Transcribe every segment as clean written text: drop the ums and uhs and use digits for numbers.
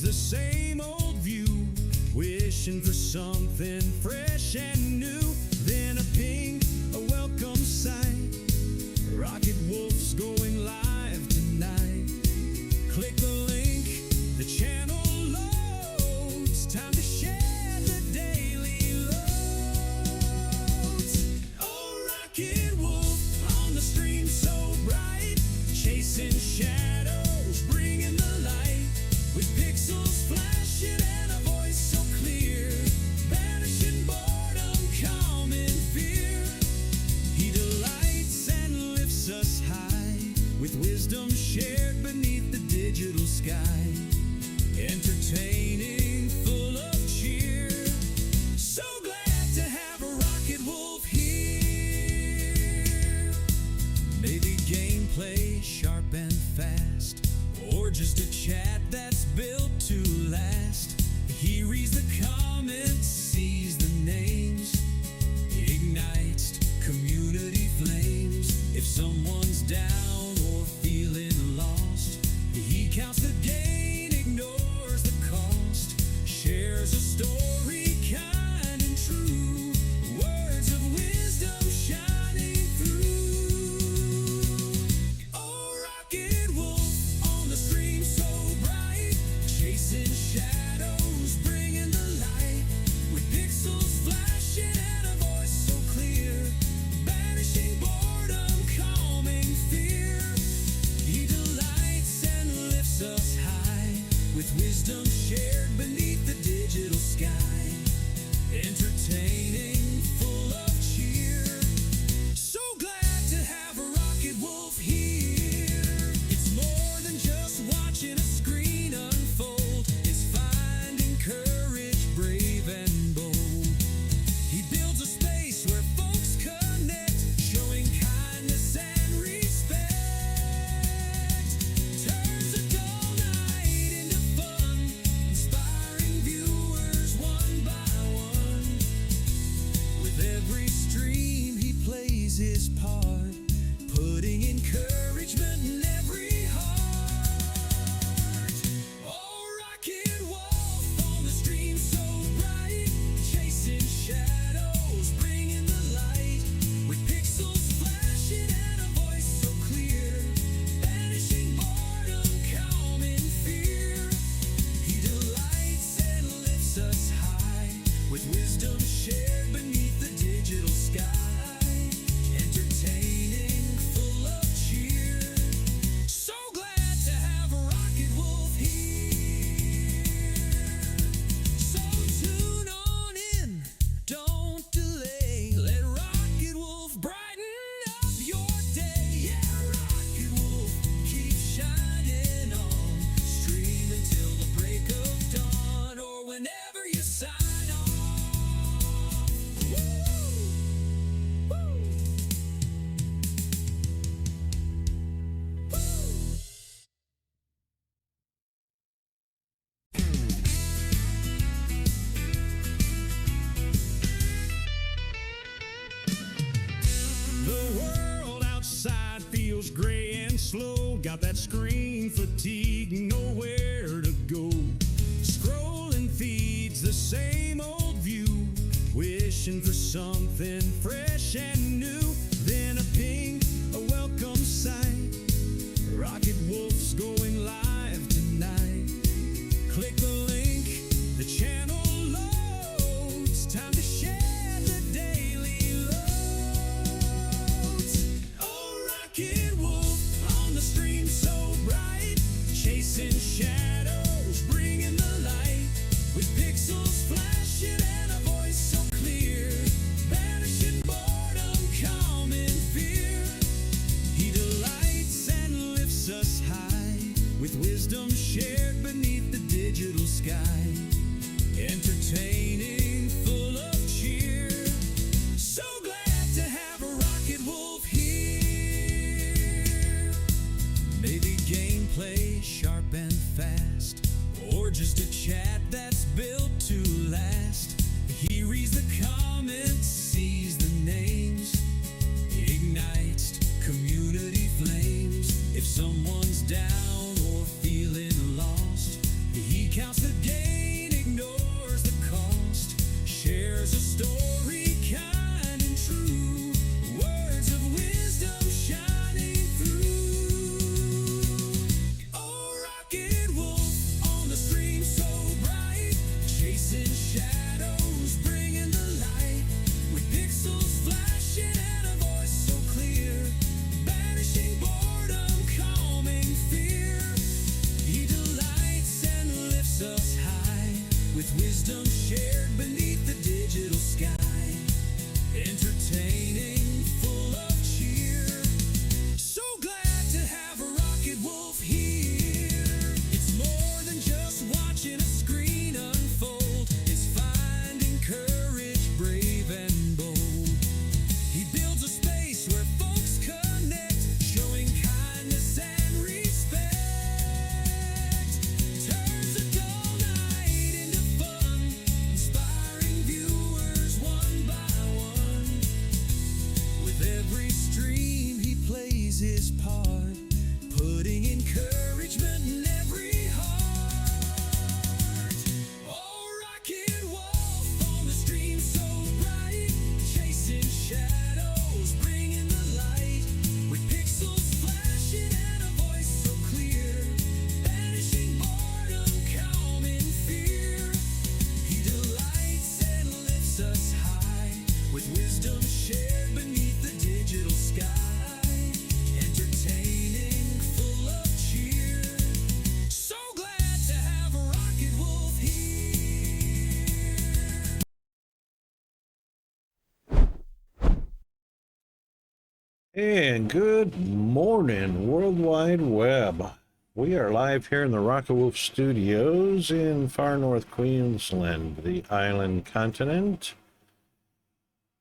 feeds the same old view, wishing for something fresh and new. Then a ping, a welcome sight. Rocket Wolf's going live tonight. Click the link, the channel loads. Time to share the daily loads. Oh, Rocket Wolf on the stream so bright, chasing shadows, bringing the light. With pixels flashing and a voice so clear, banishing boredom, calm and fear. He delights and lifts us high, with wisdom shared beneath the digital sky. Entertaining, full of cheer. So glad to have a Rocket Wolf here. Maybe gameplay sharp and fast, or just a chat that's built to last. He reads the comments, sees the names, ignites community flames. If someone's down or feeling lost, he counts the gain, ignores the cost, shares a story kind and true, words of wisdom shining through. Oh, Rocket Wolf on the stream so bright, chasing shadows, bringing the light. With pixels flashing and a voice so clear, banishing boredom, calming fear. He delights and lifts us high, with wisdom shared beneath the digital sky. Entertaining, full of cheer. So glad to have a Rocket Wolf here. It's more than just watching a screen unfold. It's finding courage, brave and bold. He builds a space where folks connect, showing kindness and respect. Turns a dull night into fun, inspiring viewers one by one. With every stream he plays his part, putting encouragement in every heart. Oh, Rocket Wolf on the stream so bright, chasing shadows, bringing the light. With pixels flashing and a voice so clear, banishing boredom, calming fear. He delights and lifts us high, with wisdom shared beneath the digital sky. Entertaining, full of cheer. So glad to have a Rocket Wolf here. So tune on in, don't delay. Let Rocket Wolf brighten up your day. Yeah, Rocket Wolf, keep shining on. Stream until the break of dawn, or whenever you sign off. Woo! Woo! The world outside feels gray and slow. Got that screen fatigue, nowhere to go. Scrolling feeds the same old view, wishing for something fresh and new. Then a ping, a welcome sight. Rocket Wolf's going live tonight. Click the link, the channel loads. Time to share the daily loads. Oh, Rocket Wolf on the stream so bright, chasing shadows, bringing the light. With pixels flashing and a voice so clear, banishing boredom, calm and fear. He delights and lifts us high, with wisdom shared beneath the digital sky. Entertaining, full of cheer. So glad to have a Rocket Wolf here. Maybe gameplay sharp and fast, or just a chat that's built to last. He reads the comments, sees the names, ignites community flames. If someone's down or feeling lost, he counts the gain, ignores the cost, shares a story kind and true, words of wisdom shining through. Oh, rocket wolf on the stream so bright, chasing shadows, bringing the light, with pixels flashing and a voice so clear, banishing boredom, calming fear. He delights and lifts us high, with wisdom shared beneath the digital sky, entertaining, full of cheer. So glad to have a rocket wolf here. It's more than just watching a screen unfold, it's finding courage, brave and bold. He builds a space where folks connect, showing kindness and respect. Turns a dull night into fun, inspiring viewers one by one. With every stream he plays his part, putting encouragement in every heart. Oh, rocket wolf on the stream so bright, chasing shadows, bringing the light, with pixels flashing and a voice so clear, banishing boredom, calming fear. He delights and lifts us high, with wisdom shared beneath the digital sky, entertaining, full of cheer. So glad to have a rocket wolf here. And good morning, World Wide Web. We are live here in the Rocket Wolf Studios in far north Queensland, the island continent.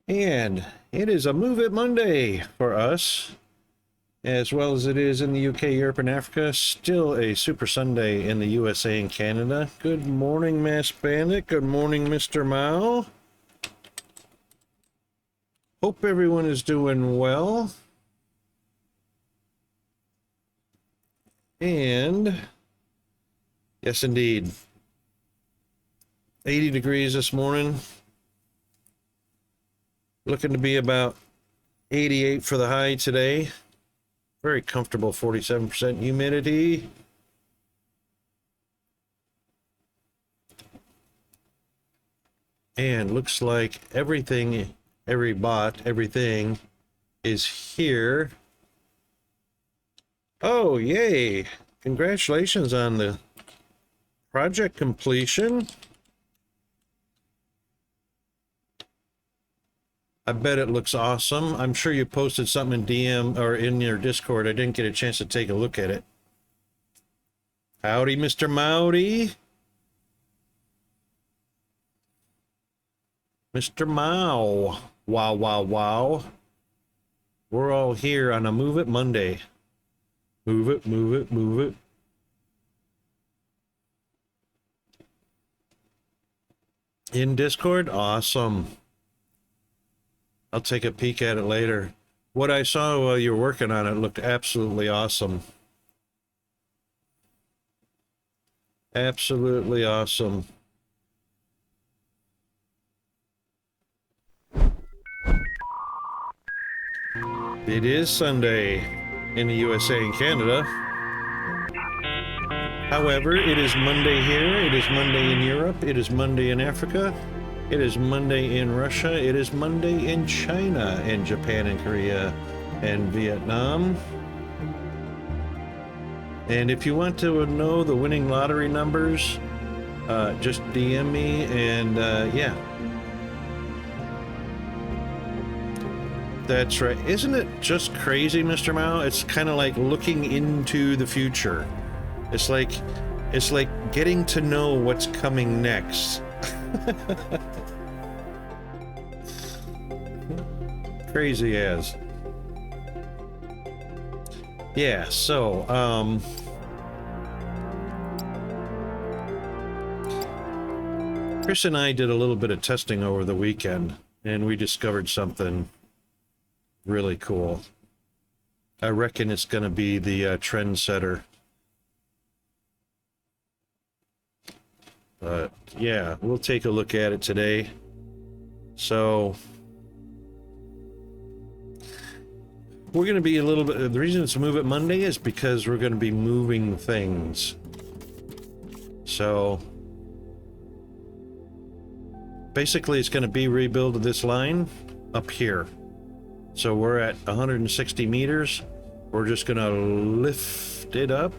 And it is a Move It Monday for us, as well as it is in the UK, Europe, and Africa. Still a Super Sunday in the USA and Canada. Good morning, Mass Bandit. Good morning, Mr. Mao. Hope everyone is doing well. And yes, indeed, 80 degrees this morning. Looking to be about 88 for the high today. Very comfortable, 47% humidity. And looks like everything, every bot, everything is here. Oh, yay. Congratulations on the project completion. I bet it looks awesome. I'm sure you posted something in DM or in your Discord. I didn't get a chance to take a look at it. Howdy, Mr. Mowdy. Mr. Mao. Wow, wow, wow. We're all here on a Move It Monday. Move it, move it, move it. In Discord? Awesome. I'll take a peek at it later. What I saw while you were working on it looked absolutely awesome. Absolutely awesome. It is Sunday in the USA and Canada. However, it is Monday here, it is Monday in Europe, it is Monday in Africa, it is Monday in Russia, it is Monday in China and Japan and Korea and Vietnam. And if you want to know the winning lottery numbers, just DM me and yeah. That's right. Isn't it just crazy, Mr. Mao? It's kind of like looking into the future. It's like getting to know what's coming next. Crazy as. Yeah, so Chris and I did a little bit of testing over the weekend, and we discovered something really cool. I reckon it's going to be the trendsetter. But yeah, we'll take a look at it today. So we're going to be a little bit, the reason it's Move It Monday is because we're going to be moving things. So basically it's going to be rebuild this line up here. So we're at 160 meters. We're just going to lift it up.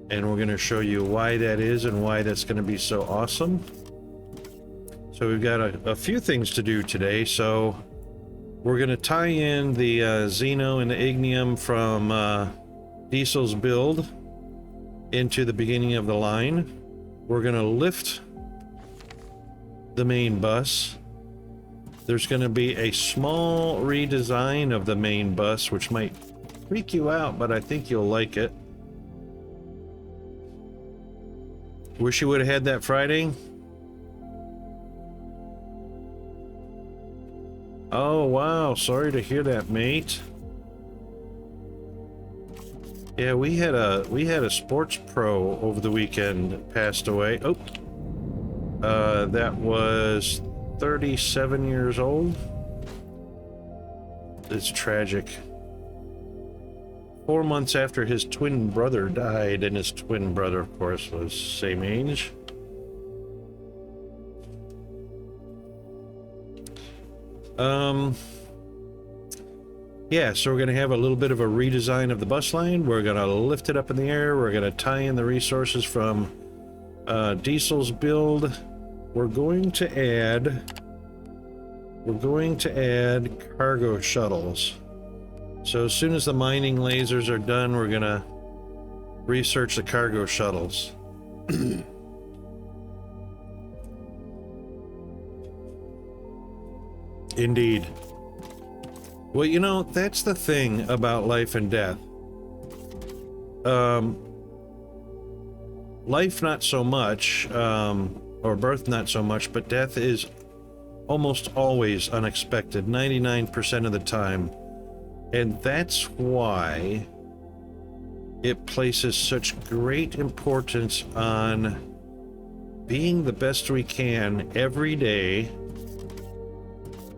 And we're going to show you why that is and why that's going to be so awesome. So we've got a few things to do today. So we're going to tie in the Xeno and the Ignium from Diesel's build into the beginning of the line. We're going to lift the main bus. There's going to be a small redesign of the main bus, which might freak you out, but I think you'll like it. Wish you would have had that Friday. Oh wow, sorry to hear that, mate. Yeah, we had a sports pro over the weekend passed away. Oh, that was 37 years old. It's tragic. 4 months after his twin brother died, and his twin brother, of course, was same age. Yeah, so we're going to have a little bit of a redesign of the bus line. We're going to lift it up in the air. We're going to tie in the resources from Diesel's build. We're going to add cargo shuttles. So as soon as the mining lasers are done, we're going to research the cargo shuttles. Indeed. Well, you know, that's the thing about life and death. Life not so much, or birth not so much, but death is almost always unexpected, 99% of the time. And that's why it places such great importance on being the best we can every day,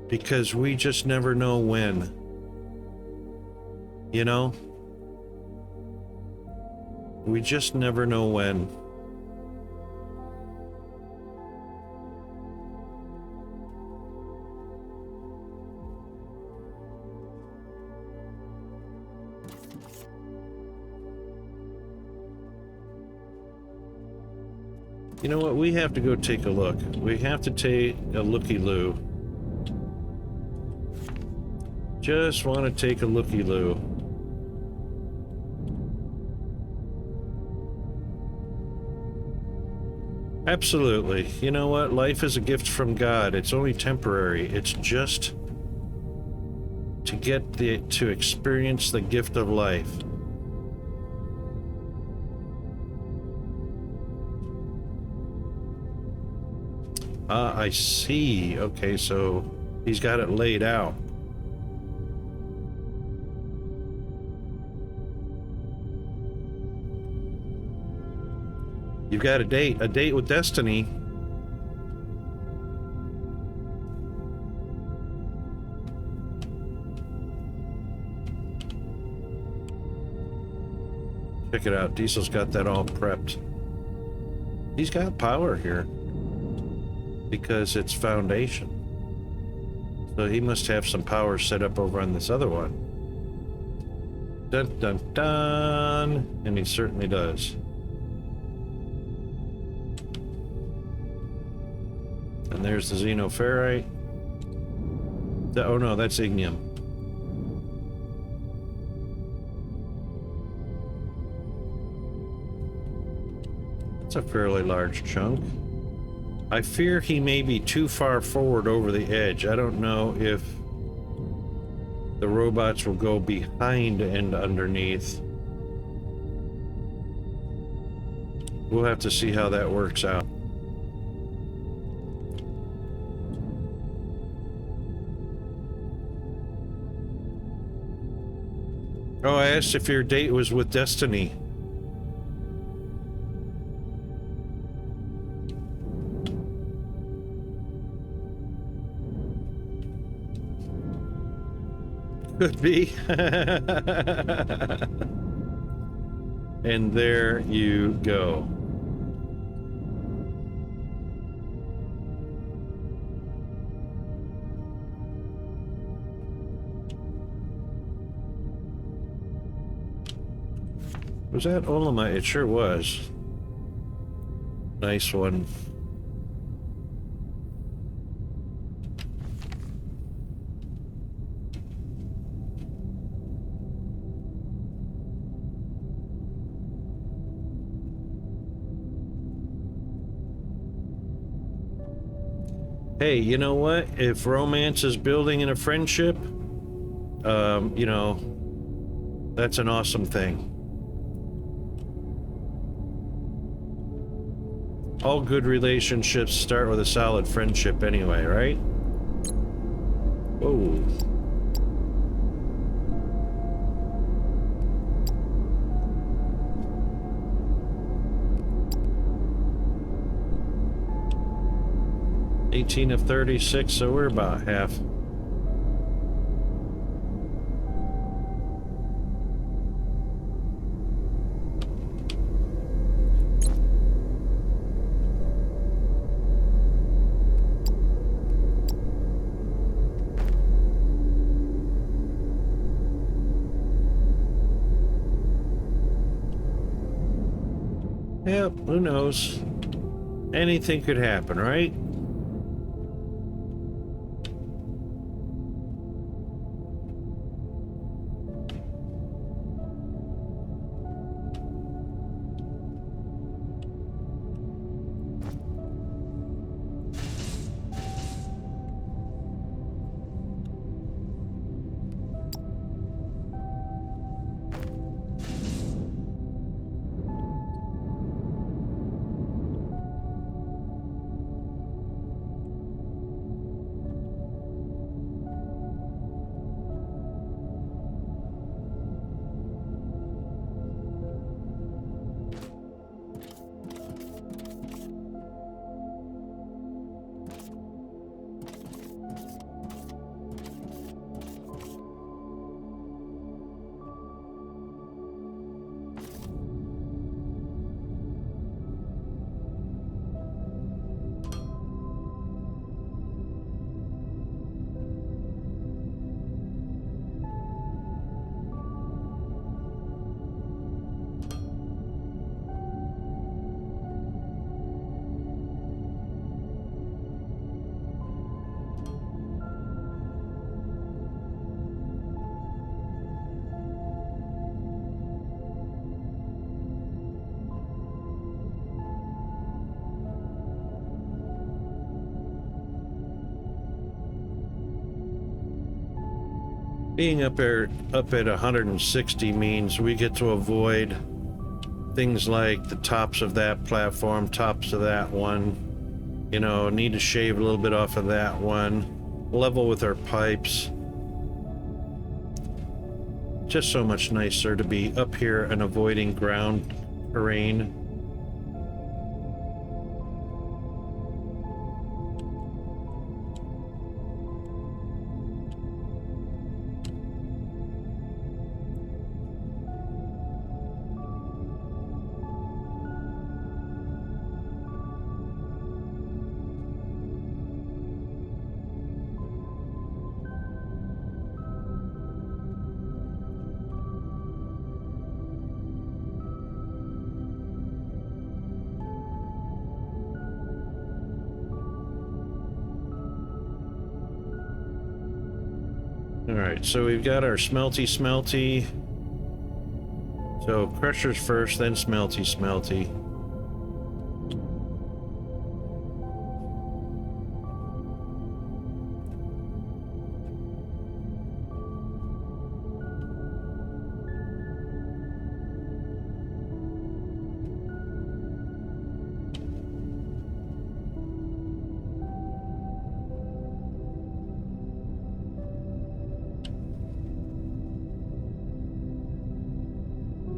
because we just never know when. You know? We just never know when. You know what? We have to go take a look. We have to take a looky-loo. Just want to take a looky-loo. Absolutely. You know what? Life is a gift from God. It's only temporary. It's just to get to experience the gift of life. I see. Okay, so he's got it laid out. You've got a date with destiny. Check it out. Diesel's got that all prepped. He's got power here because it's foundation. So he must have some power set up over on this other one. Dun dun dun! And he certainly does. And there's the xenoferrite. Oh no, that's ignium. That's a fairly large chunk. I fear he may be too far forward over the edge. I don't know if the robots will go behind and underneath. We'll have to see how that works out. Oh, I asked if your date was with Destiny. Could be. And there you go. Was that Olamite? It sure was. Nice one. Hey, you know what? If romance is building in a friendship, you know, that's an awesome thing. All good relationships start with a solid friendship anyway, right? Whoa. $18 of 36, so we're about half. Yep, who knows? Anything could happen, right? Being up at 160 means we get to avoid things like the tops of that platform, tops of that one. You know, need to shave a little bit off of that one. Level with our pipes. Just so much nicer to be up here and avoiding ground terrain. Alright, so we've got our smelty. So crushers first, then smelty.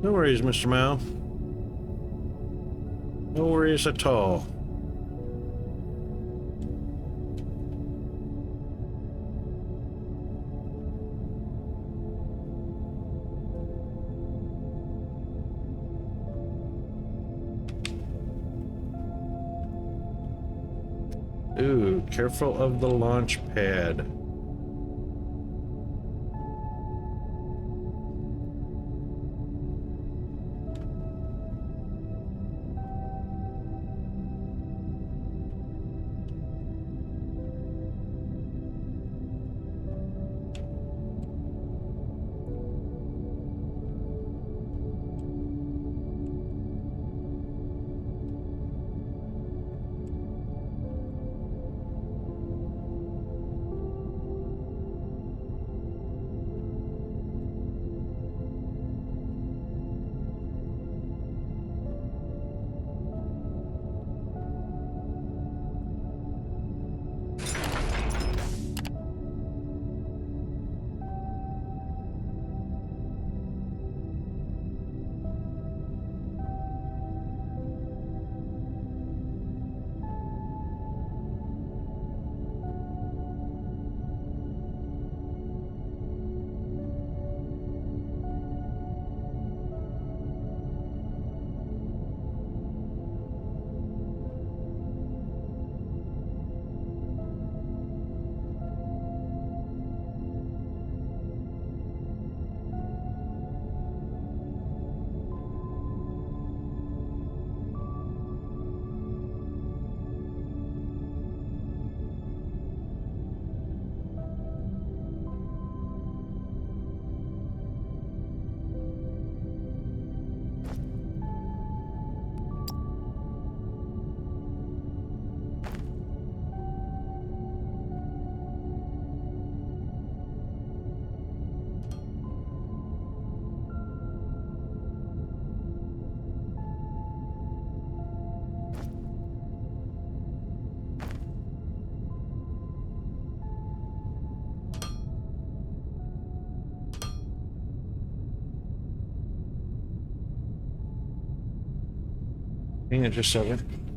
No worries, Mr. Mao. No worries at all. Ooh, careful of the launch pad. Hang on just a second.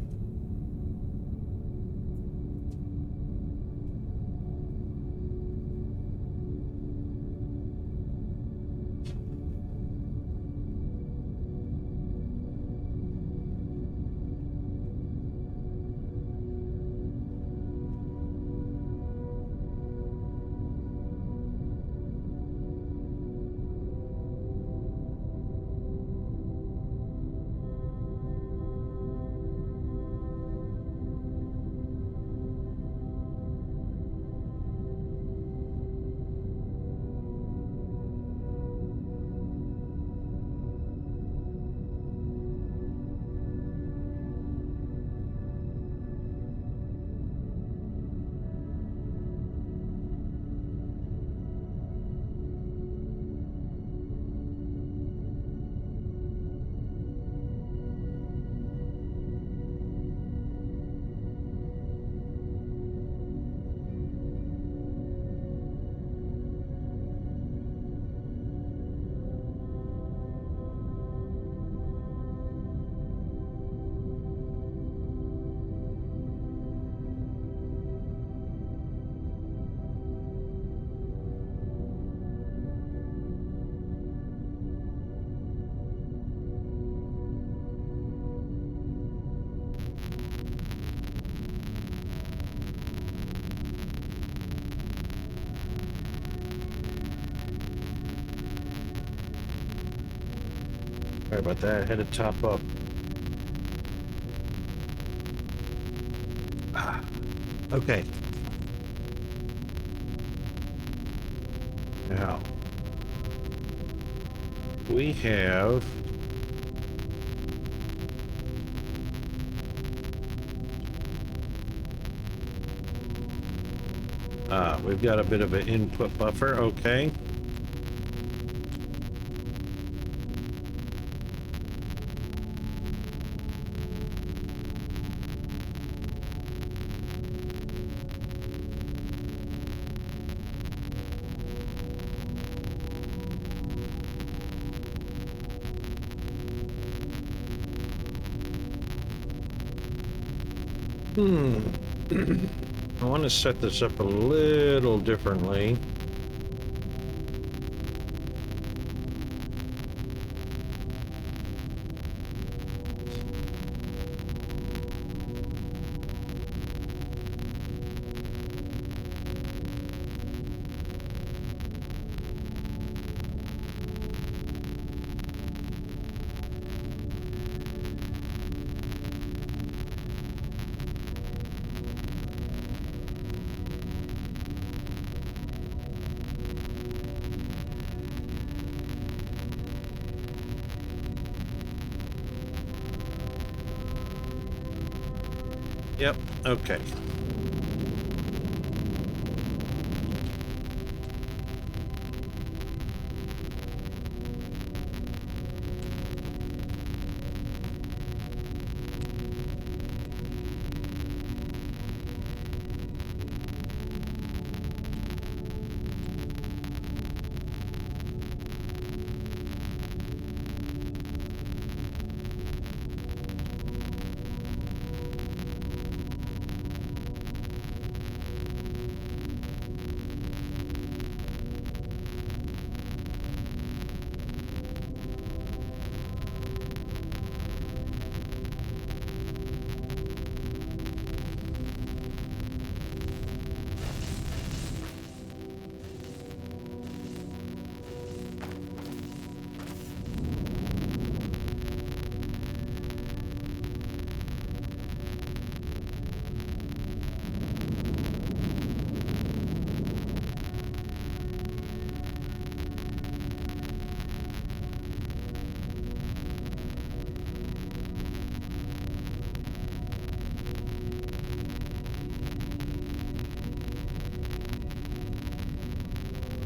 Sorry about that. I had to top up. Okay. Now, we have we've got a bit of an input buffer. Okay. I want to set this up a little differently. Yep, okay.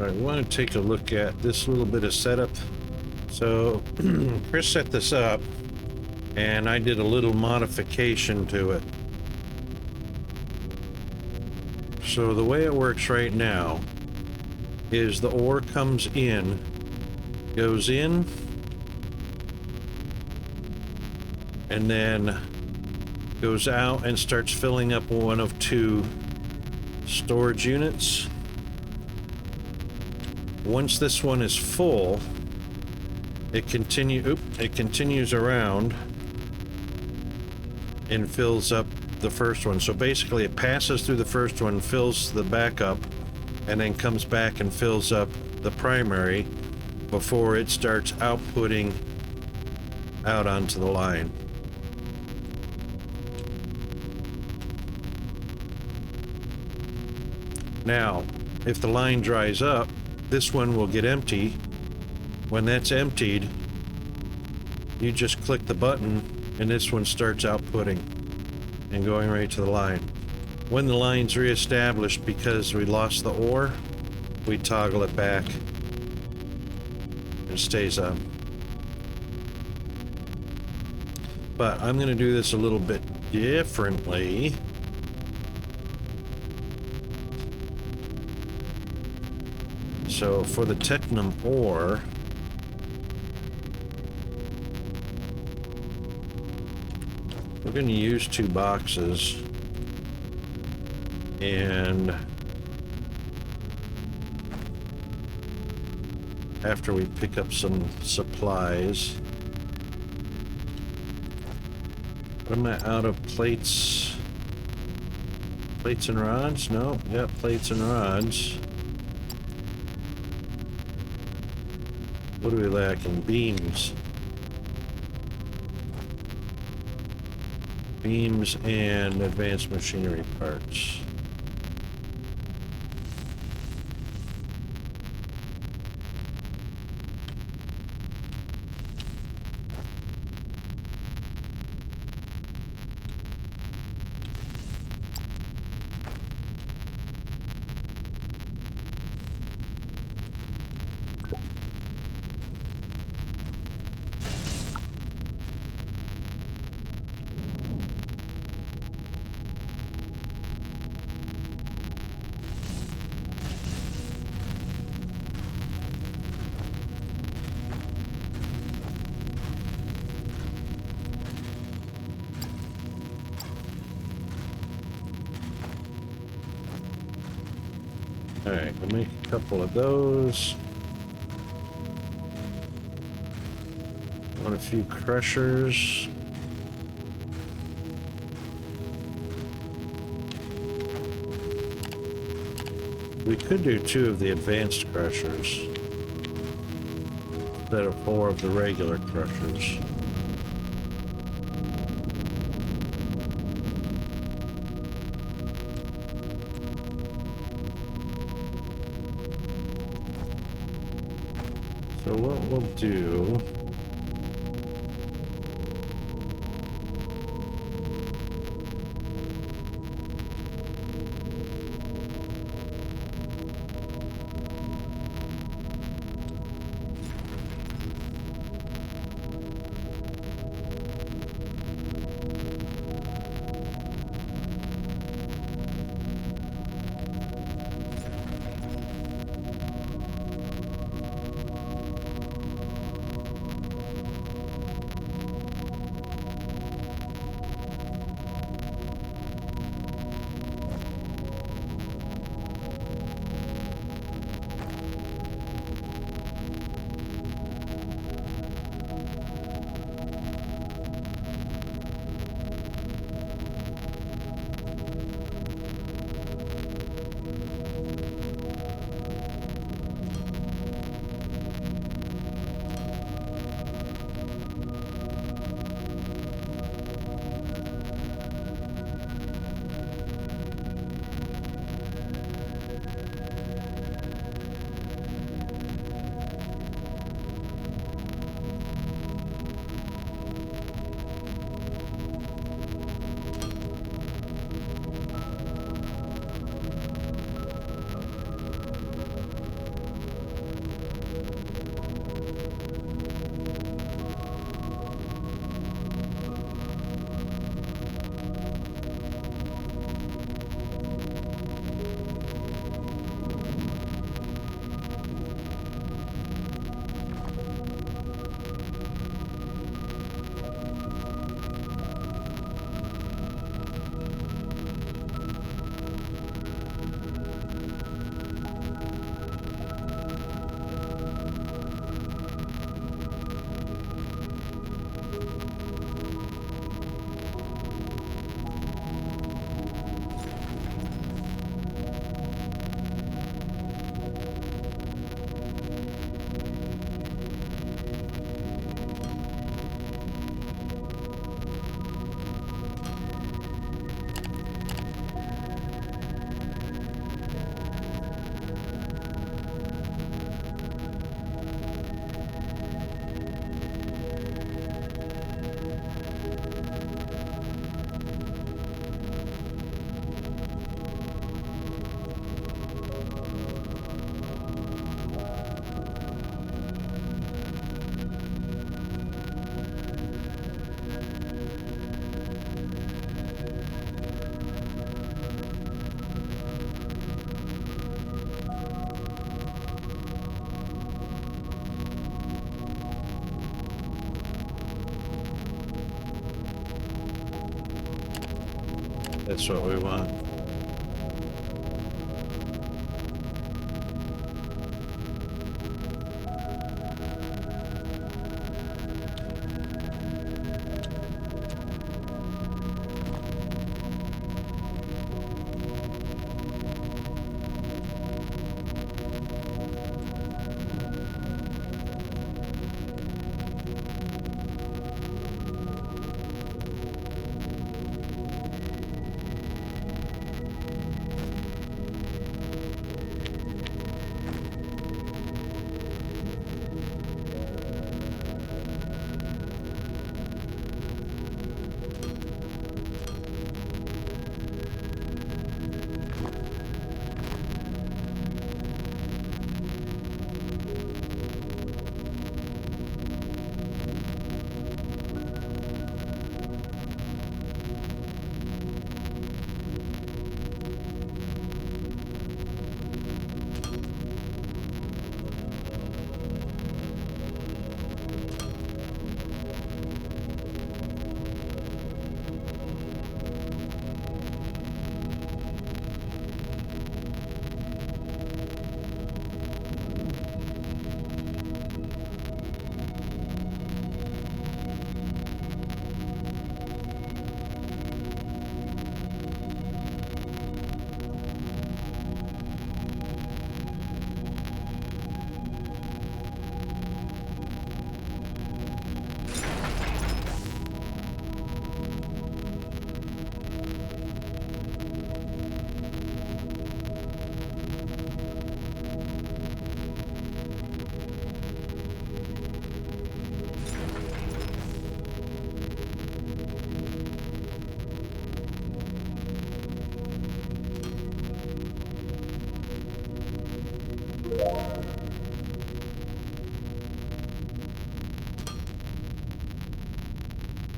All right, we want to take a look at this little bit of setup. So Chris set this up and I did a little modification to it. So the way it works right now is the ore comes in, goes in, and then goes out and starts filling up one of two storage units. Once this one is full, it continues around and fills up the first one. So basically it passes through the first one, fills the backup, and then comes back and fills up the primary before it starts outputting out onto the line. Now, if the line dries up, this one will get empty. When that's emptied, you just click the button and this one starts outputting and going right to the line. When the line's reestablished because we lost the ore, we toggle it back and it stays up. But I'm going to do this a little bit differently. So for the Technum ore, we're going to use 2 boxes, and after we pick up some supplies, what am I out of? Plates and rods? No, yeah, plates and rods. What are we lacking? Beams. Beams and advanced machinery parts. Alright, we'll make a couple of those. Want a few crushers. We could do 2 of the advanced crushers instead of 4 of the regular crushers. So what we'll do That's what we want.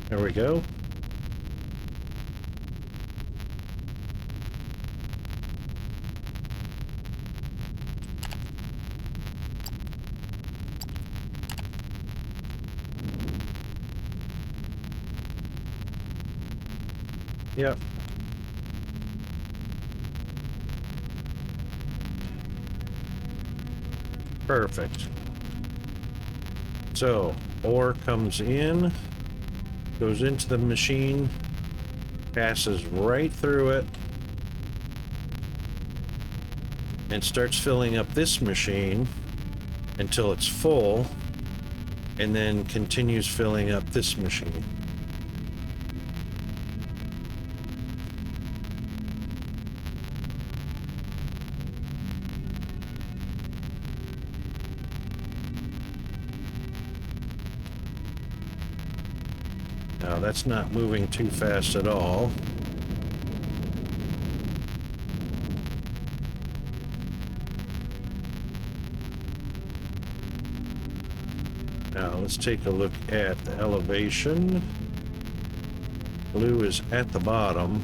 There we go. Yep. Perfect. So, ore comes in, goes into the machine, passes right through it, and starts filling up this machine until it's full, and then continues filling up this machine. Now that's not moving too fast at all. Now let's take a look at the elevation. Blue is at the bottom.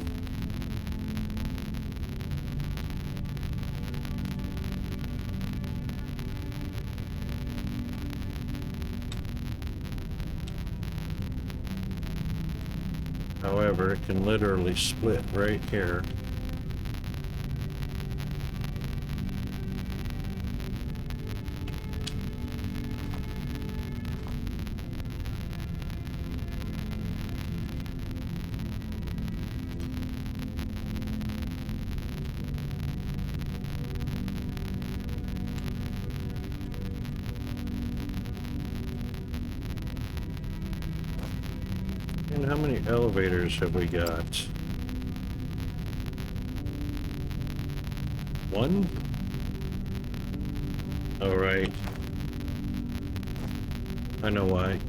However, it can literally split right here. And how many elevators have we got? One? All right. I know why.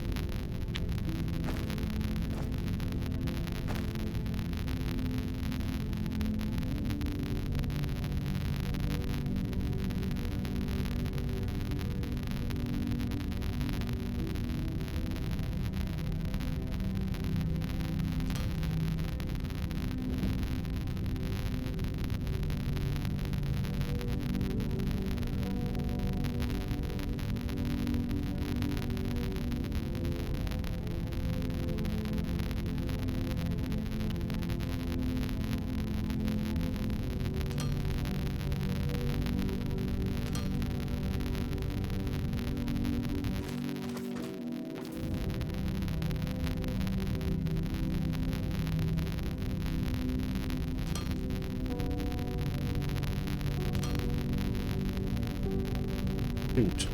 Shoot.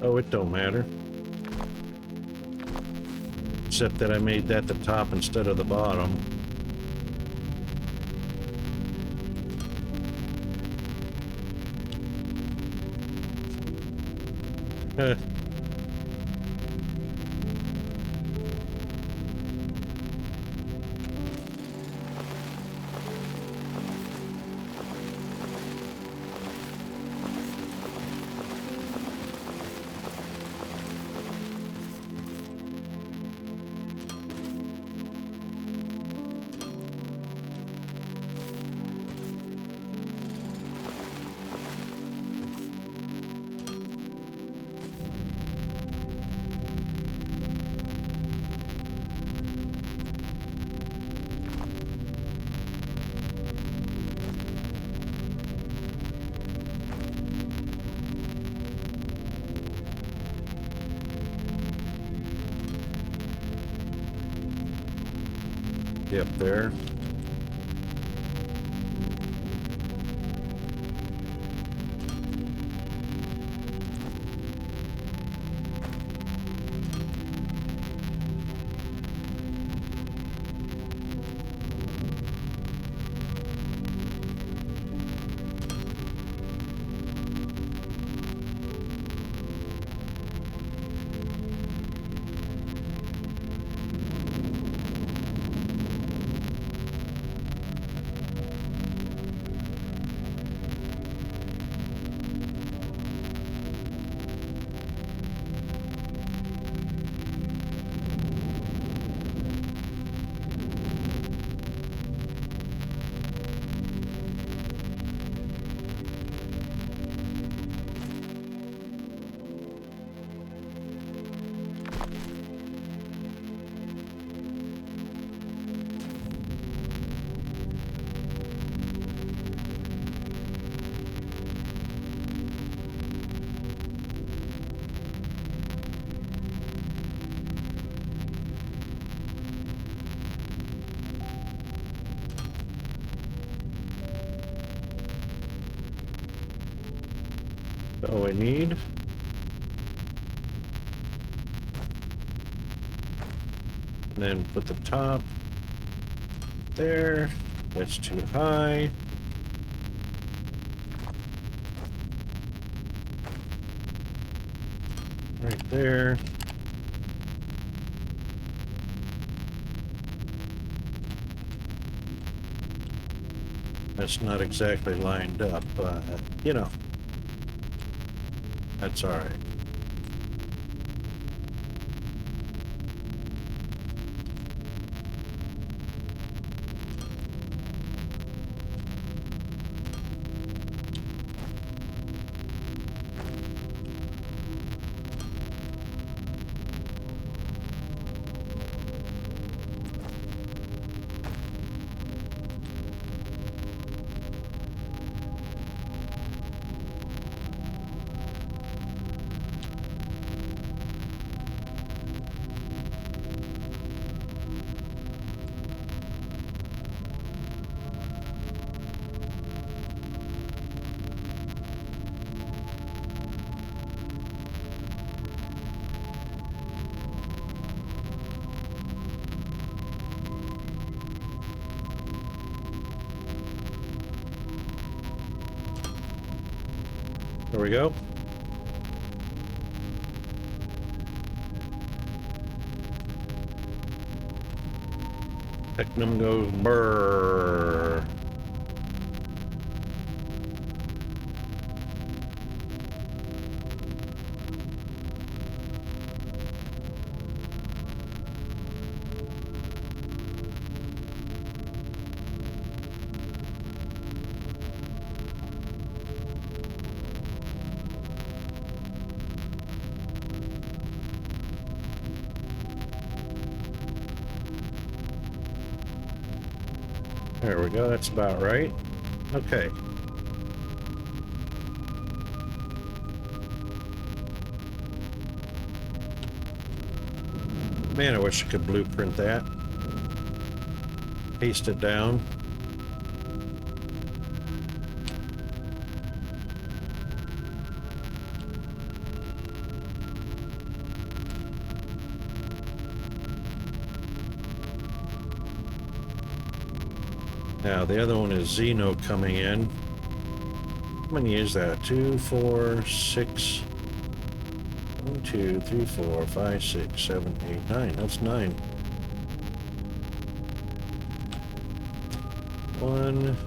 Oh, it don't matter. Except that I made that the top instead of the bottom. Heh. Up there. All I need. And then put the top there. That's too high. Right there. That's not exactly lined up, but you know. That's all right. There we go. Technum goes brrr. There we go, that's about right. Okay. Man, I wish I could blueprint that. Paste it down. Now the other one is Xeno coming in. How many is that? 2, 4, 6. 1, 2, 3, 4, 5, 6, 7, 8, 9. That's 9. 1,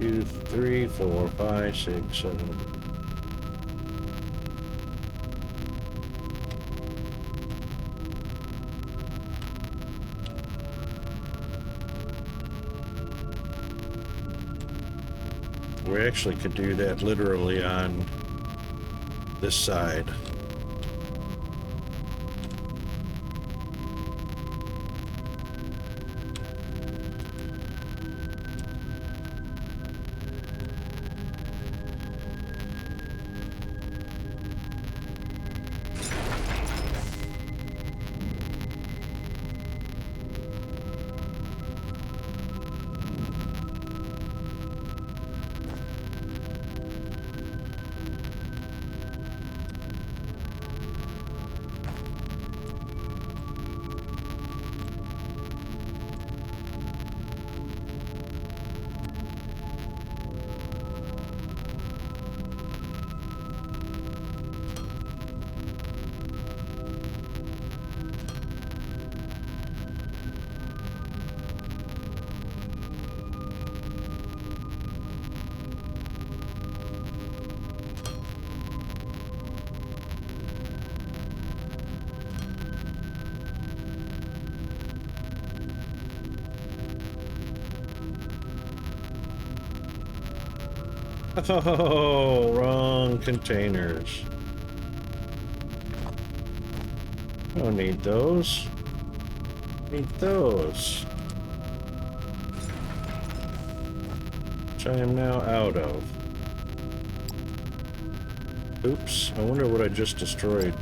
2, 3, 4, 5, 6, 7. We actually could do that literally on this side. Oh, wrong containers. Don't need those. Need those. Which I am now out of. Oops, I wonder what I just destroyed.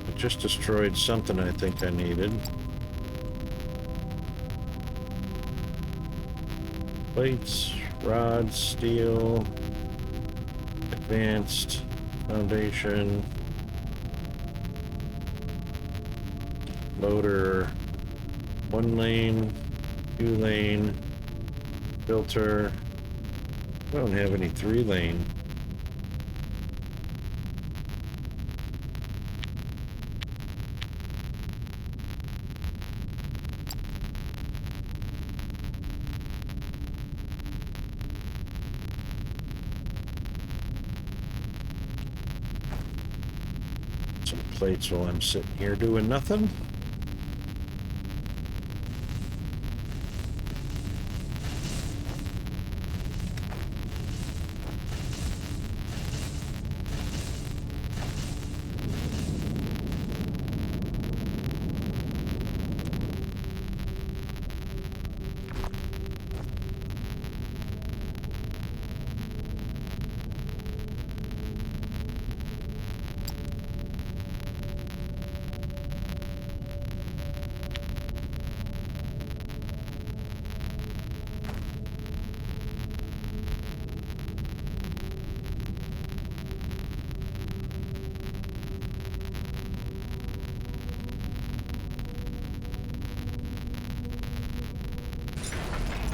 I just destroyed something I think I needed. Plates, rods, steel, advanced, foundation, motor, 1 lane, 2 lane, filter. I don't have any 3 lane. Some plates while I'm sitting here doing nothing.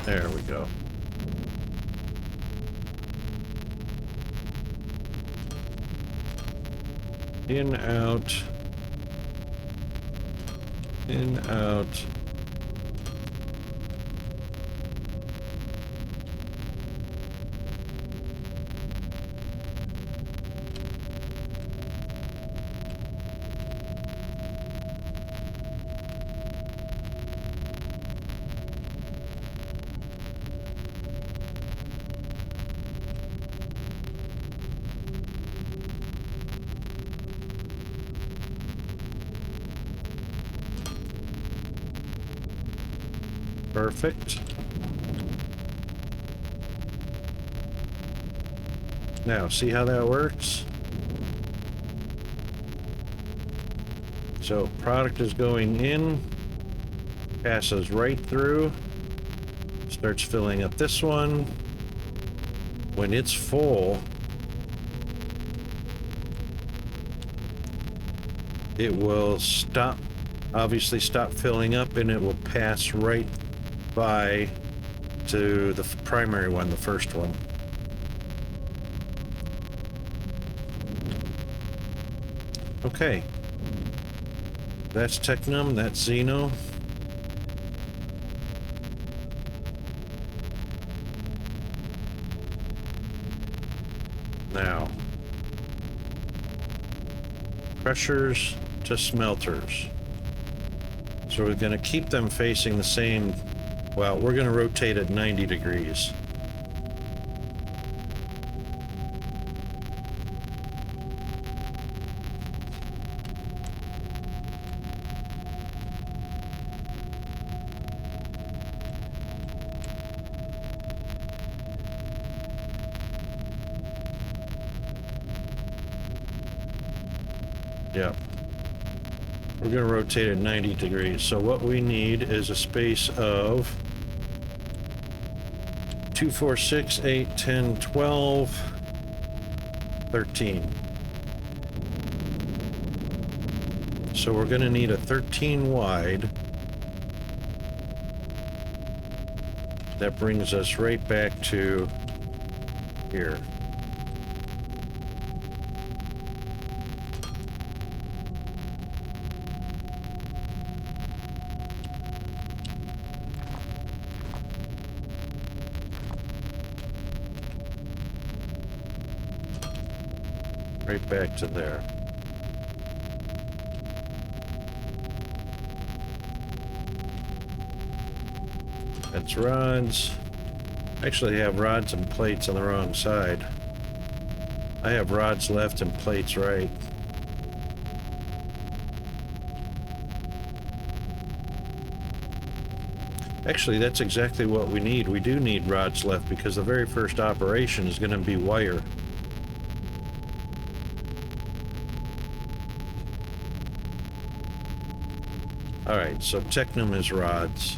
There we go. In, out. In, out. Perfect. Now, see how that works? So, product is going in, passes right through, starts filling up this one. When it's full, it will stop, obviously stop filling up, and it will pass right by to the primary one, the first one. Okay. That's Technum, that's Xeno. Now, crushers to smelters. So we're going to keep them facing the same, well, we're going to rotate at 90 degrees. Yeah. We're going to rotate at 90 degrees. So what we need is a space of 2, 4, 6, 8, 10, 12, 13. So we're going to need a 13 wide. That brings us right back to here. Right back to there. That's rods. Actually, I have rods and plates on the wrong side. I have rods left and plates right. Actually, that's exactly what we need. We do need rods left because the very first operation is going to be wire. Alright, so Technum is rods.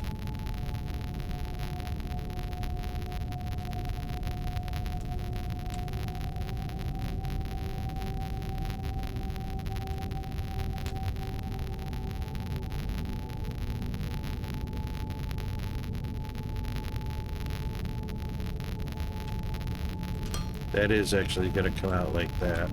That is actually going to come out like that.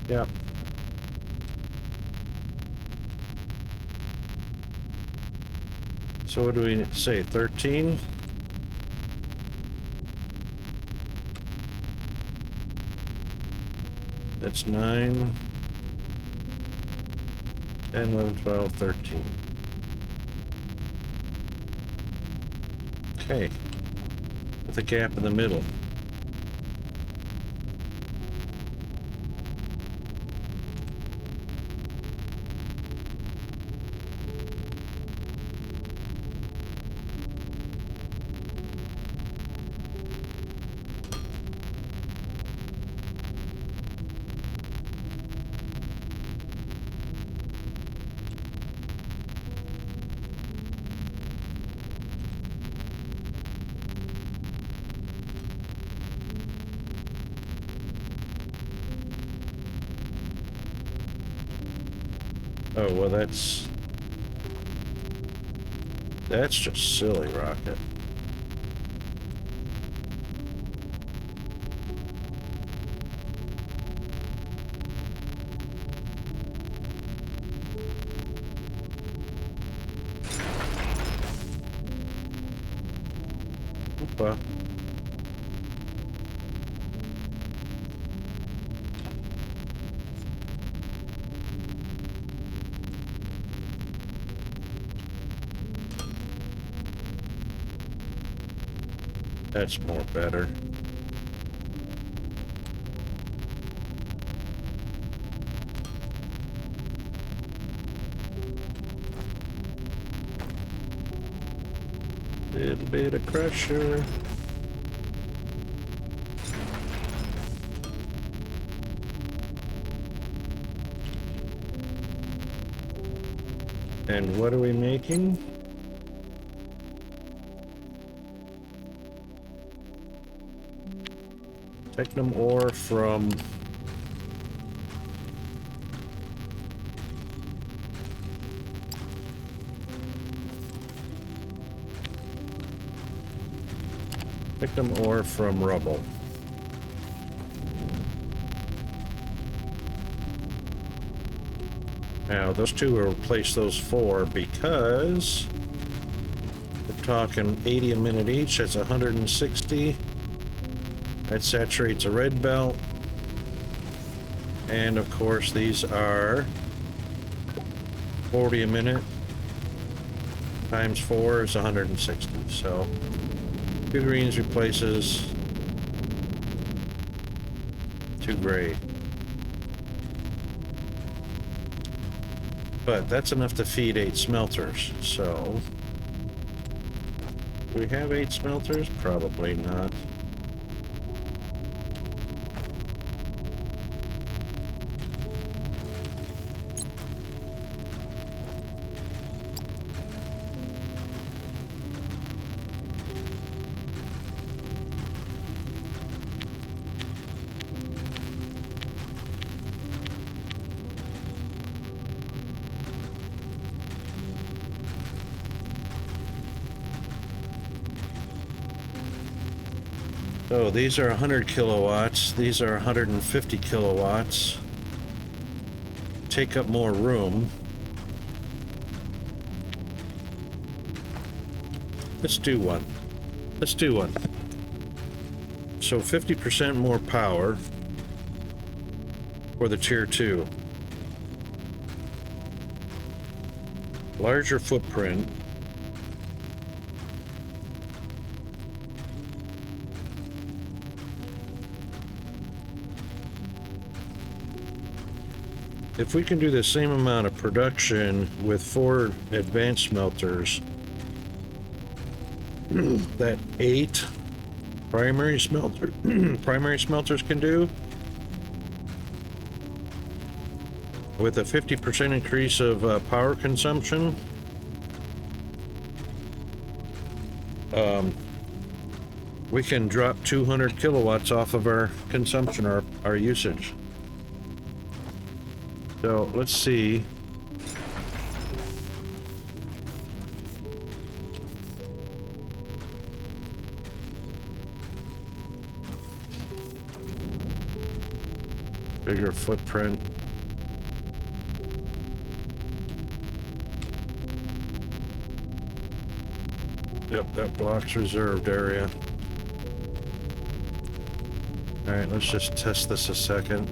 Yep. So what do we say, 13? That's 9, 10, 11, 12, 13. Okay. With a gap in the middle. Oh, well, that's just silly, Rocket. Europa. That's more better. Little bit of pressure. And what are we making? Technum ore from rubble. Now those two will replace those four because we're talking 80 a minute each. That's 160. That saturates a red belt. And of course these are 40 a minute times 4 is 160. So 2 greens replaces 2 gray. But that's enough to feed 8 smelters. So do we have 8 smelters? Probably not. So these are 100 kilowatts, these are 150 kilowatts. Take up more room. Let's do one. Let's do one. So 50% more power for the tier 2. Larger footprint. If we can do the same amount of production with 4 advanced smelters that 8 primary smelters can do, with a 50% increase of power consumption, we can drop 200 kilowatts off of our consumption, our usage. So let's see. Bigger footprint. Yep, that blocks reserved area. All right, let's just test this a second.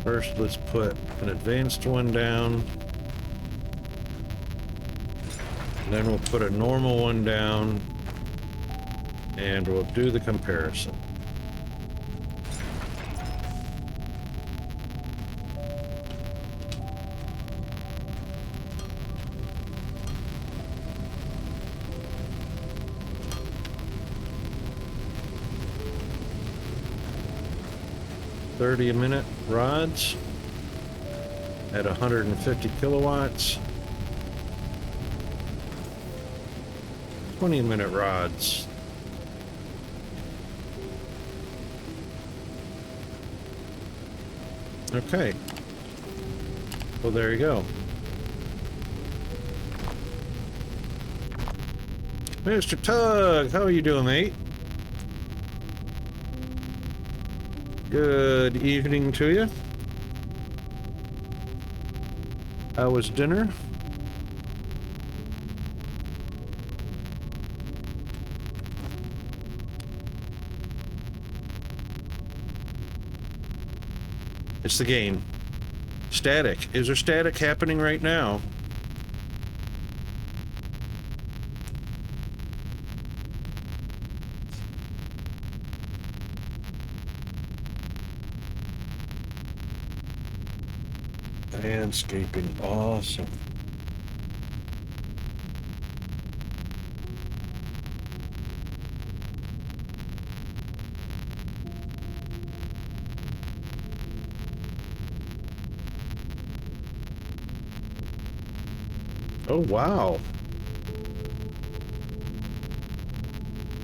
First, let's put an advanced one down. And then we'll put a normal one down. And we'll do the comparison. $30 a minute rods at 150 kilowatts. 20 a minute rods. Okay. Well, there you go. Mr. Tug, how are you doing, mate? Good evening to you. How was dinner? It's the game. Static. Is there static happening right now? Landscaping. Awesome. Oh, wow.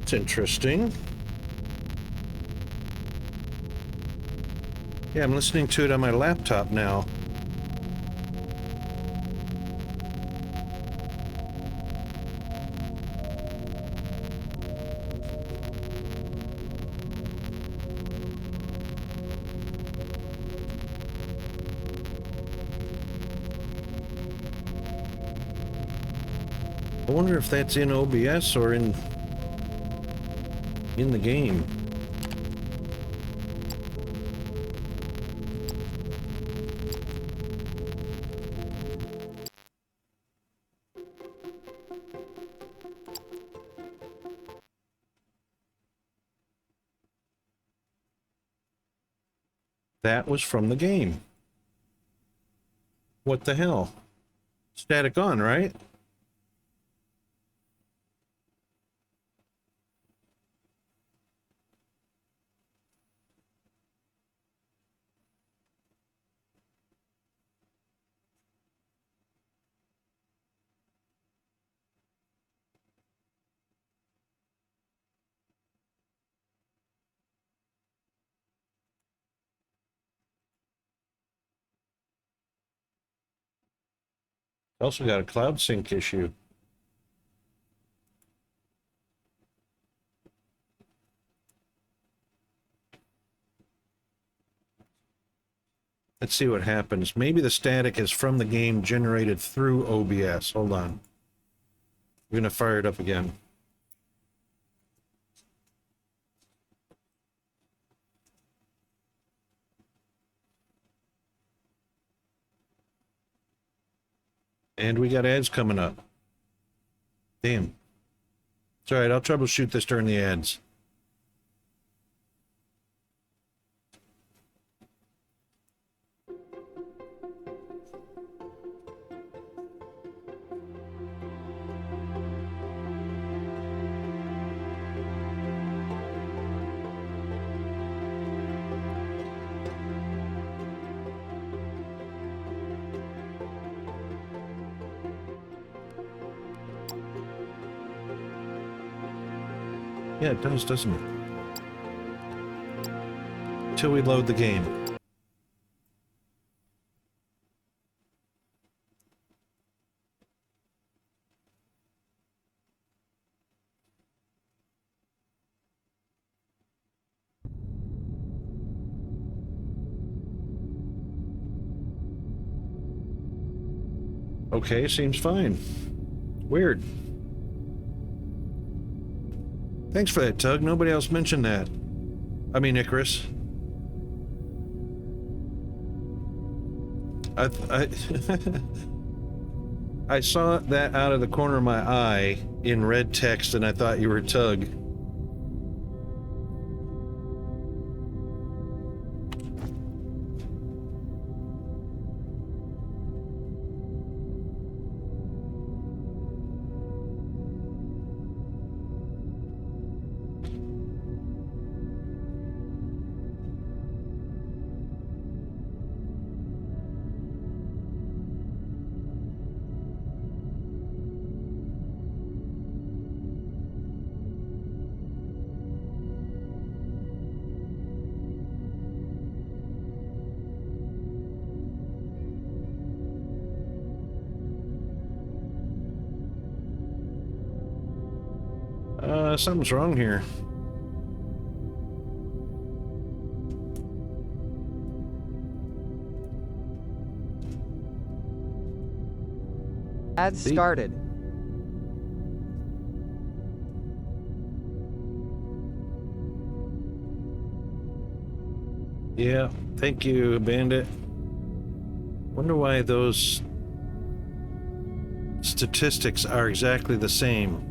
It's interesting. Yeah, I'm listening to it on my laptop now. I wonder if that's in OBS or in the game. That was from the game. What the hell? Static on, right? Also got a cloud sync issue. Let's see what happens. Maybe the static is from the game generated through OBS. Hold on. We're going to fire it up again. And we got ads coming up. Damn. It's all right. I'll troubleshoot this during the ads. Yeah, it does, doesn't it? Until we load the game. Okay, seems fine. Weird. Thanks for that, Tug. Nobody else mentioned that. I mean, Icarus. I I saw that out of the corner of my eye in red text, and I thought you were Tug. Something's wrong here. Ads started. Yeah, thank you, Bandit. Wonder why those statistics are exactly the same.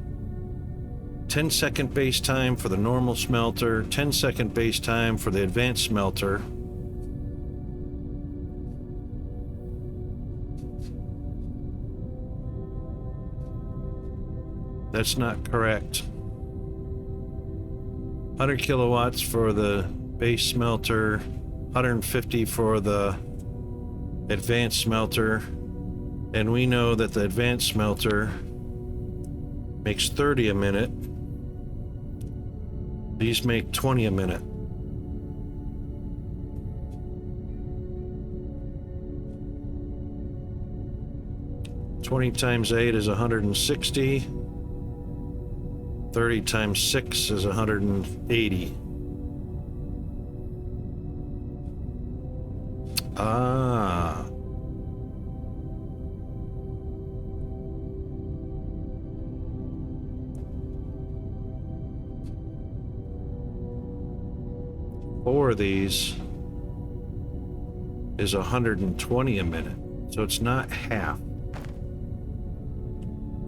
10-second base time for the normal smelter, 10-second base time for the advanced smelter. That's not correct. 100 kilowatts for the base smelter, 150 for the advanced smelter, and we know that the advanced smelter makes 30 a minute. These make 20 a minute. $20 times 8 is 160. 30 times 6 is 180. Ah. Four of these is 120 a minute. So it's not half.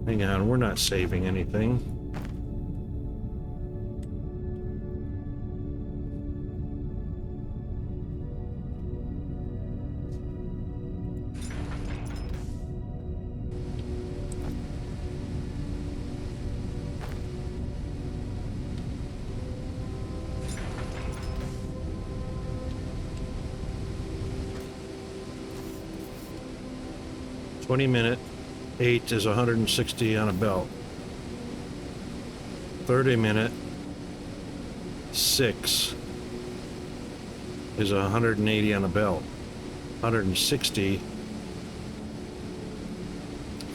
Hang on, we're not saving anything. $20-minute, 8 is 160 on a belt. 30-minute, 6 is 180 on a belt. 160,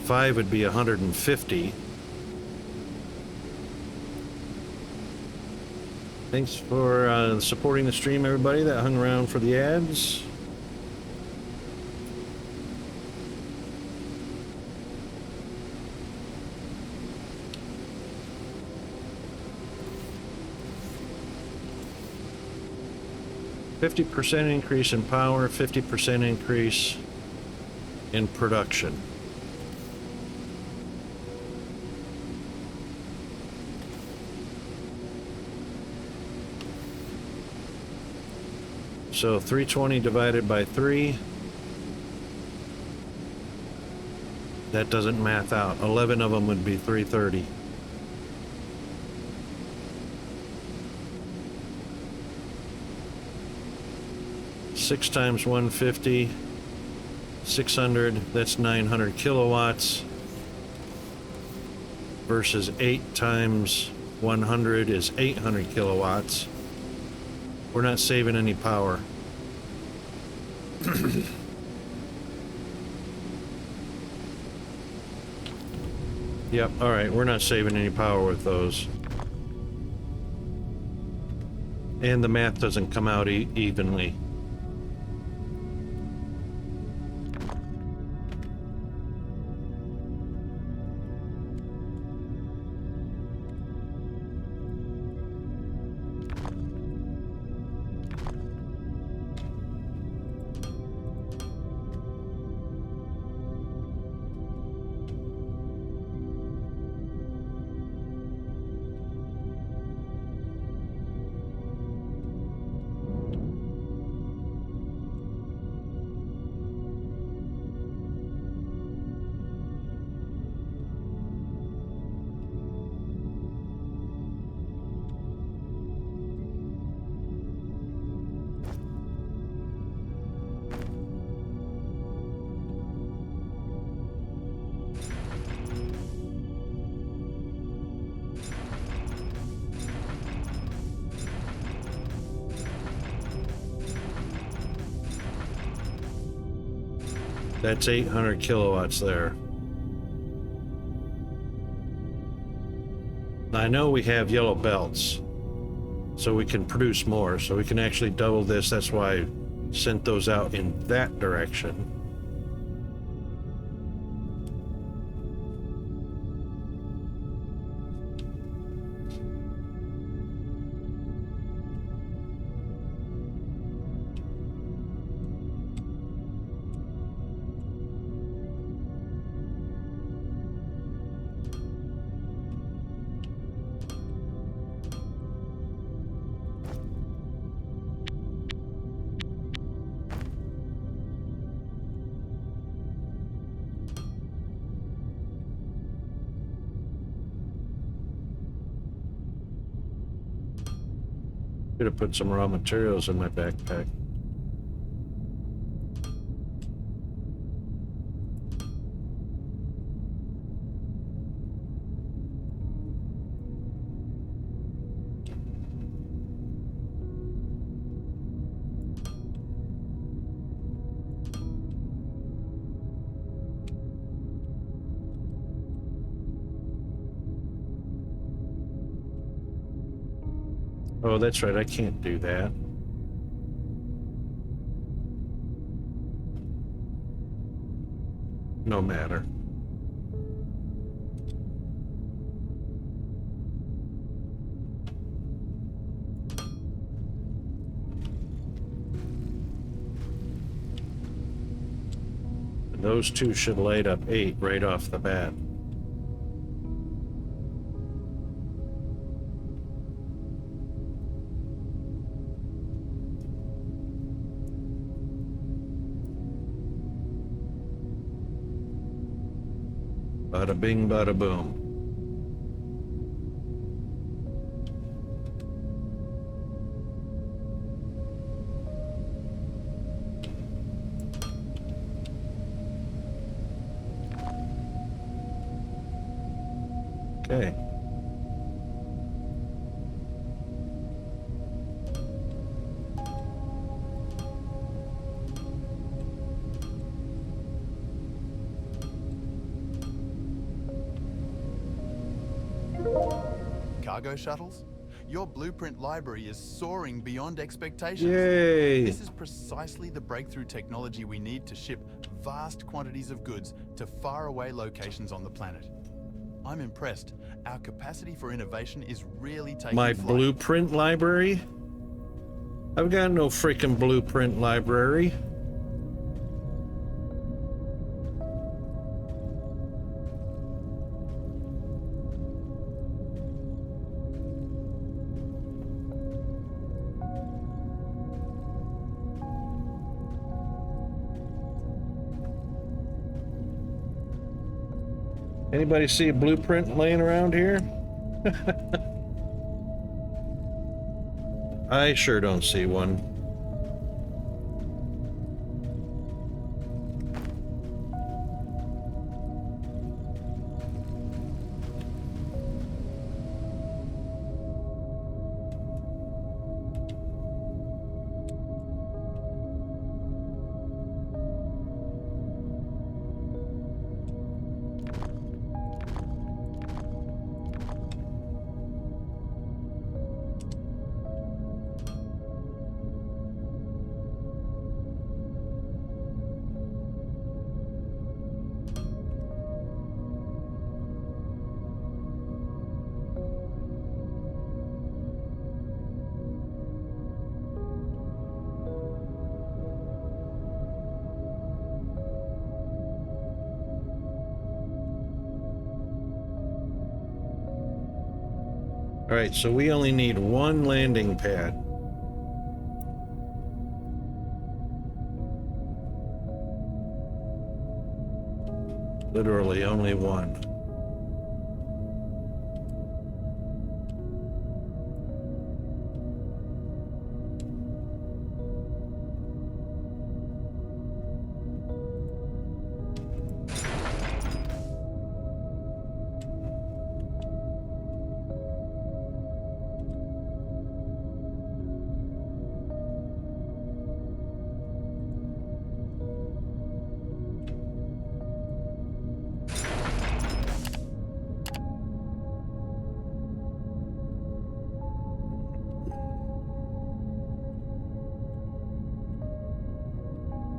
5 would be 150. Thanks for supporting the stream, everybody that hung around for the ads. %50 increase in power, 50% increase in production. So 320 divided by 3. That doesn't math out. 11 of them would be 330. Six times 150, 600, that's 900 kilowatts. Versus 8 times 100 is 800 kilowatts. We're not saving any power. Yep, alright, we're not saving any power with those. And the math doesn't come out evenly. That's 800 kilowatts there. I know we have yellow belts, so we can produce more, so we can actually double this. That's why I sent those out in that direction. Could have put some raw materials in my backpack. Oh, that's right, I can't do that. No matter. And those two should light up 8 right off the bat. Bada bing, bada boom. Okay. Cargo shuttles? Your blueprint library is soaring beyond expectations. Yay! This is precisely the breakthrough technology we need to ship vast quantities of goods to faraway locations on the planet. I'm impressed. Our capacity for innovation is really taking My flight. blueprint library? I've got no freaking blueprint library. Anybody see a blueprint laying around here? I sure don't see one. All right, so we only need one landing pad. Literally only one.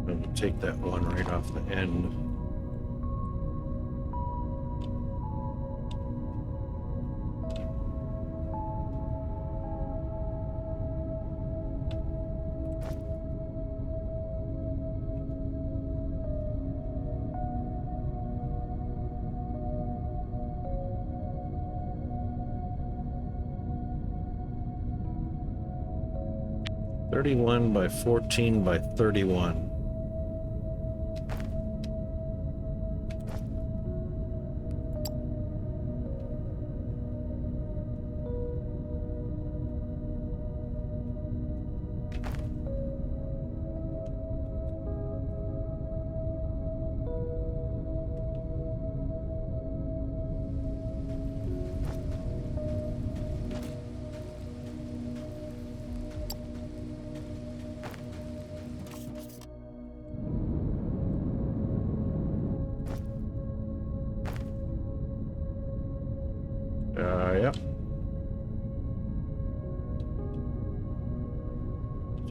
I'm going to take that one right off the end. (31 by 14 by 31).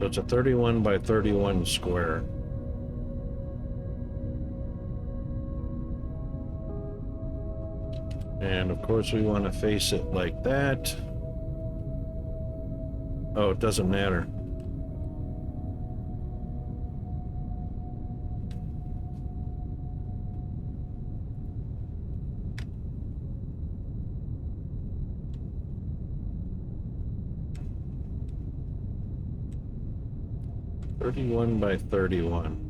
So it's a 31 by 31 square. And of course we want to face it like that. Oh, it doesn't matter. Thirty-one by 31.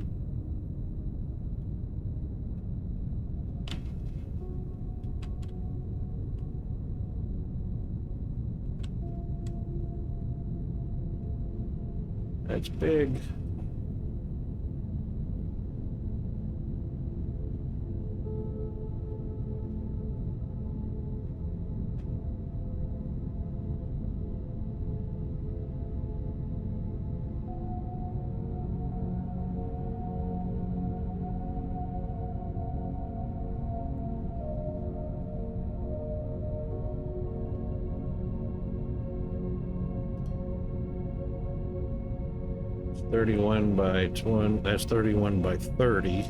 That's big. It's 31 by 20. That's 31 by 30.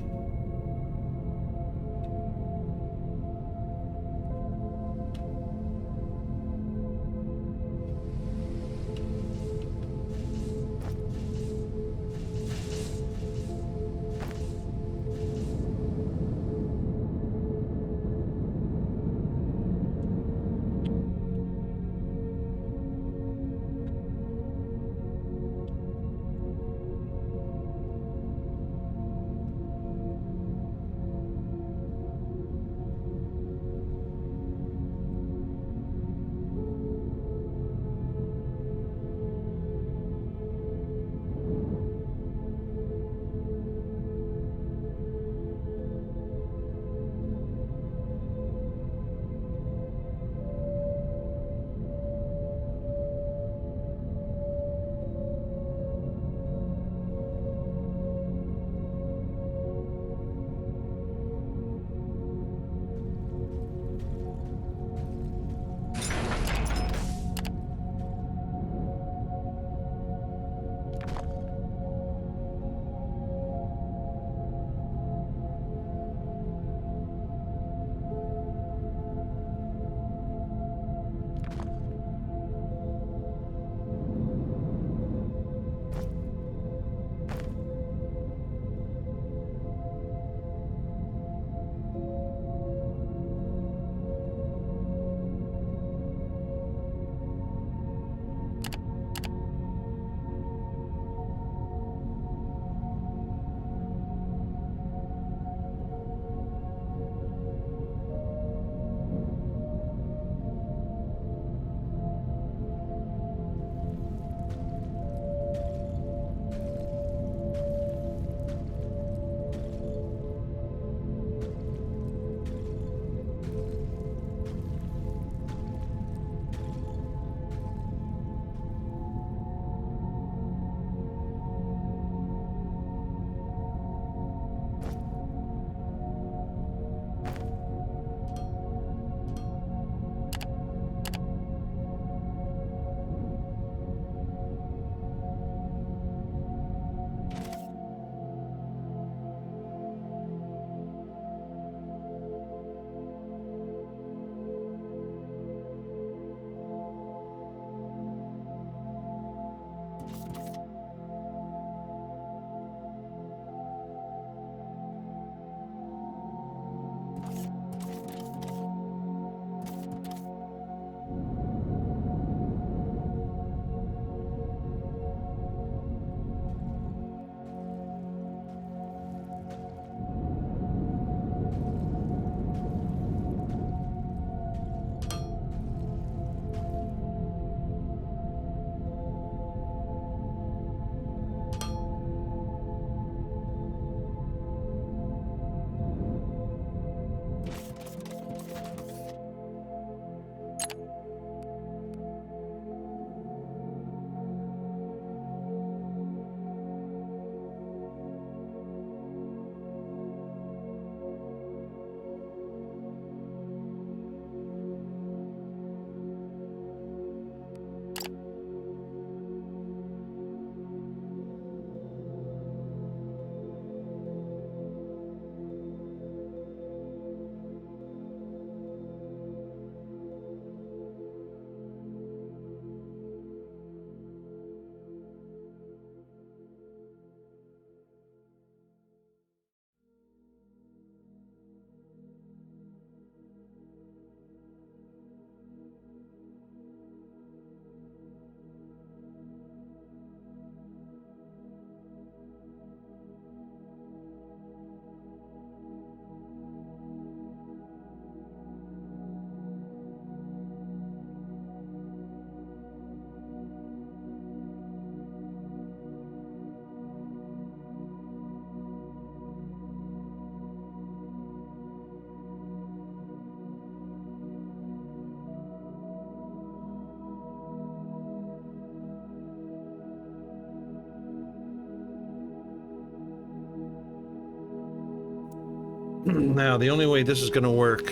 Now, the only way this is going to work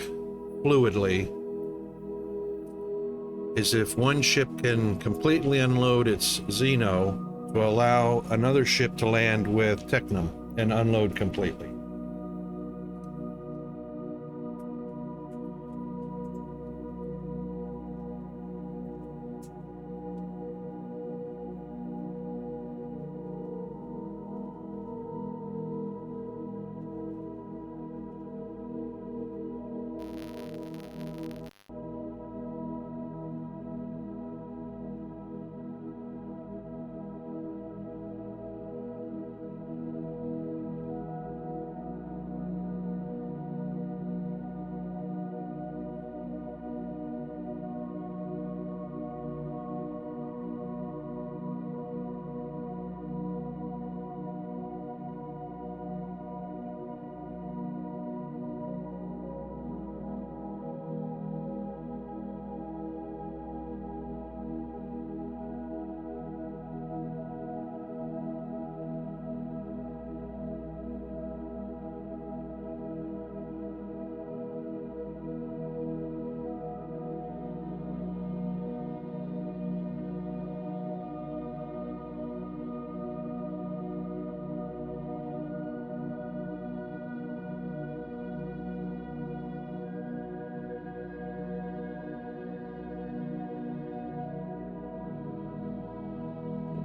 fluidly is if one ship can completely unload its Xeno to allow another ship to land with Technum and unload completely.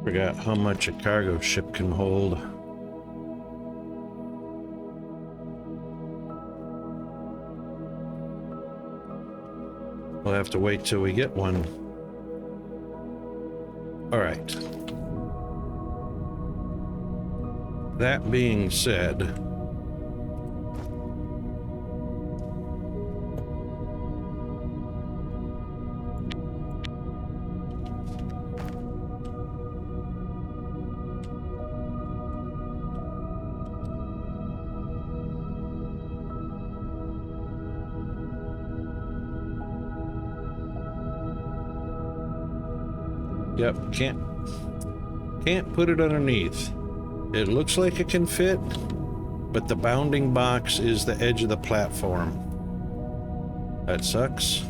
Forgot how much a cargo ship can hold. We'll have to wait till we get one. All right. That being said, yep, can't put it underneath. It looks like it can fit, but the bounding box is the edge of the platform. That sucks.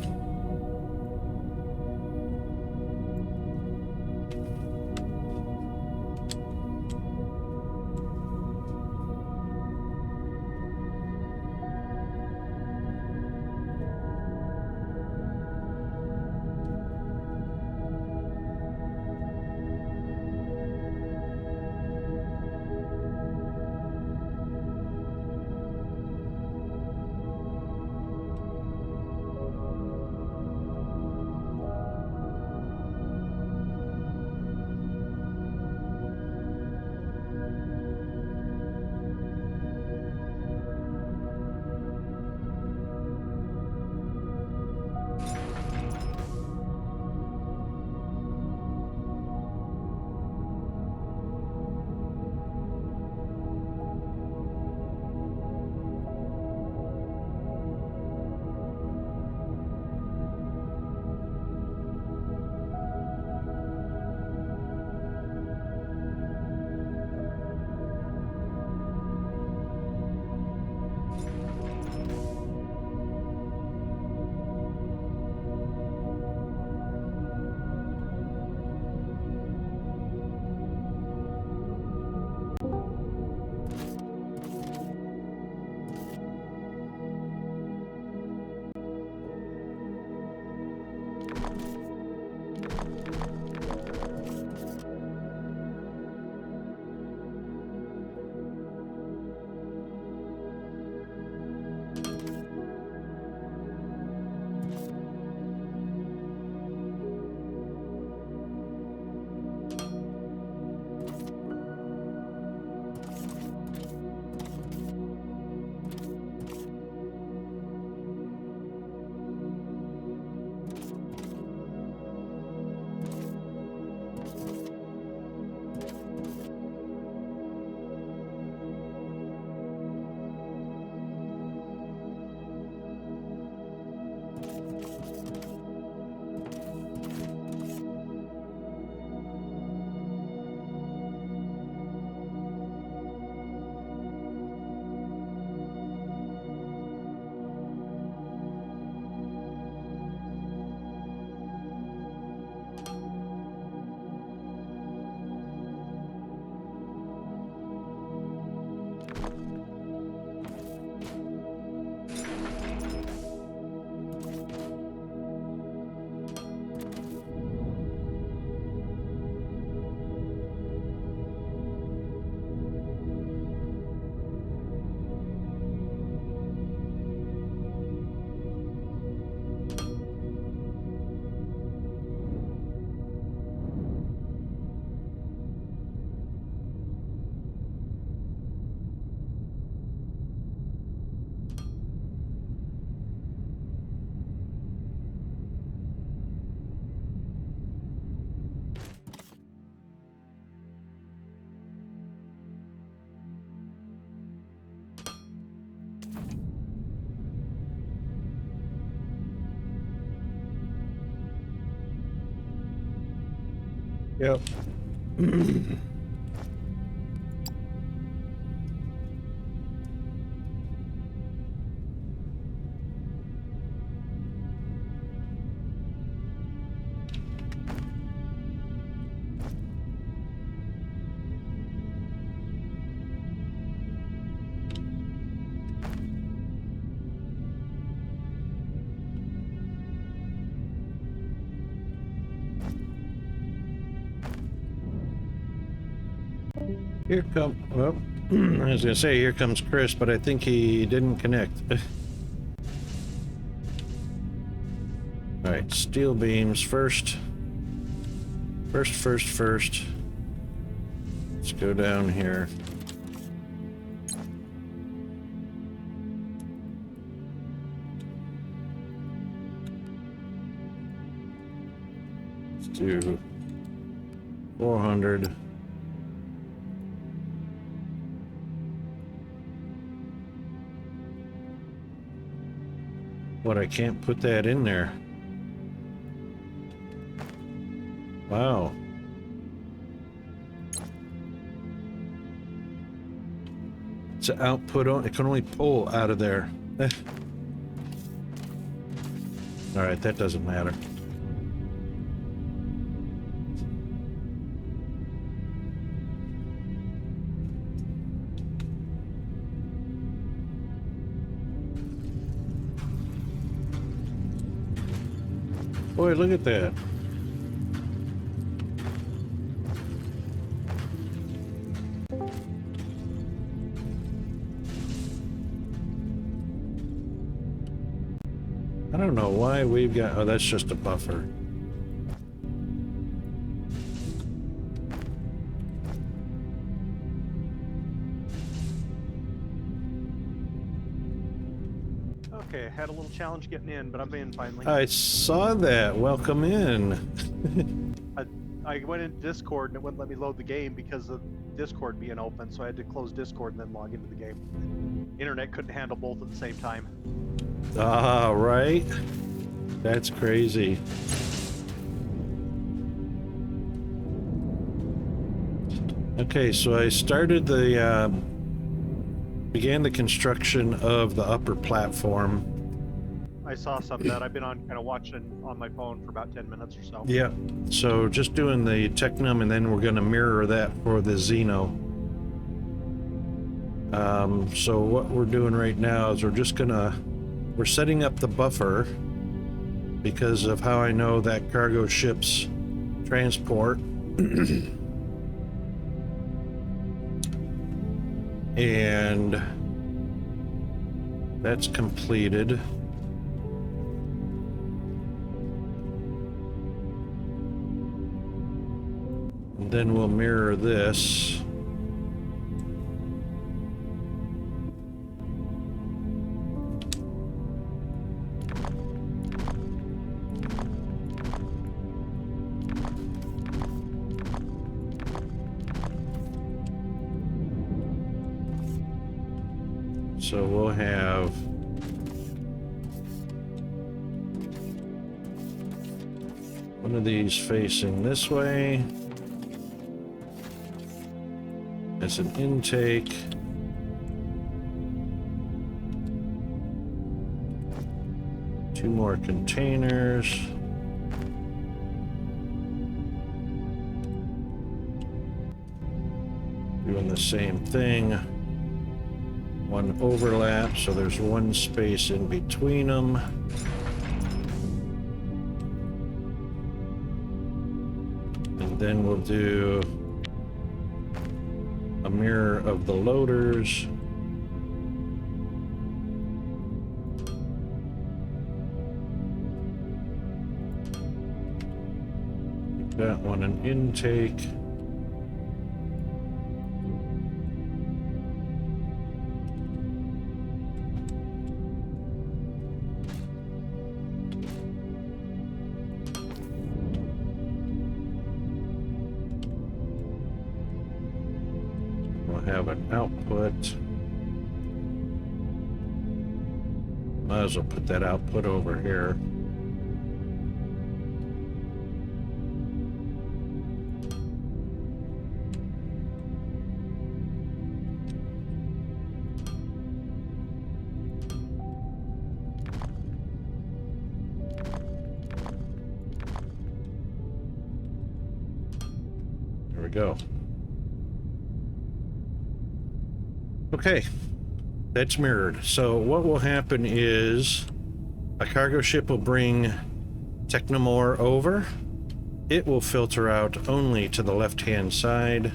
Yep. Here come, well, I was gonna say here comes Chris, but I think he didn't connect. All right, steel beams first. First. Let's go down here. Let's do 400. What, I can't put that in there? Wow. It's an output on, it can only pull out of there. All right, that doesn't matter. Boy, look at that. I don't know why we've got, oh, that's just a buffer. Okay, had a little challenge getting in, but I'm in finally. I saw that. Welcome in. I went into Discord and it wouldn't let me load the game because of Discord being open, so I had to close Discord and then log into the game. Internet couldn't handle both at the same time. Ah, right. That's crazy. Okay, so I started the, began the construction of the upper platform. I saw some of that. I've been on kind of watching on my phone for about 10 minutes or so. Yeah, so just doing the Technum, and then we're going to mirror that for the Xeno. So what we're doing right now is we're setting up the buffer because of how I know that cargo ship's transport. And that's completed. And then we'll mirror this. So we'll have one of these facing this way as an intake. Two more containers. Doing the same thing. One overlap, so there's one space in between them. And then we'll do a mirror of the loaders. That one an intake. Have an output. Might as well put that output over here. we go. Okay, that's mirrored. So what will happen is a cargo ship will bring Technomore over. It will filter out only to the left-hand side,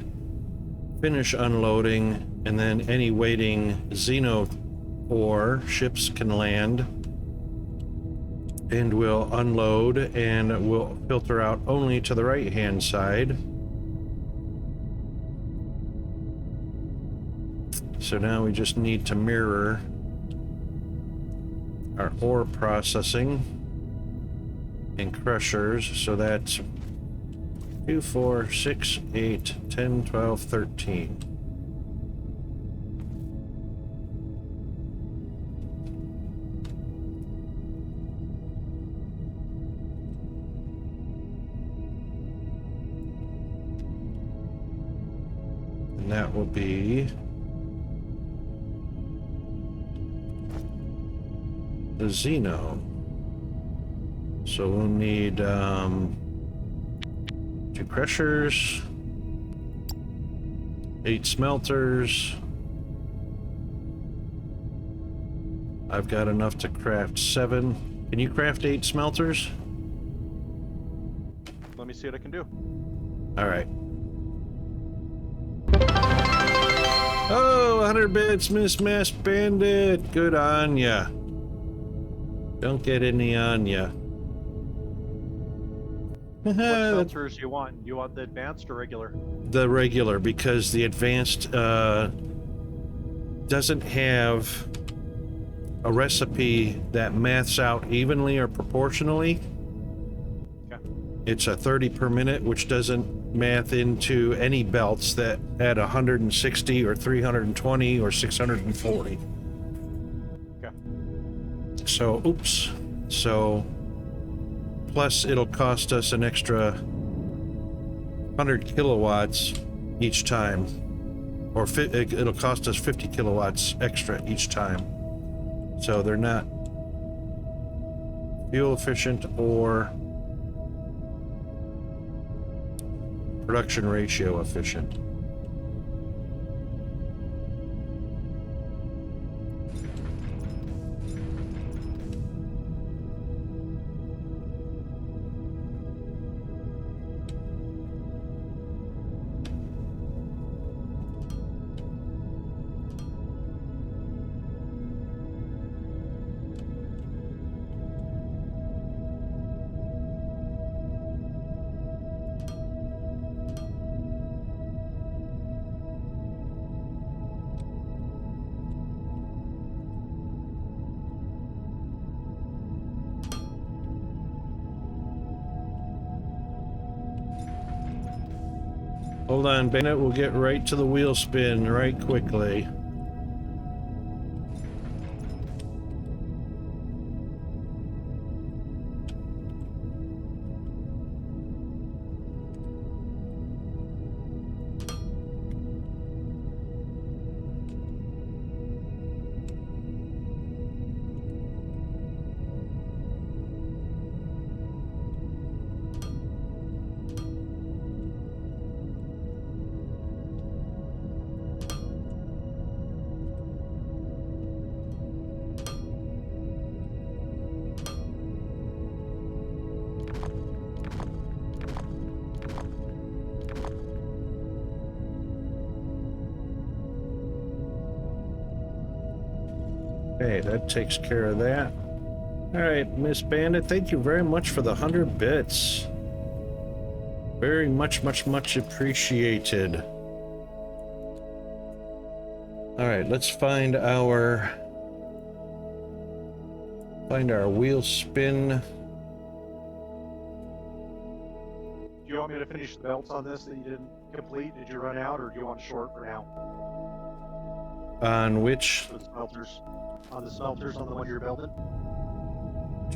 finish unloading, and then any waiting Xeno or ships can land and will unload and will filter out only to the right-hand side. So now we just need to mirror our ore processing and crushers. So that's 2, 4, 6, 8, 10, 12, 13. And that will be the Xeno. So we'll need 2 crushers, 8 smelters. I've got enough to craft 7. Can you craft 8 smelters? Let me see what I can do. All right. Oh, 100 bits, Miss Mass Bandit. Good on ya. Don't get any on ya. What filters you want? You want the advanced or regular? The regular, because the advanced doesn't have a recipe that maths out evenly or proportionally. Okay. It's a 30 per minute, which doesn't math into any belts that at 160 or 320 or 640. Okay. So, oops. So, plus it'll cost us an extra 100 kilowatts each time. Or it'll cost us 50 kilowatts extra each time. So they're not fuel efficient or production ratio efficient. Hold on, Bennett, we'll get right to the wheel spin right quickly. Okay, that takes care of that. All right, Miss Bandit, thank you very much for the 100 bits. Very much appreciated. All right, let's find our wheel spin. Do you want me to finish the belts on this that you didn't complete? Did you run out, or do you want short for now? On which? The smelters. On the smelters on the one you're building?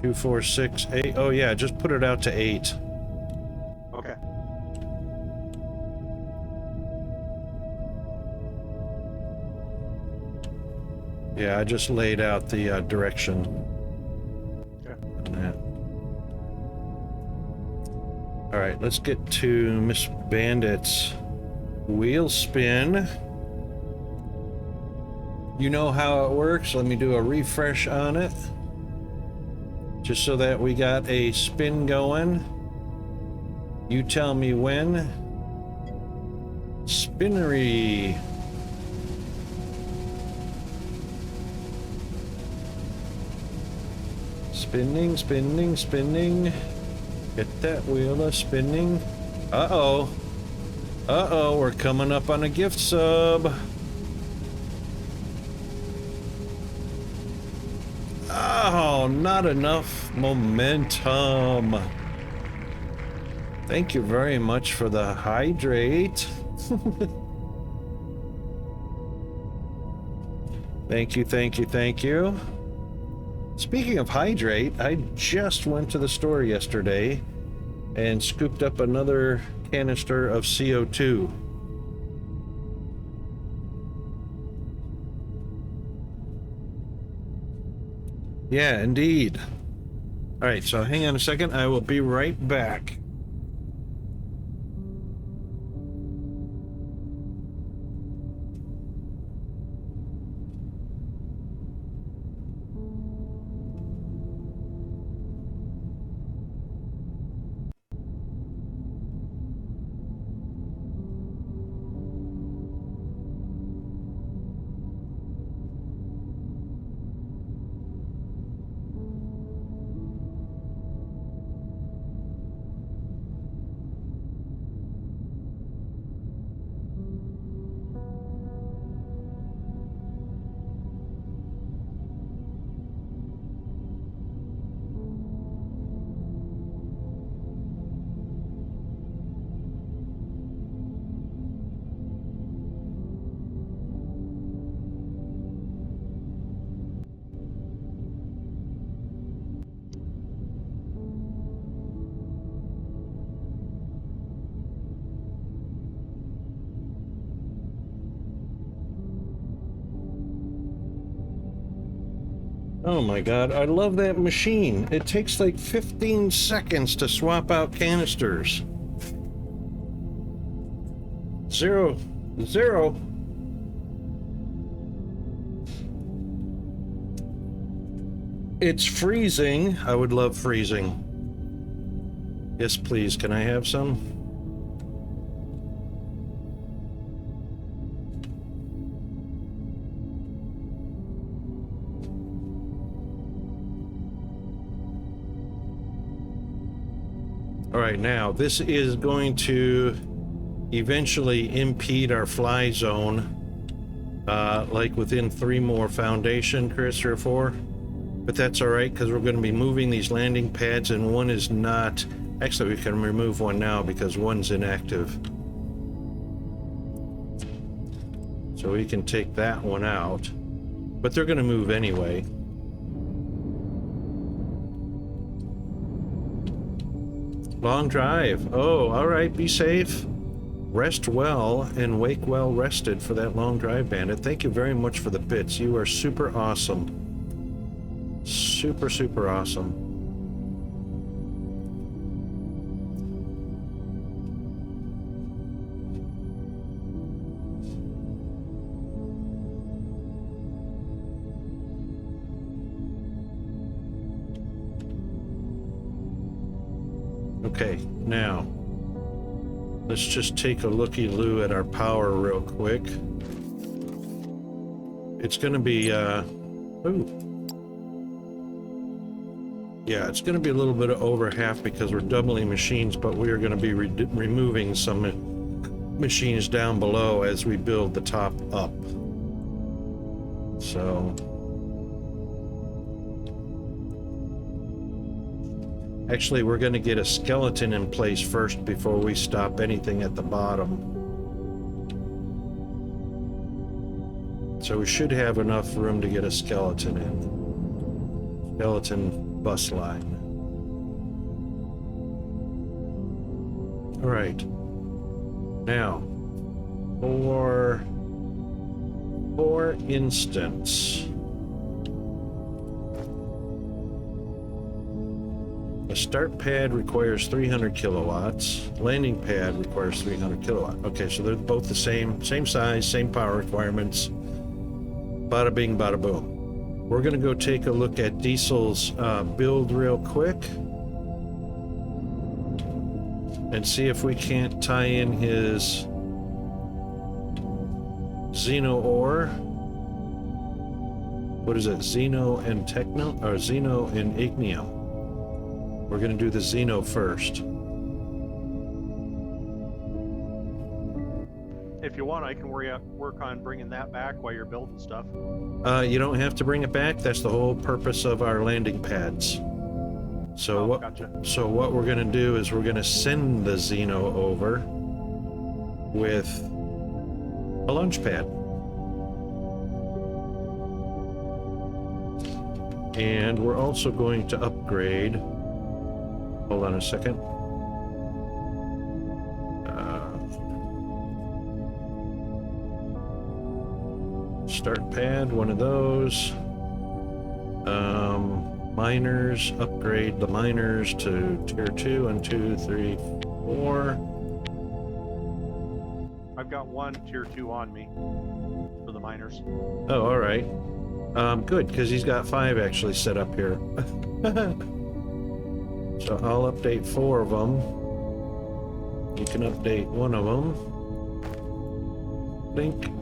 2, 4, 6, 8. Oh yeah, just put it out to 8. Okay. Yeah, I just laid out the direction. Okay. On that. All right, let's get to Miss Bandit's Wheel spin. You know how it works. Let me do a refresh on it. Just so that we got a spin going. You tell me when. Spinnery. Spinning, spinning, spinning. Get that wheel a spinning. Uh-oh. Uh-oh, we're coming up on a gift sub. Oh, not enough momentum. Thank you very much for the hydrate. Thank you, thank you, thank you. Speaking of hydrate, I just went to the store yesterday and scooped up another canister of CO2. Yeah, indeed. All right, so hang on a second. I will be right back. Oh my god, I love that machine. It takes like 15 seconds to swap out canisters. Zero. It's freezing. I would love freezing. Yes, please. Can I have some? All right, now this is going to eventually impede our fly zone, like within 3 more foundation, Chris, or 4. But that's all right, because we're going to be moving these landing pads, and one is not. Actually, we can remove one now because one's inactive. So we can take that one out. But they're going to move anyway. Long drive. Oh, all right. Be safe. Rest well and wake well rested for that long drive, Bandit. Thank you very much for the bits. You are super awesome. Super, super awesome. Okay, now let's just take a looky-loo at our power real quick. It's gonna be yeah, it's gonna be a little bit over half because we're doubling machines, but we are gonna be removing some machines down below as we build the top up. So actually, we're going to get a skeleton in place first before we stop anything at the bottom. So we should have enough room to get a skeleton in. Skeleton bus line. All right. Now, for instance, a The start pad requires 300 kilowatts. Landing pad requires 300 kilowatt. Okay, so they're both the same size, same power requirements. Bada bing, bada boom. We're gonna go take a look at Diesel's build real quick and see if we can't tie in his Xeno ore. What is it? Xeno and Techno, or Xeno and Ignium? We're gonna do the Xeno first. If you want, I can work on bringing that back while you're building stuff. You don't have to bring it back. That's the whole purpose of our landing pads. So Gotcha. So what we're gonna do is we're gonna send the Xeno over with a launch pad. And we're also going to upgrade. Hold on a second. Start pad, one of those. Miners, upgrade the miners to tier 2 and 2, 3, 4. I've got one tier 2 on me for the miners. Oh, all right. Good, because he's got 5 actually set up here. So I'll update 4 of them. You can update 1 of them. Link.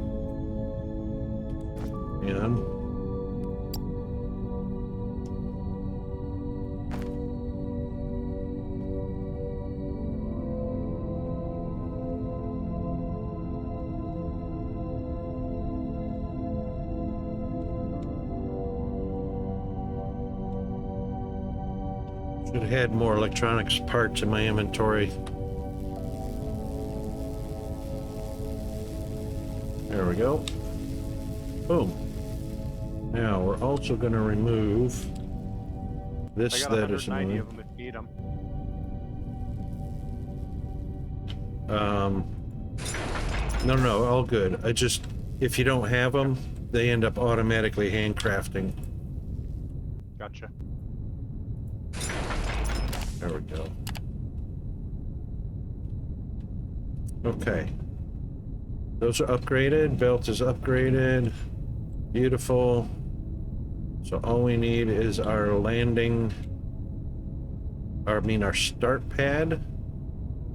And should have had more electronics parts in my inventory. There we go. Boom. Now we're also going to remove this I got that is 190 of them if you need them. No, all good. I just, if you don't have them, they end up automatically handcrafting. Gotcha. There we go. Okay. Those are upgraded. Belt is upgraded. Beautiful. So all we need is our landing, our start pad,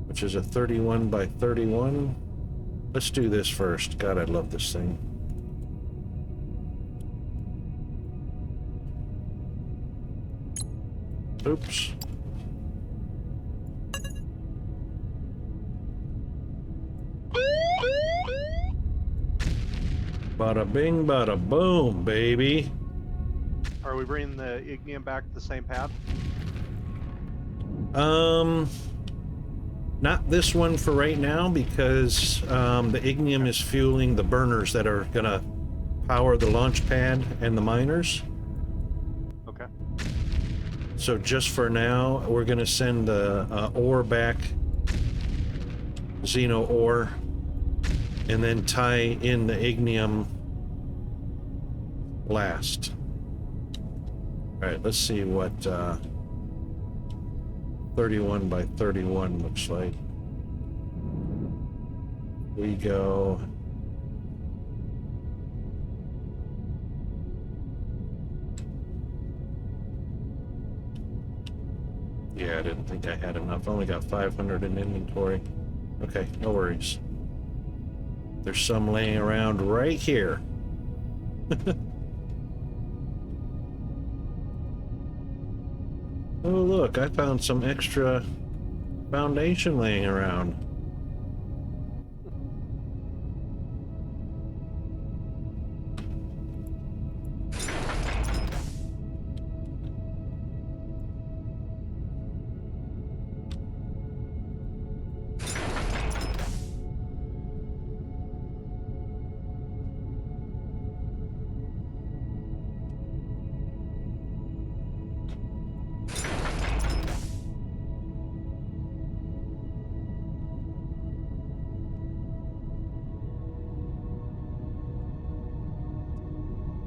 which is a 31 by 31. Let's do this first. God, I love this thing. Oops. Bada bing, bada boom, baby. Are we bringing the Ignium back to the same path? Not this one for right now because the Ignium is fueling the burners that are gonna power the launch pad and the miners. Okay. So just for now, we're gonna send the ore back, Xeno ore, and then tie in the Ignium last. All right, let's see what 31 by 31 looks like. We go. Yeah, I didn't think I had enough. I only got 500 in inventory. Okay, no worries. There's some laying around right here. Oh, look, I found some extra foundation laying around.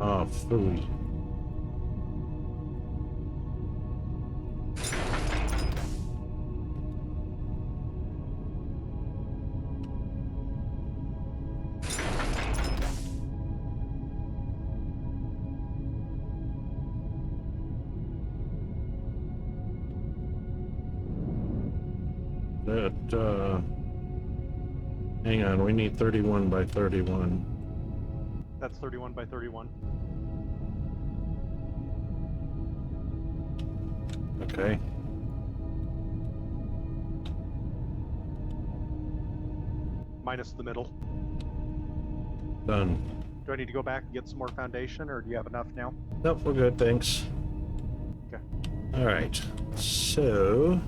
Oh, phooey. hang on, we need 31 by 31. That's 31 by 31. Okay. Minus the middle. Done. Do I need to go back and get some more foundation, or do you have enough now? Nope, we're good, thanks. Okay. All right, so...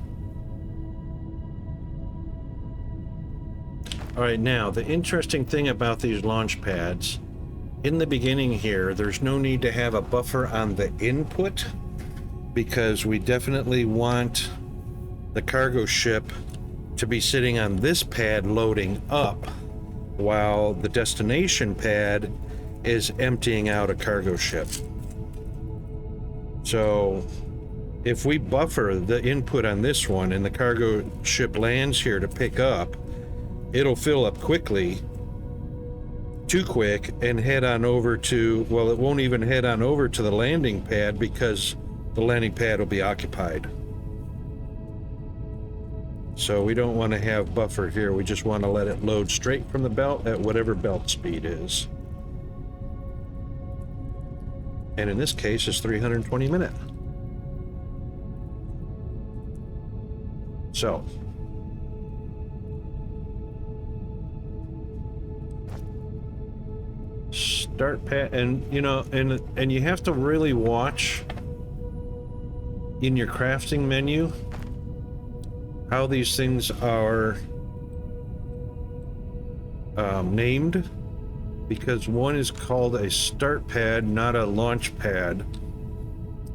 All right, now, the interesting thing about these launch pads, in the beginning here, there's no need to have a buffer on the input, because we definitely want the cargo ship to be sitting on this pad loading up, while the destination pad is emptying out a cargo ship. So if we buffer the input on this one and the cargo ship lands here to pick up, it'll fill up quickly, too quick, and head on over to, well, it won't even head on over to the landing pad because the landing pad will be occupied. So we don't want to have buffer here. We just want to let it load straight from the belt at whatever belt speed is. And in this case, it's 320 minutes. So. Start pad, and you know, and you have to really watch in your crafting menu how these things are named, because one is called a start pad, not a launch pad,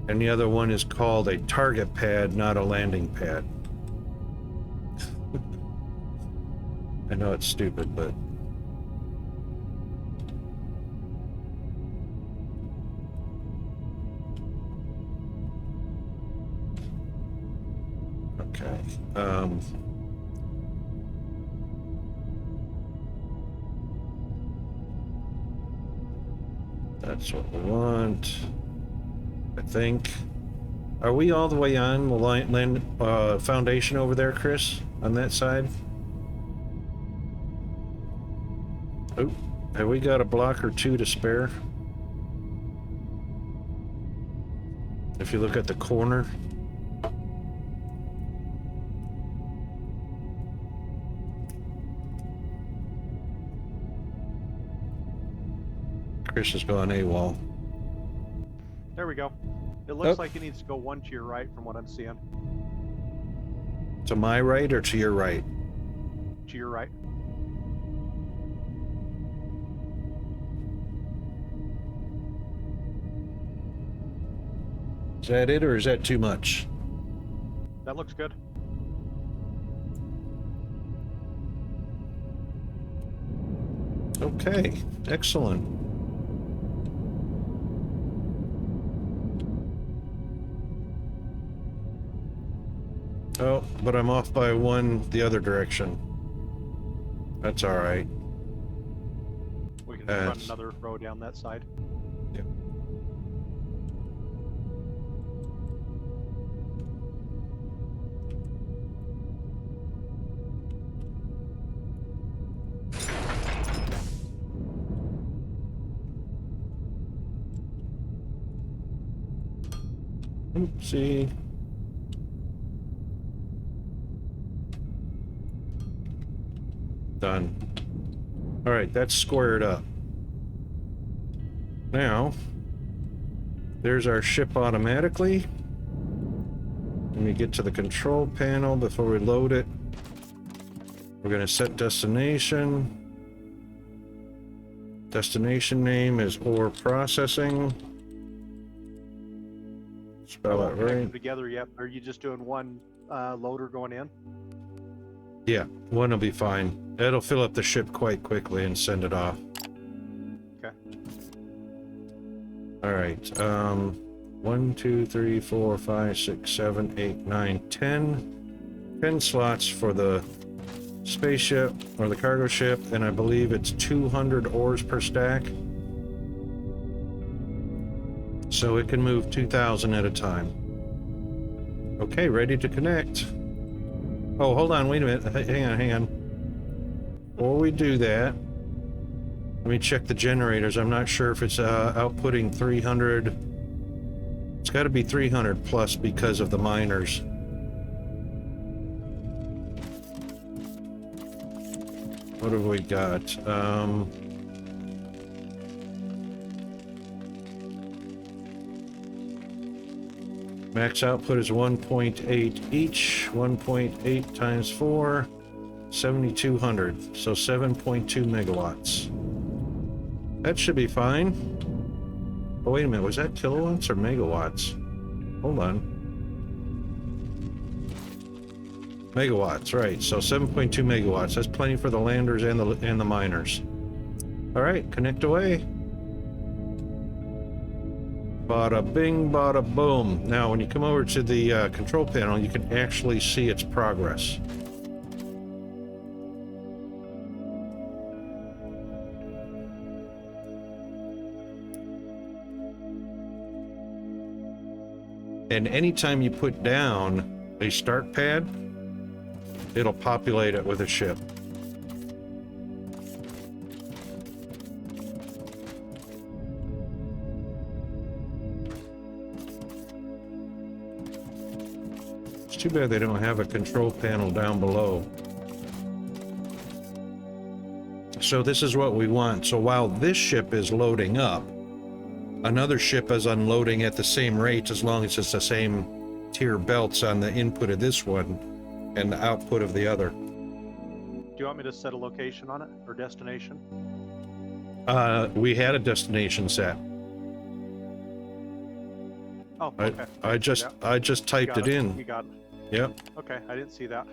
and the other one is called a target pad, not a landing pad. I know it's stupid, but okay. That's what we want, I think. Are we all the way on the land foundation over there, Chris? On that side? Oh, have we got a block or two to spare? If you look at the corner. Chris is going AWOL. There we go. It looks like it needs to go one to your right from what I'm seeing. To my right or to your right? To your right. Is that it, or is that too much? That looks good. Okay, excellent. Oh, but I'm off by one the other direction. That's all right. We can run another row down that side. Yep. Oopsie. Done. All right, that's squared up. Now, there's our ship automatically. Let me get to the control panel before we load it. We're going to set destination. Destination name is ore processing. Spell it Connect them right. together yet? Are you just doing one loader going in? Yeah, one will be fine. It'll fill up the ship quite quickly and send it off. Okay. All right. 1, 2, 3, 4, 5, 6, 7, 8, 9, 10. 10 slots for the spaceship or the cargo ship, and I believe it's 200 ores per stack. So it can move 2,000 at a time. Okay, ready to connect. Oh, hold on, wait a minute. Hang on. Before we do that, let me check the generators. I'm not sure if it's outputting 300. It's got to be 300 plus because of the miners. What have we got? Max output is 1.8 each. 1.8 times 4, 7,200. So 7.2 megawatts. That should be fine. Oh, wait a minute. Was that kilowatts or megawatts? Hold on. Megawatts, right. So 7.2 megawatts. That's plenty for the landers and the miners. All right, connect away. Bada bing, bada boom. Now, when you come over to the control panel, you can actually see its progress. And anytime you put down a start pad, it'll populate it with a ship. It's too bad they don't have a control panel down below. So this is what we want. So while this ship is loading up, another ship is unloading at the same rate, as long as it's the same tier belts on the input of this one and the output of the other. Do you want me to set a location on it or destination? We had a destination set. Oh, okay. I just typed it in. You got it. Yep. Okay, I didn't see that.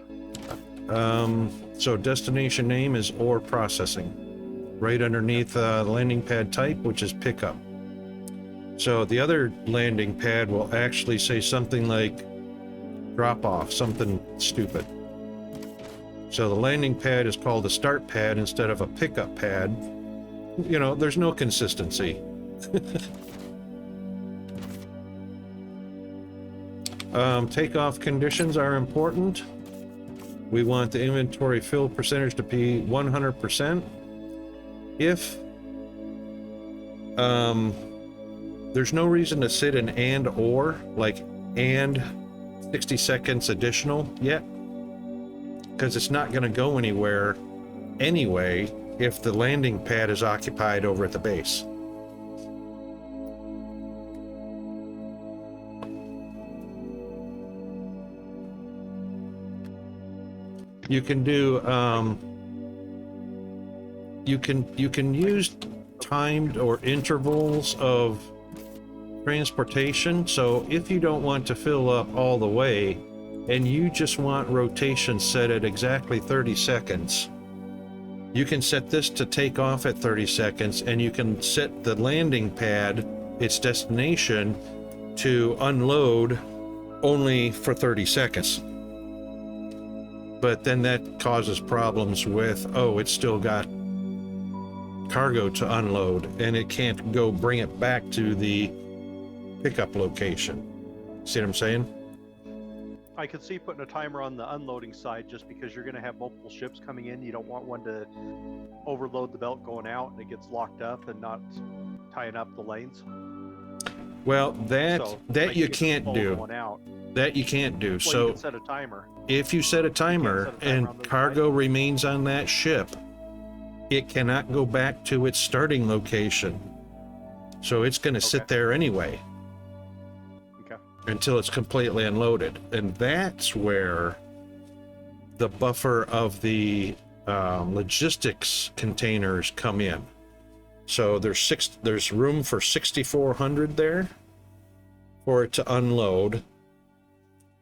So destination name is ore processing, right underneath landing pad type, which is pickup. So the other landing pad will actually say something like drop off, something stupid. So the landing pad is called a start pad instead of a pickup pad. You know, there's no consistency. Takeoff conditions are important. We want the inventory fill percentage to be 100%. If there's no reason to sit an and or, like and 60 seconds additional yet, because it's not going to go anywhere anyway if the landing pad is occupied over at the base. You can do you can use timed or intervals of transportation. So if you don't want to fill up all the way and you just want rotation set at exactly 30 seconds, you can set this to take off at 30 seconds, and you can set the landing pad, its destination, to unload only for 30 seconds. But then that causes problems with, oh, it's still got cargo to unload and it can't go bring it back to the pickup location. See what I'm saying? I could see putting a timer on the unloading side, just because you're going to have multiple ships coming in. You don't want one to overload the belt going out and it gets locked up and not tying up the lanes. Well, that you can't do. That you can't do. Well, so you can set a timer. If you set a timer and cargo remains on that ship, it cannot go back to its starting location. So it's going to sit there anyway. Until it's completely unloaded. And that's where the buffer of the logistics containers come in. So there's room for 6,400 there for it to unload,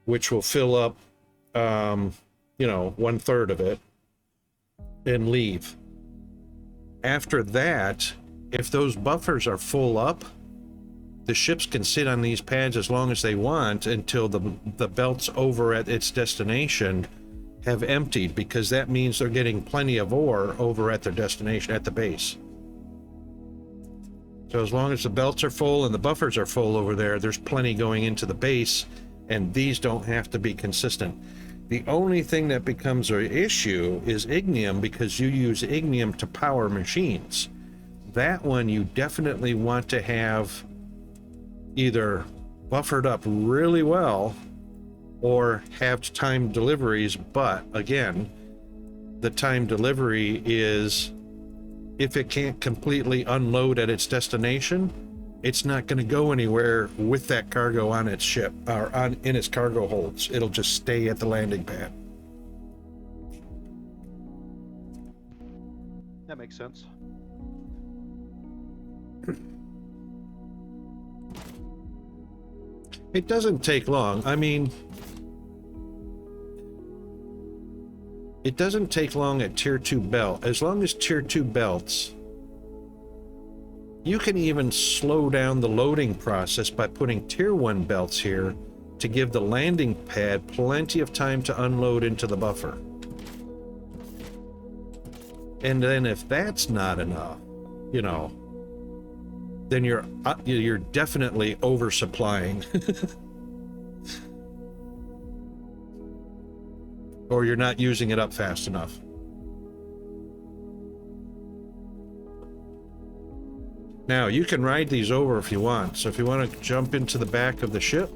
which will fill up, 1/3 of it and leave. After that, if those buffers are full up, the ships can sit on these pads as long as they want until the belts over at its destination have emptied, because that means they're getting plenty of ore over at their destination, at the base. So as long as the belts are full and the buffers are full over there, there's plenty going into the base, and these don't have to be consistent. The only thing that becomes an issue is ignium, because you use ignium to power machines. That one you definitely want to have either buffered up really well or have timed deliveries. But again, the timed delivery is if it can't completely unload at its destination, it's not going to go anywhere with that cargo on its ship or in its cargo holds. It'll just stay at the landing pad. That makes sense. It doesn't take long. I mean, it doesn't take long at tier 2 belt. As long as tier 2 belts, you can even slow down the loading process by putting tier 1 belts here to give the landing pad plenty of time to unload into the buffer. And then if that's not enough, you know, then you're definitely oversupplying. Or you're not using it up fast enough. Now, you can ride these over if you want. So if you want to jump into the back of the ship,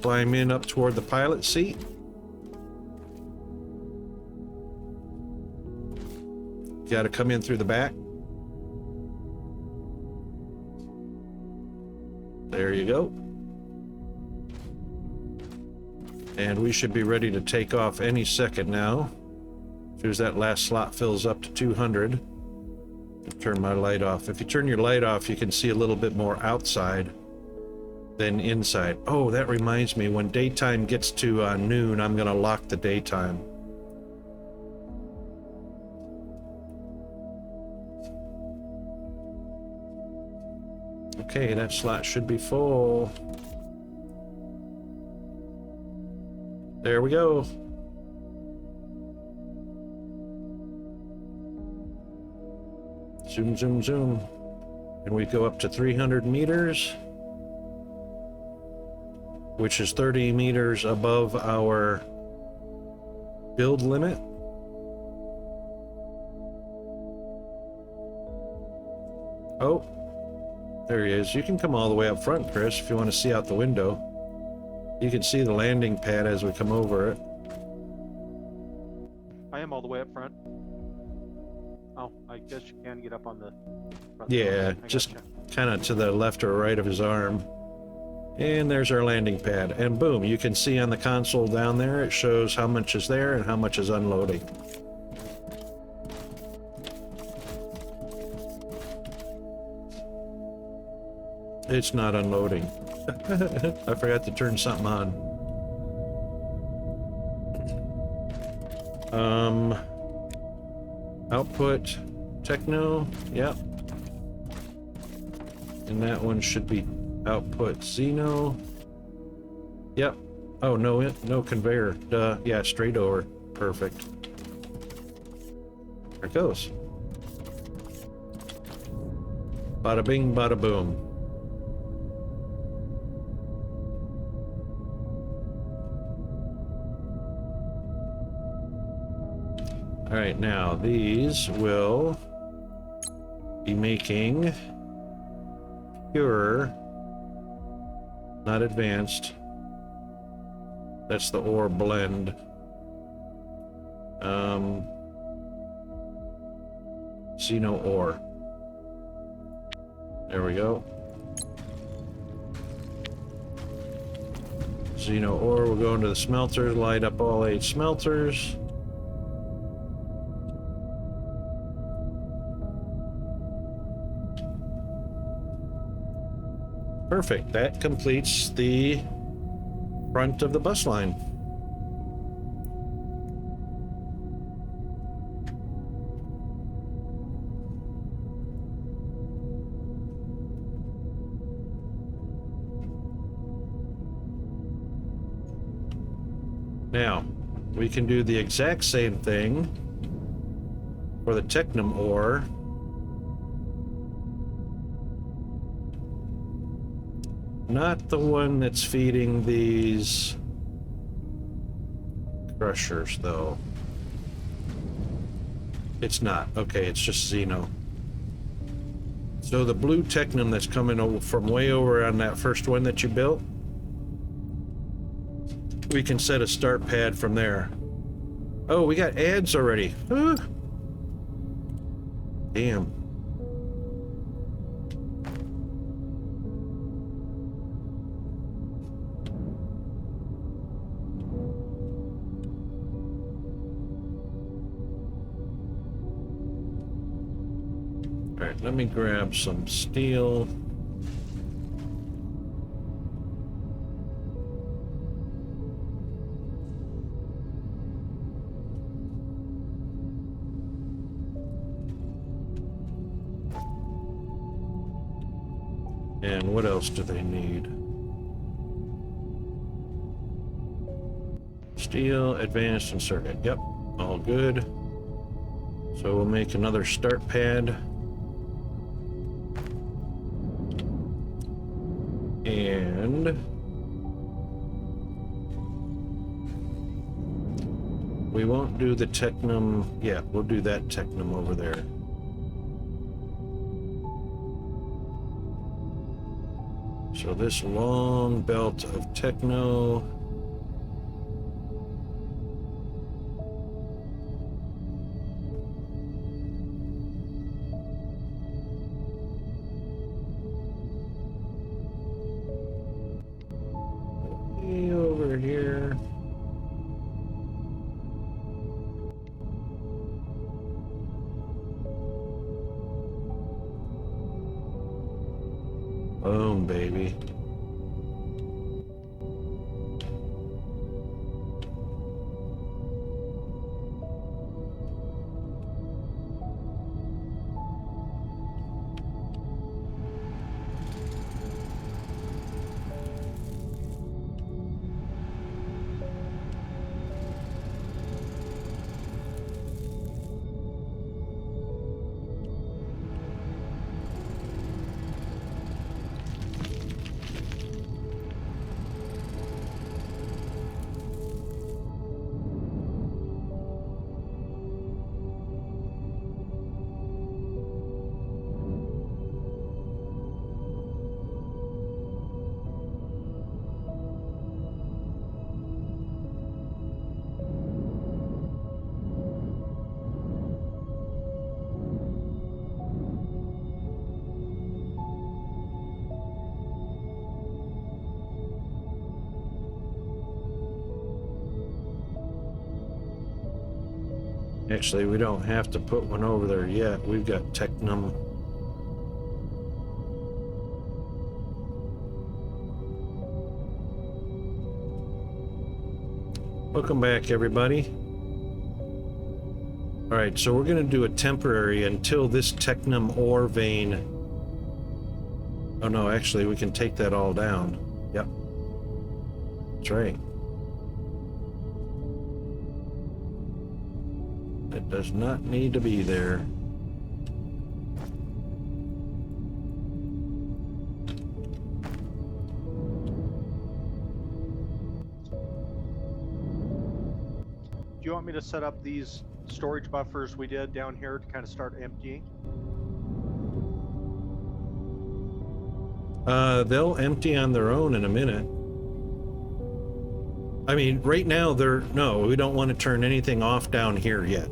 climb in up toward the pilot seat. Got to come in through the back. There you go. And we should be ready to take off any second now. As soon as that last slot fills up to 200. Turn my light off. If you turn your light off, you can see a little bit more outside than inside. Oh, that reminds me, when daytime gets to noon, I'm going to lock the daytime. Okay, that slot should be full. There we go. Zoom, zoom, zoom. And we go up to 300 meters, which is 30 meters above our build limit. Oh, there he is. You can come all the way up front, Chris, if you want to see out the window. You can see the landing pad as we come over it. I am all the way up front. Oh, I guess you can get up on the front. Yeah, I just gotcha. kind of to the left or right of his arm. And there's our landing pad. And boom, you can see on the console down there, it shows how much is there and how much is unloading. It's not unloading. I forgot to turn something on. Output techno, yep. And that one should be output Xeno. Yep. Oh, no conveyor. Duh. Yeah, straight over. Perfect. There it goes. Bada bing, bada boom. All right, now these will be making pure, not advanced. That's the ore blend. Xeno ore. There we go. Xeno ore will go into the smelter, light up all 8 smelters. Perfect. That completes the front of the bus line. Now, we can do the exact same thing for the Technum ore. Not the one that's feeding these crushers, though. It's not. Okay, it's just Xeno. So the blue Technum that's coming over from way over on that first one that you built, we can set a start pad from there. Oh, we got ads already. Damn. Alright, let me grab some steel. And what else do they need? Steel, advanced, and circuit. Yep, all good. So we'll make another start pad. And we won't do the Technum yet. We'll do that Technum over there. So this long belt of Techno. Way over here. Boom, baby. Actually, we don't have to put one over there yet. We've got Technum. Welcome back, everybody. All right, so we're going to do a temporary until this Technum ore vein. Oh no, actually, we can take that all down. Yep. That's right. It does not need to be there. Do you want me to set up these storage buffers we did down here to kind of start emptying? They'll empty on their own in a minute. I mean, right now no, we don't want to turn anything off down here yet.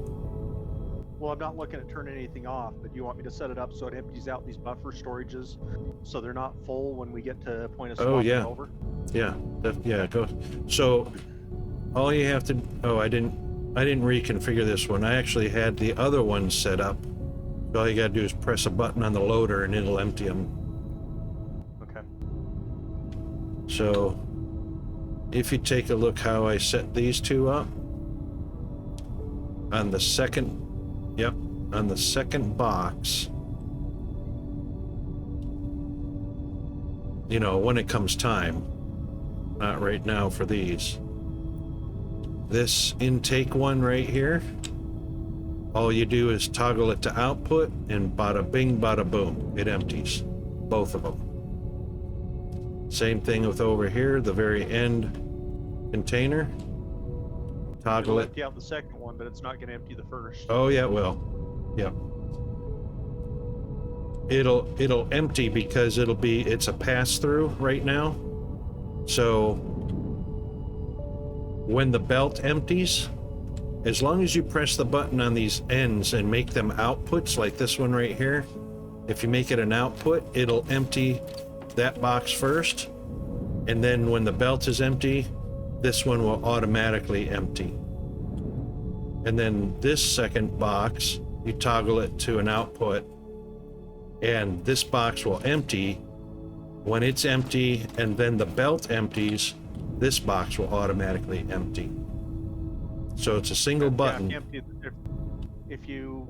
Well, I'm not looking at turning anything off, but you want me to set it up so it empties out these buffer storages so they're not full when we get to a point of swapping over? Yeah, yeah, go. So all you have to, I didn't reconfigure this one. I actually had the other one set up. So all you gotta do is press a button on the loader and it'll empty them. Okay. So if you take a look how I set these two up, on the second, on the second box, you know, when it comes time, not right now for these. This intake one right here, all you do is toggle it to output and bada bing, bada boom, it empties, both of them. Same thing with over here, the very end container. Toggle it. Empty out the second one, but it's not going to empty the first. Oh yeah, it will. Yep. It'll empty because it's a pass through right now. So when the belt empties, as long as you press the button on these ends and make them outputs like this one right here, if you make it an output, it'll empty that box first, and then when the belt is empty, this one will automatically empty. And then this second box, you toggle it to an output, and this box will empty. When it's empty and then the belt empties, this box will automatically empty. So it's a single button. Yeah, if you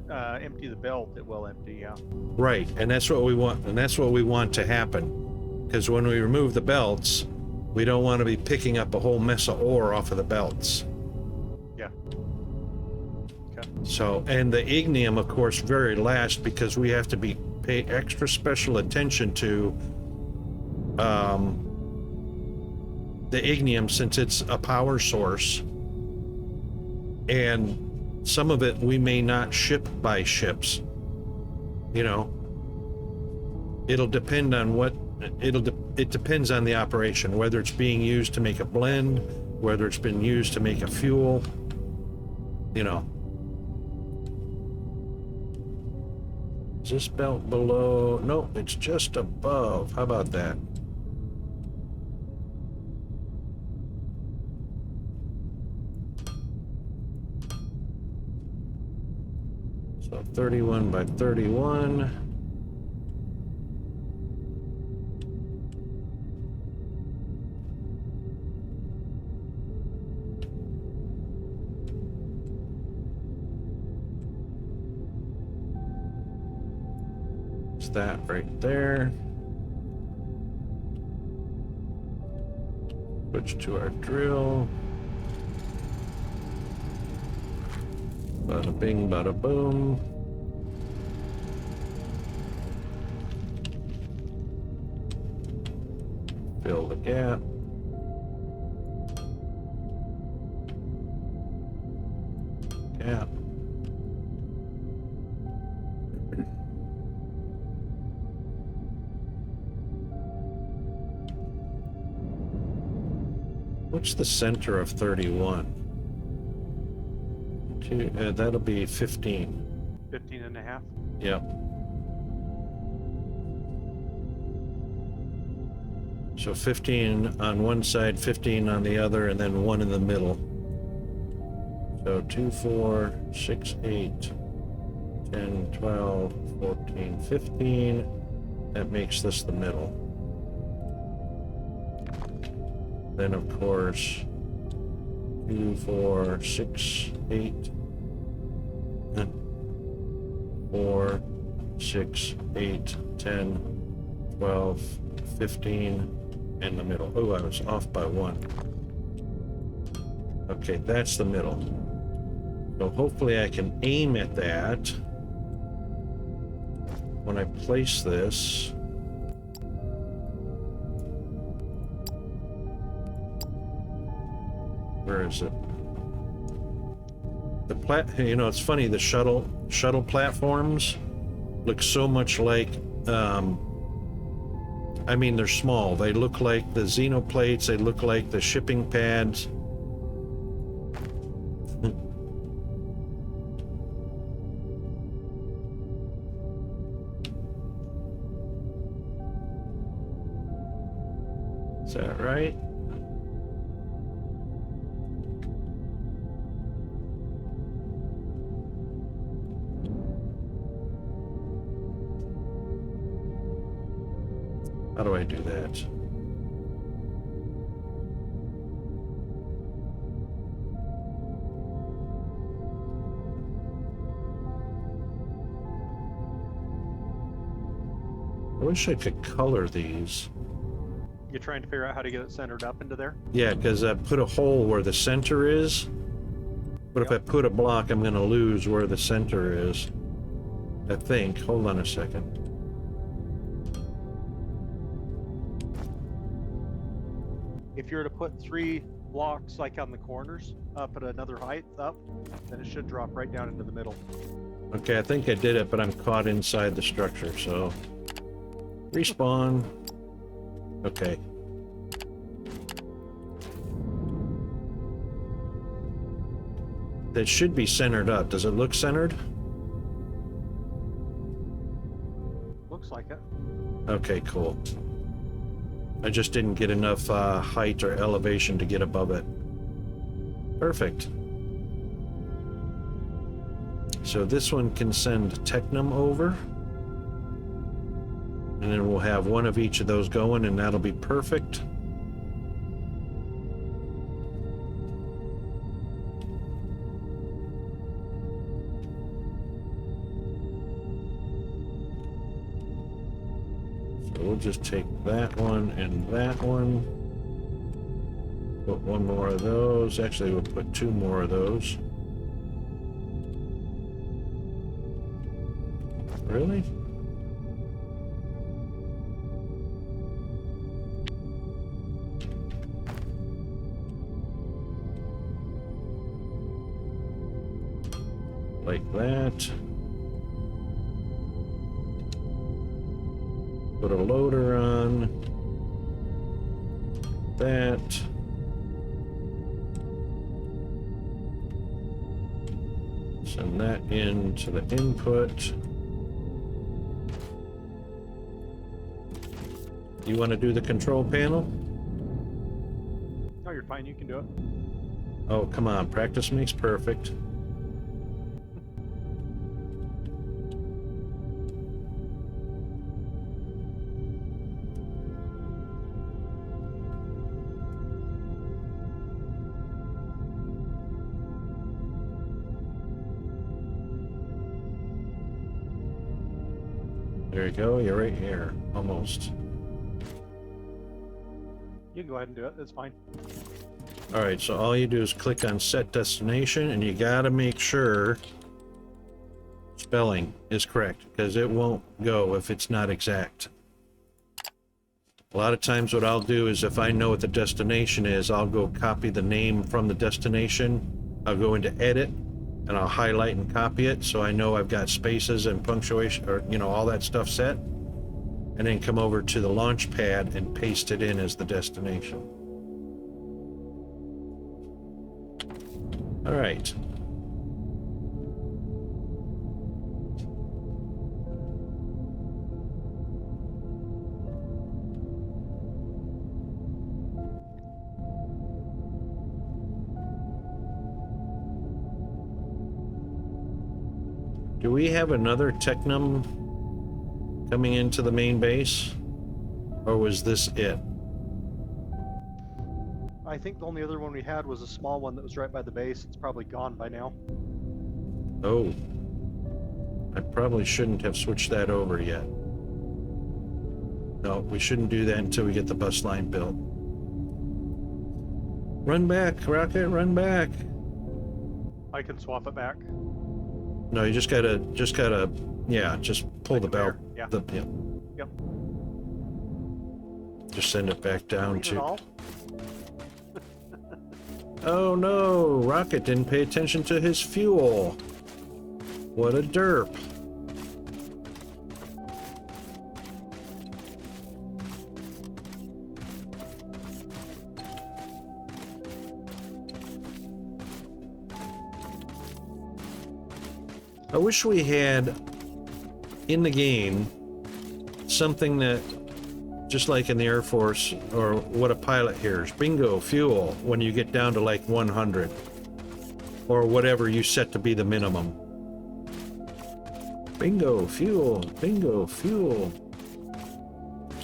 empty the belt, it will empty, yeah. Right, and that's what we want, and that's what we want to happen. Because when we remove the belts, we don't want to be picking up a whole mess of ore off of the belts. Yeah. Okay. So, and the ignium, of course, very last, because we have to pay extra special attention to the ignium, since it's a power source, and some of it we may not ship by ships. You know, it'll depend on what it depends on the operation, whether it's being used to make a blend, whether it's been used to make a fuel, you know. Is this belt below? No, it's just above. How about that? So 31 by 31. That right there. Switch to our drill. Bada bing, bada boom. Fill the gap. Gap. What's the center of 31? That'll be 15. 15 and a half? Yep. So 15 on one side, 15 on the other, and then one in the middle. So 2, 4, 6, 8, 10, 12, 14, 15. That makes this the middle. Then, of course, 2, 4, 6, 8, 4, 6, 8, 10, 12, 15 in the middle. Oh, I was off by 1. Okay, that's the middle. So hopefully I can aim at that when I place this. Where is it? You know, it's funny, the shuttle platforms look so much like, I mean, they're small. They look like the xenoplates. They look like the shipping pads. Is that right? How do I do that? I wish I could color these. You're trying to figure out how to get it centered up into there? Yeah, because I put a hole where the center is, but if I put a block, I'm going to lose where the center is. I think. Hold on a second. If you were to put 3 blocks like on the corners up at another height up, then it should drop right down into the middle. Okay, I think I did it, but I'm caught inside the structure, so... Respawn. Okay. That should be centered up. Does it look centered? Looks like it. Okay, cool. I just didn't get enough height or elevation to get above it. Perfect. So this one can send Technum over. And then we'll have one of each of those going, and that'll be perfect. So we'll just take that one and that one. Put one more of those. Actually, we'll put two more of those. Really? Like that. Put a loader on. That. Send that into the input. You want to do the control panel? Oh, you're fine. You can do it. Oh, come on. Practice makes perfect. There you go. You're right here. Almost. You can go ahead and do it. It's fine. All right, so all you do is click on set destination, and you gotta make sure spelling is correct, because it won't go if it's not exact. A lot of times what I'll do is, if I know what the destination is, I'll go copy the name from the destination. I'll go into edit, and I'll highlight and copy it, so I know I've got spaces and punctuation, or, you know, all that stuff set. And then come over to the launch pad and paste it in as the destination. All right. Do we have another Technum coming into the main base? Or was this it? I think the only other one we had was a small one that was right by the base. It's probably gone by now. Oh. I probably shouldn't have switched that over yet. No, we shouldn't do that until we get the bus line built. Run back, Rocket, run back. I can swap it back. No, you just gotta, yeah, just pull the belt. Yeah. Yep. Yep. Just send it back down Clean it to... all. Oh no, Rocket didn't pay attention to his fuel. What a derp. I wish we had in the game something that, just like in the Air Force, or what a pilot hears, bingo, fuel, when you get down to like 100, or whatever you set to be the minimum. Bingo, fuel, bingo, fuel.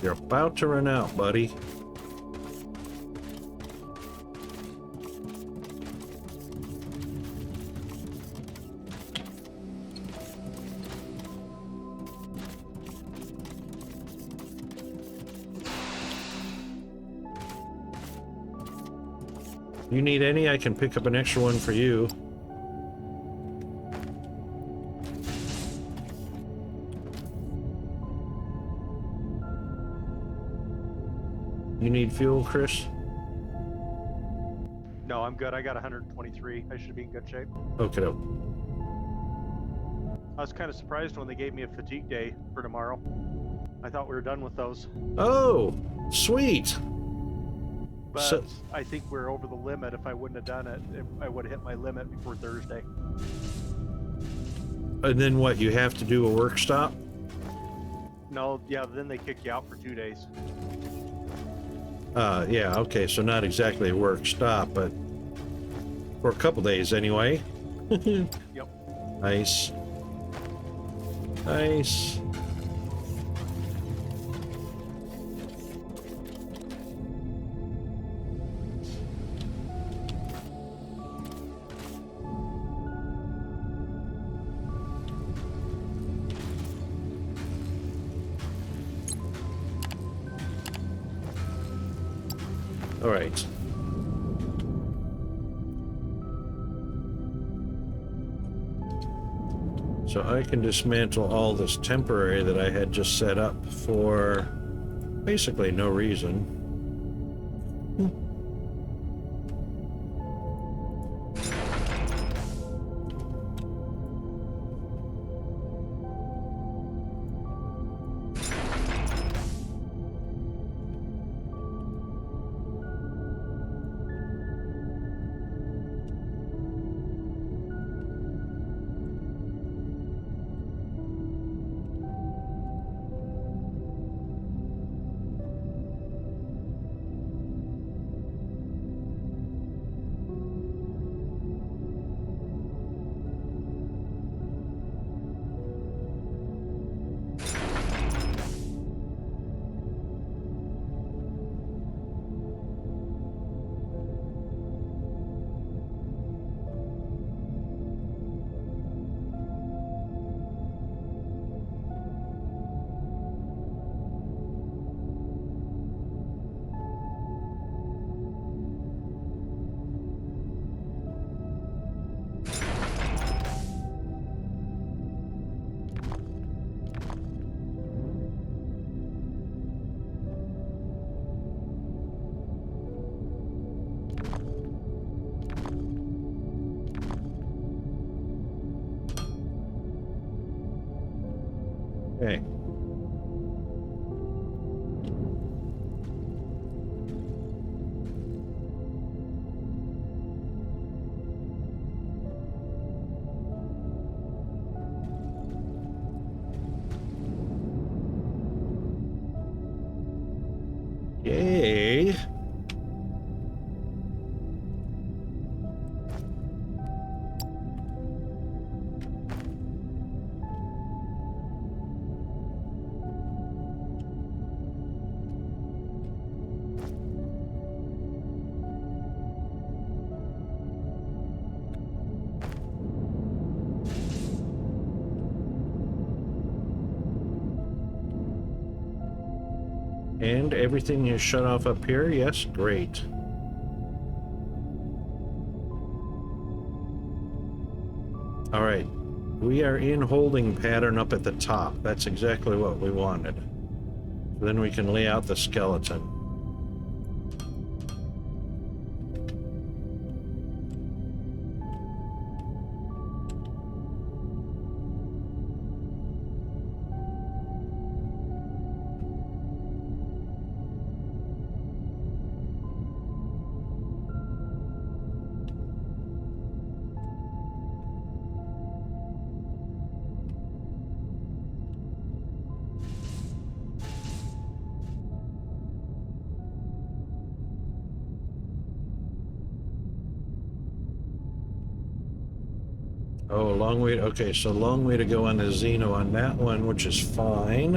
You're about to run out, buddy. You need any, I can pick up an extra one for you. You need fuel, Chris? I'm good. I got 123. I should be in good shape. Okay. I was kind of surprised when they gave me a fatigue day for tomorrow. I thought we were done with those. Oh, sweet. But So- I think we're over the limit. If I wouldn't have done it, I would have hit my limit before Thursday. And then what? You have to do a work stop? No, yeah, then they kick you out for 2 days. Yeah, okay, so not exactly a work stop, but for a couple days anyway. Yep. Nice. Nice. All right. So I can dismantle all this temporary that I had just set up for basically no reason. Okay. Yay. And everything is shut off up here? Yes, great. All right, we are in holding pattern up at the top. That's exactly what we wanted. Then we can lay out the skeleton. Oh, a long way. Okay, so long way to go on the Xeno on that one, which is fine.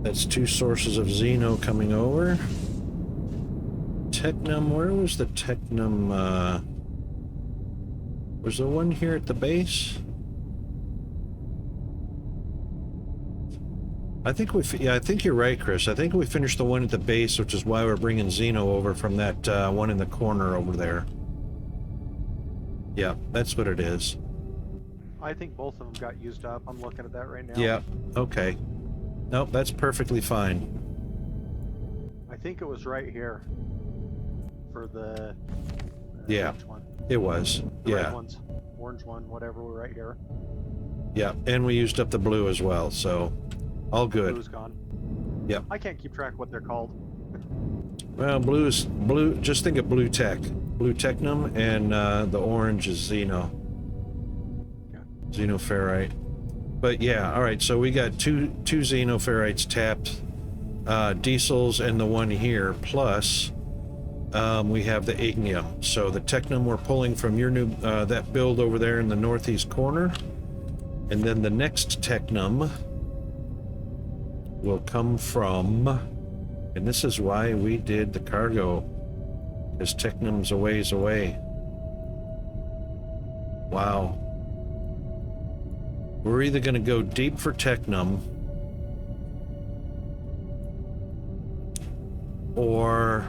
That's two sources of Xeno coming over. Technum, where was the Technum? Was there one here at the base? I think yeah, I think you're right, Chris. I think we finished the one at the base, which is why we're bringing Xeno over from that one in the corner over there. Yeah, that's what it is. I think both of them got used up. I'm looking at that right now. Yeah, okay. Nope, that's perfectly fine. I think it was right here. for the Yeah. which one? It was. The red Yeah. ones, orange one, whatever. We're right here. Yeah. And we used up the blue as well, so all good. Blue's gone. Yep. I can't keep track what they're called. Well, blue. Just think of blue tech, blue technum, and the orange is xeno, xenoferrite. But yeah, all right. So we got two xenoferrites tapped, diesels, and the one here. Plus, we have the ignium. So the technum we're pulling from your new that build over there in the northeast corner, and then the next technum will come from. And this is why we did the cargo, because technum's a ways away. Wow. We're either going to go deep for technum, or...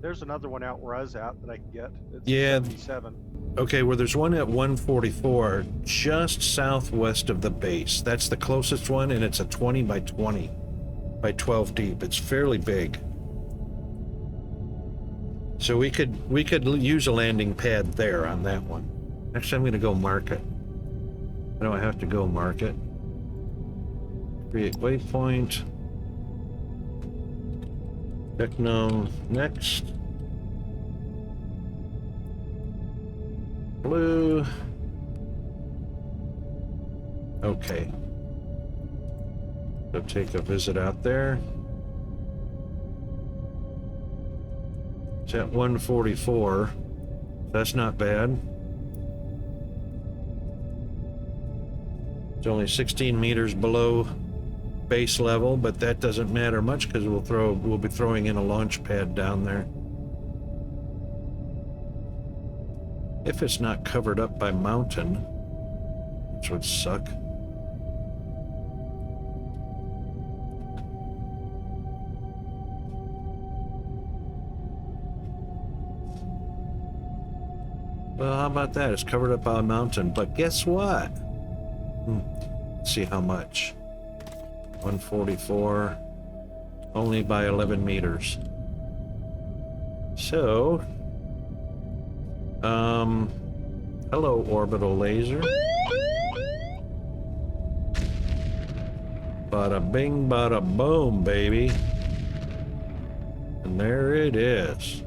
There's another one out where I was at that I can get. It's Yeah. 77. Okay, well, there's one at 144, just southwest of the base. That's the closest one, and it's a 20 by 20 by 12 deep. It's fairly big. So we could use a landing pad there on that one. Actually, I'm going to go mark it. I don't have to go mark it. Create waypoint. Technum next. Blue. Okay. So take a visit out there. It's at 144. That's not bad. It's only 16 meters below base level, but that doesn't matter much because we'll be throwing in a launch pad down there. If it's not covered up by mountain, which would suck. Well, how about that? It's covered up by a mountain, but guess what? Let's see how much. 144, only by 11 meters. So, hello, orbital laser. Bada bing, bada boom, baby. And there it is.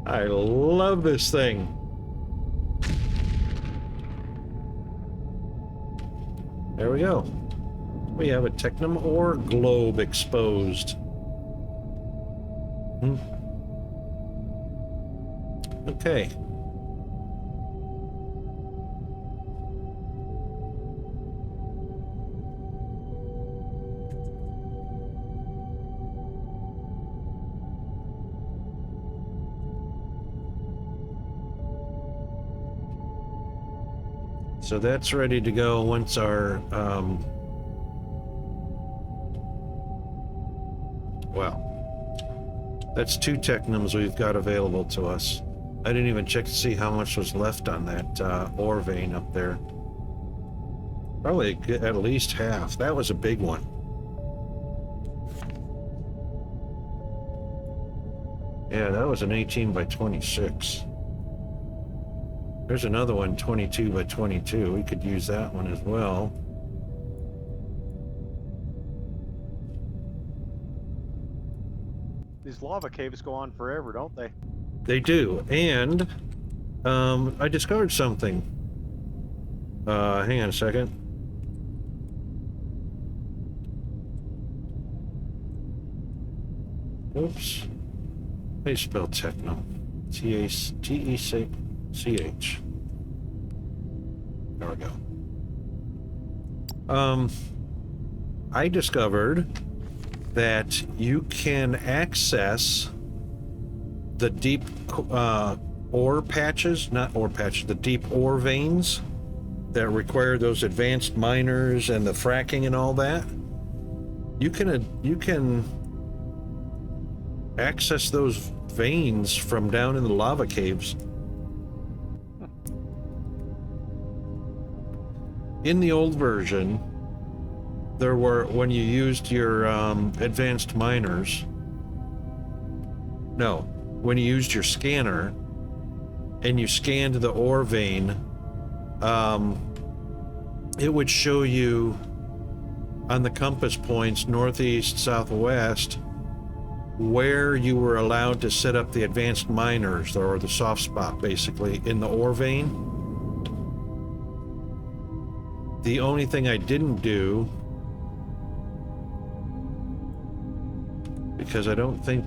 I love this thing. There we go. We have a technum ore globe exposed. Okay. So that's ready to go once our, well, that's 2 technums we've got available to us. I didn't even check to see how much was left on that ore vein up there. Probably at least half. That was a big one. Yeah, that was an 18 by 26. There's another one, 22 by 22. We could use that one as well. These lava caves go on forever, don't they? They do, and I discovered something. Hang on a second. Oops. How do you spell techno? T-A-T-E-C-H. There we go. I discovered that you can access the deep ore patches, not ore patches, the deep ore veins that require those advanced miners and the fracking and all that. You can access those veins from down in the lava caves. In the old version, there were, when you used your advanced miners, no, when you used your scanner and you scanned the ore vein, it would show you on the compass points, northeast, southwest, where you were allowed to set up the advanced miners, or the soft spot basically, in the ore vein. The only thing I didn't do, because I don't think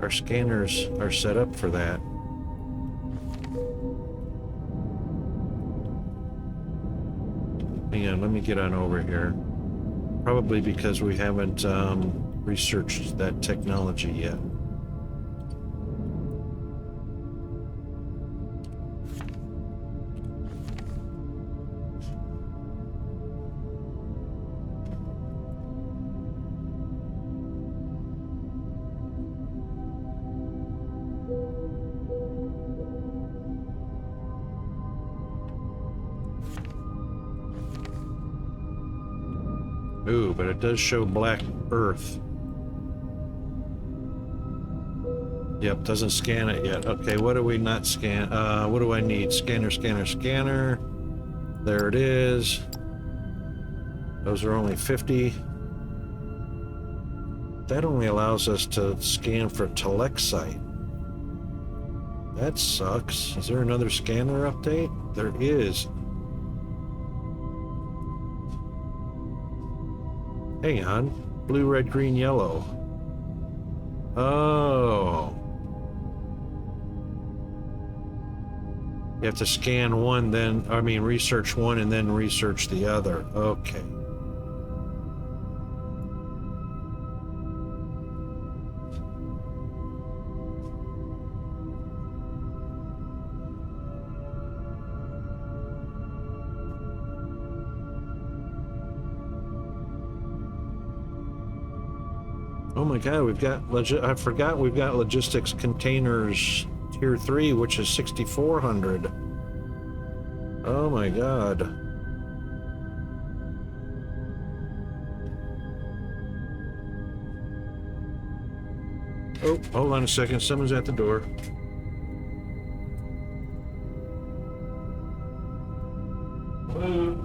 our scanners are set up for that. Hang on, let me get on over here. Probably because we haven't researched that technology yet. Ooh, but it does show black earth. Yep, doesn't scan it yet. Okay, what do we not scan? What do I need? Scanner, scanner, scanner. There it is. Those are only 50. That only allows us to scan for telexite. That sucks. Is there another scanner update? There is. Hang on. Blue, red, green, yellow. Oh. You have to scan one, then, I mean, research one and then research the other. Okay. Oh my God, we've got, I forgot we've got logistics containers tier 3, which is 6,400. Oh my God. Oh, hold on a second, someone's at the door. Hello?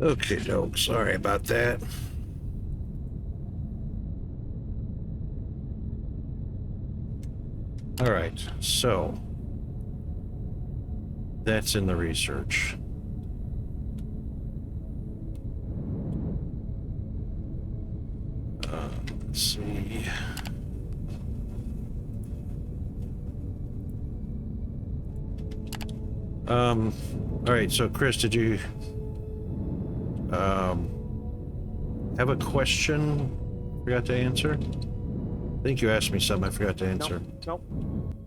Okay, doke. Sorry about that. All right, so that's in the research. Let's see. All right, so Chris, did you have a question I forgot to answer? I think you asked me something I forgot to answer. Nope.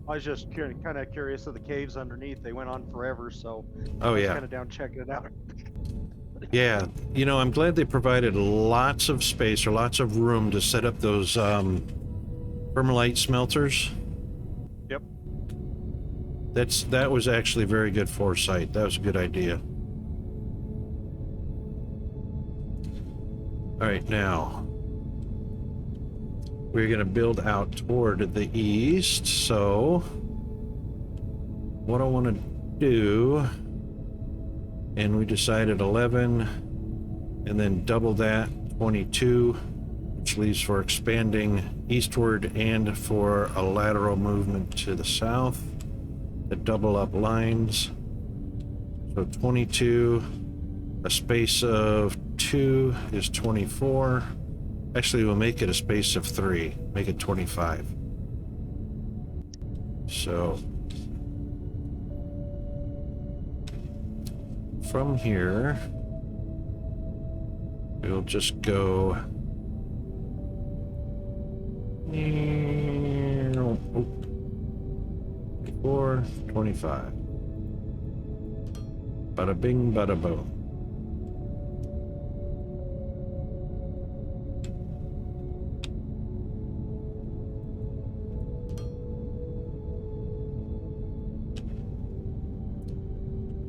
I was just kind of curious of the caves underneath. They went on forever, so Oh, I was yeah. kind of down checking it out. Yeah, you know, I'm glad they provided lots of space or lots of room to set up those permalite smelters. Yep. That was actually very good foresight. That was a good idea. All right, now we're going to build out toward the east. So what I want to do, and we decided 11 and then double that, 22, which leaves for expanding eastward and for a lateral movement to the south, the double up lines. So 22, a space of 2 is 24. Actually, we'll make it a space of 3, make it 25. So from here, we'll just go 24, 25. Bada bing, bada boom.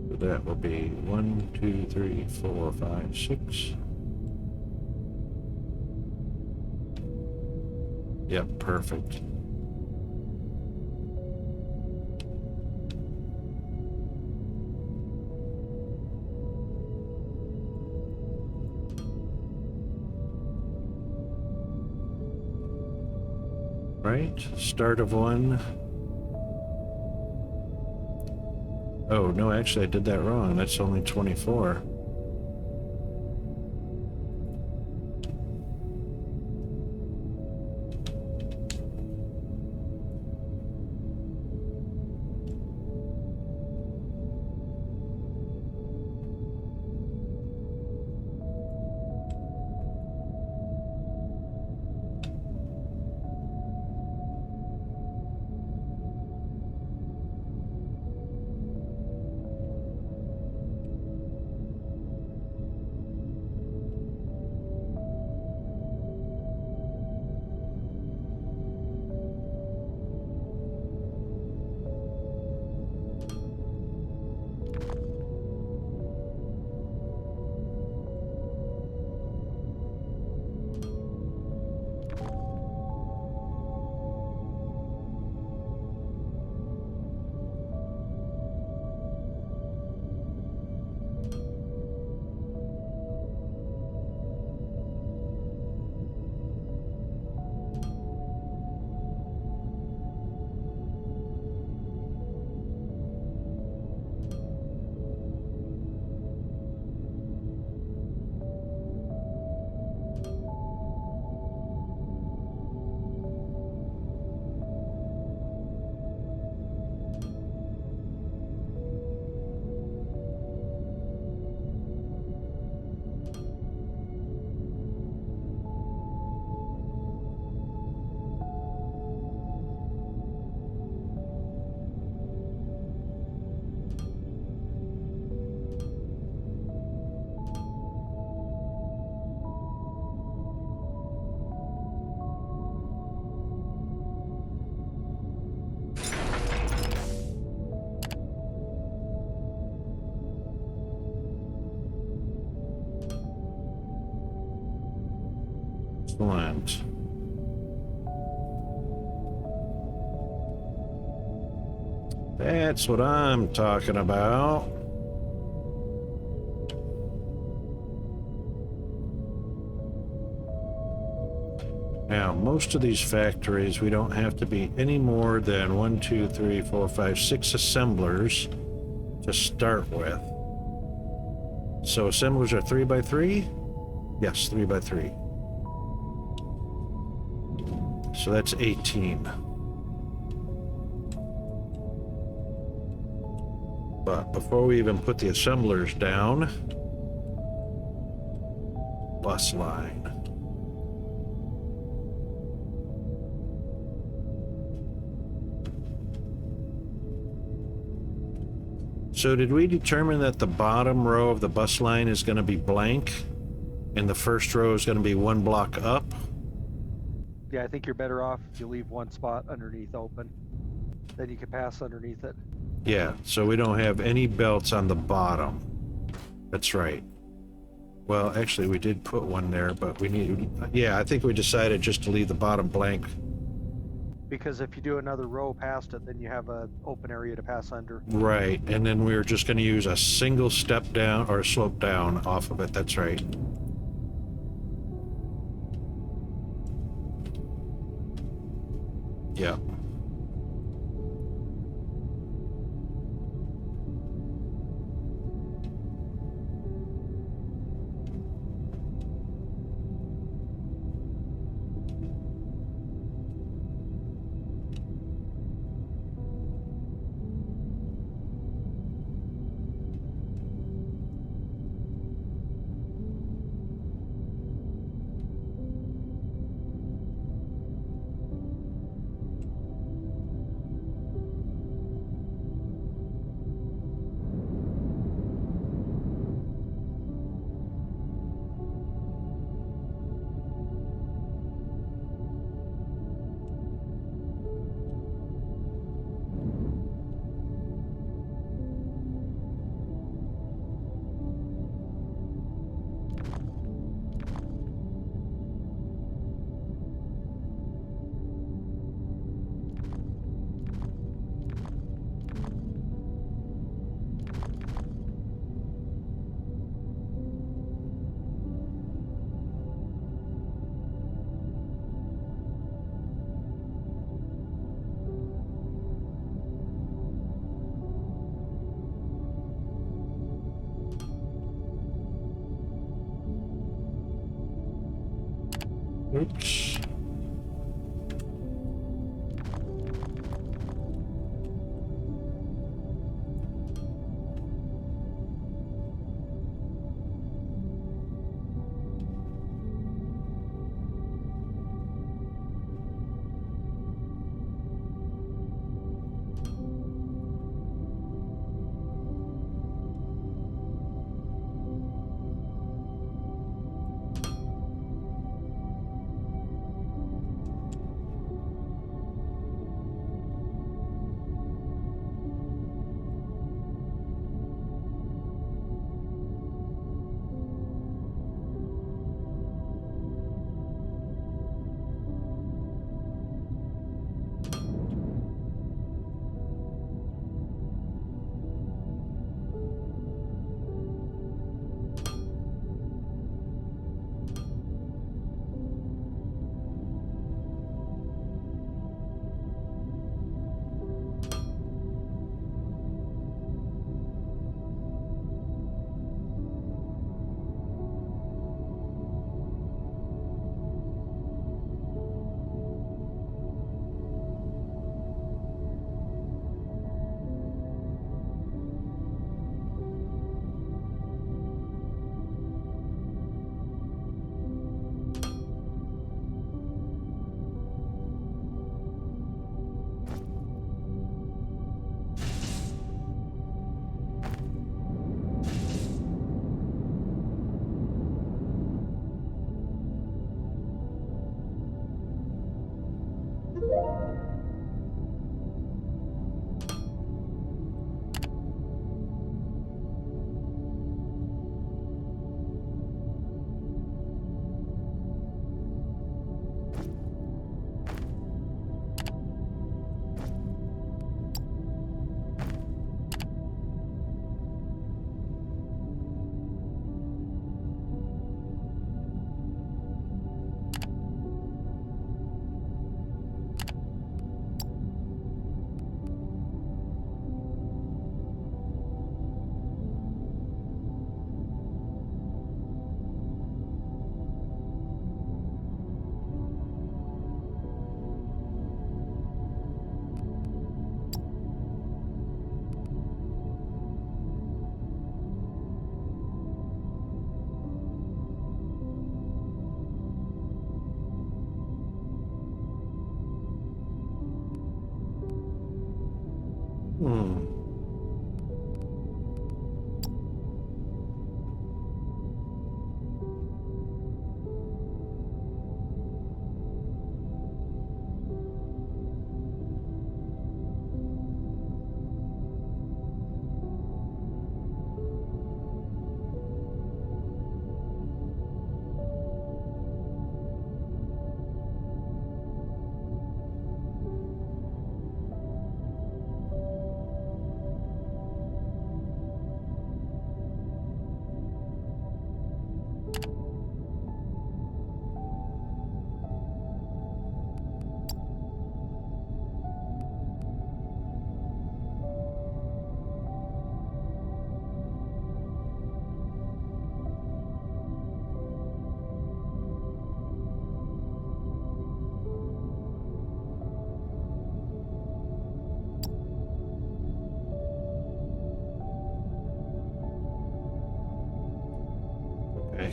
So that will be 1, 2, 3, 4, 5, 6. Yep, perfect. Right, start of 1. Oh, no, actually I did that wrong. That's only 24. Excellent. That's what I'm talking about. Now, most of these factories, we don't have to be any more than 1, 2, 3, 4, 5, 6 assemblers to start with. So assemblers are 3x3? Yes, 3x3. So that's 18. But before we even put the assemblers down, bus line. So did we determine that the bottom row of the bus line is going to be blank and the first row is going to be 1 block up? Yeah, I think you're better off if you leave one spot underneath open. Then you can pass underneath it. Yeah, so we don't have any belts on the bottom. That's right. Well, actually, we did put one there, but we need... Yeah, I think we decided just to leave the bottom blank. Because if you do another row past it, then you have an open area to pass under. Right, and then we were just going to use a single step down or slope down off of it. That's right. Yeah. Oops. Hmm. Okay.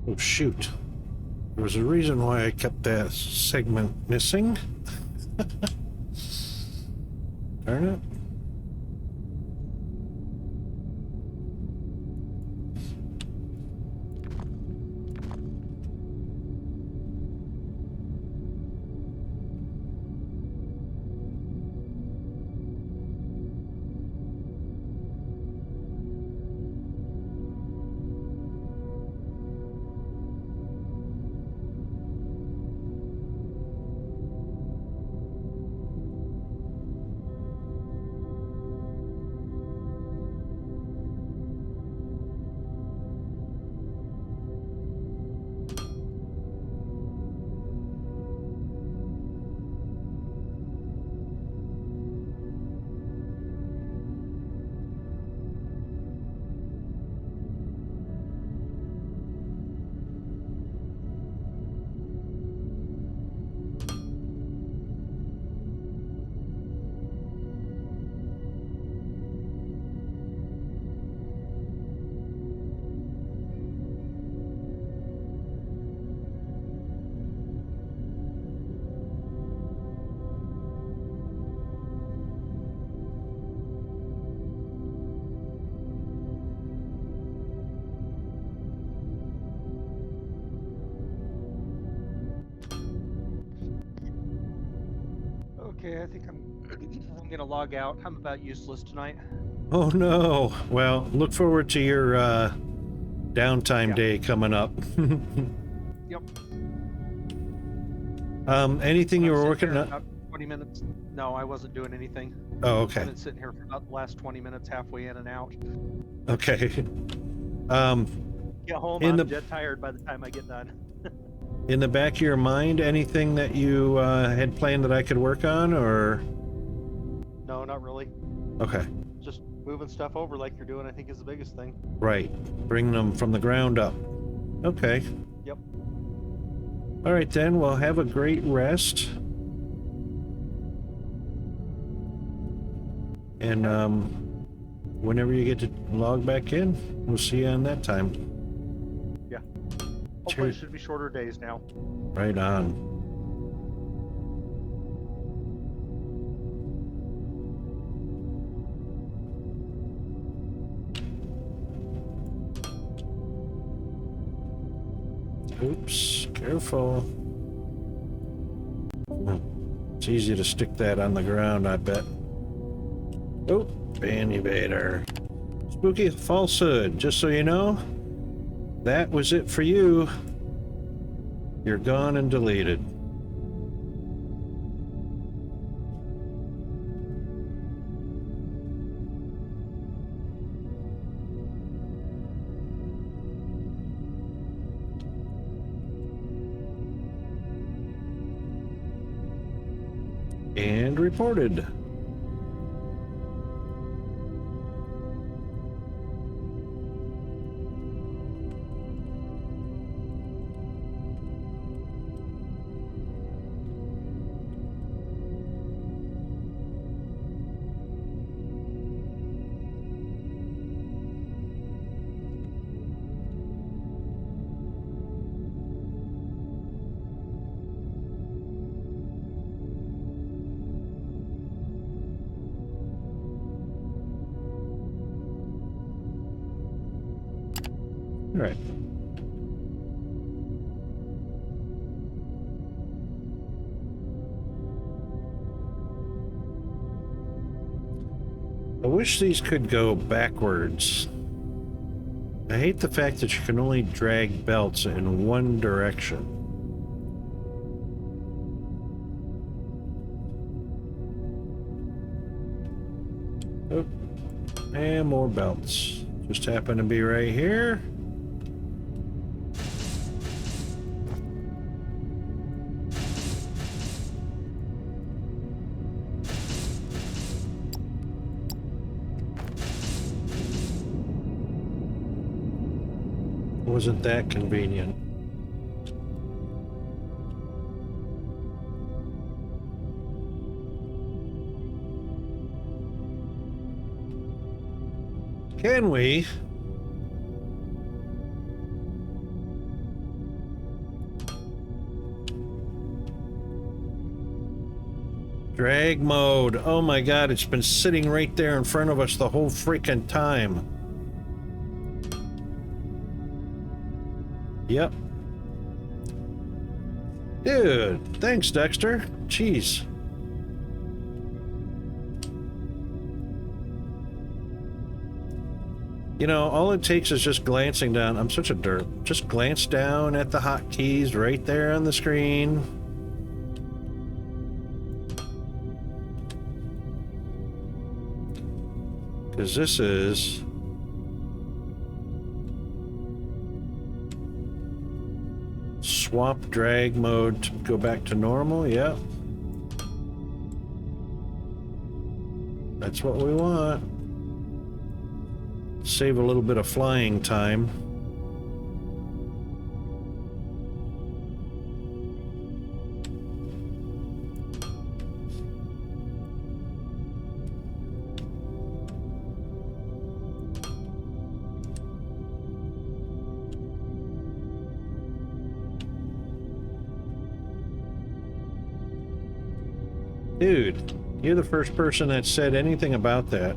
Oh, shoot. There was a reason why I kept that segment missing. Darn it. Okay, I think I'm gonna log out. I'm about useless tonight. Oh no. Well, look forward to your downtime Yeah. day coming up. Yep. Anything you I was were sitting working here on? about 20 minutes. No, I wasn't doing anything. Oh, I've okay. been sitting here for about the last 20 minutes, halfway in and out. Okay. Um, Get home, In I'm the- dead tired by the time I get done. in the back of your mind, anything that you had planned that I could work on, or? No, not really. Okay. Just moving stuff over like you're doing, I think, is the biggest thing. Right. Bring them from the ground up. Okay. Yep. All right then. Well, have a great rest. And whenever you get to log back in, we'll see you on that time. Yeah. Hopefully, it Cheers. should be shorter days now. Right on. Oops, careful. It's easy to stick that on the ground, I bet. Oh, Banny Vader. Spooky falsehood, just so you know, that was it for you. You're gone and deleted. And reported. All right. I wish these could go backwards. I hate the fact that you can only drag belts in one direction. Oh, and more belts. Just happen to be right here. Wasn't that convenient? Can we? Drag mode. Oh my god, it's been sitting right there in front of us the whole freaking time. Yep. Dude, thanks, Dexter. Jeez. You know, all it takes is just glancing down. I'm such a derp. Just glance down at the hotkeys right there on the screen. Because this is... swap drag mode to go back to normal. Yeah, that's what we want. Save a little bit of flying time. Dude, you're the first person that said anything about that.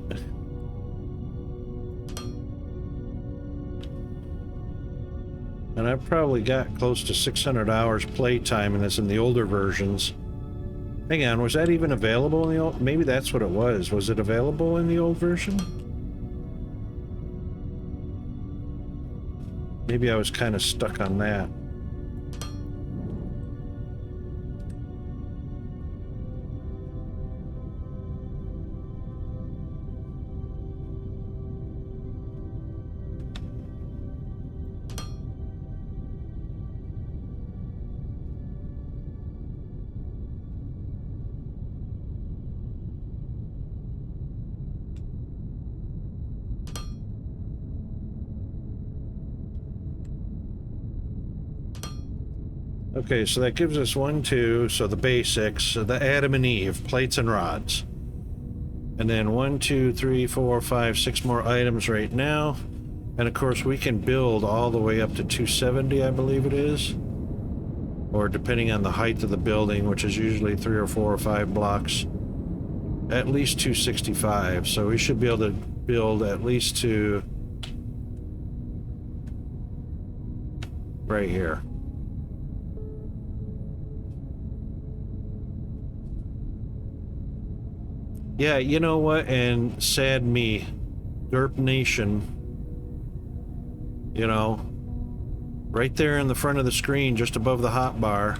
And I've probably got close to 600 hours playtime in this in the older versions. Hang on, was that even available in the old? Maybe that's what it was. Was it available in the old version? Maybe I was kind of stuck on that. Okay, so that gives us 1, 2, so the basics, so the Adam and Eve, plates and rods. And then 1, 2, 3, 4, 5, 6 more items right now. And of course we can build all the way up to 270, I believe it is. Or depending on the height of the building, which is usually 3 or 4 or 5 blocks, at least 265. So we should be able to build at least to right here. Yeah, you know what? And sad me, Derp Nation, you know, right there in the front of the screen, just above the hotbar.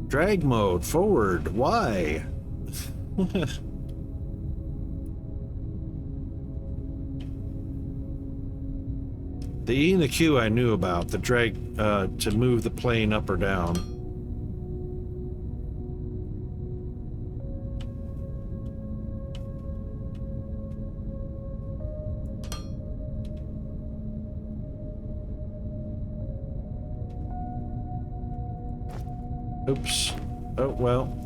Drag mode, forward, why? The E and the Q I knew about, the drag to move the plane up or down. Oops. Oh, well.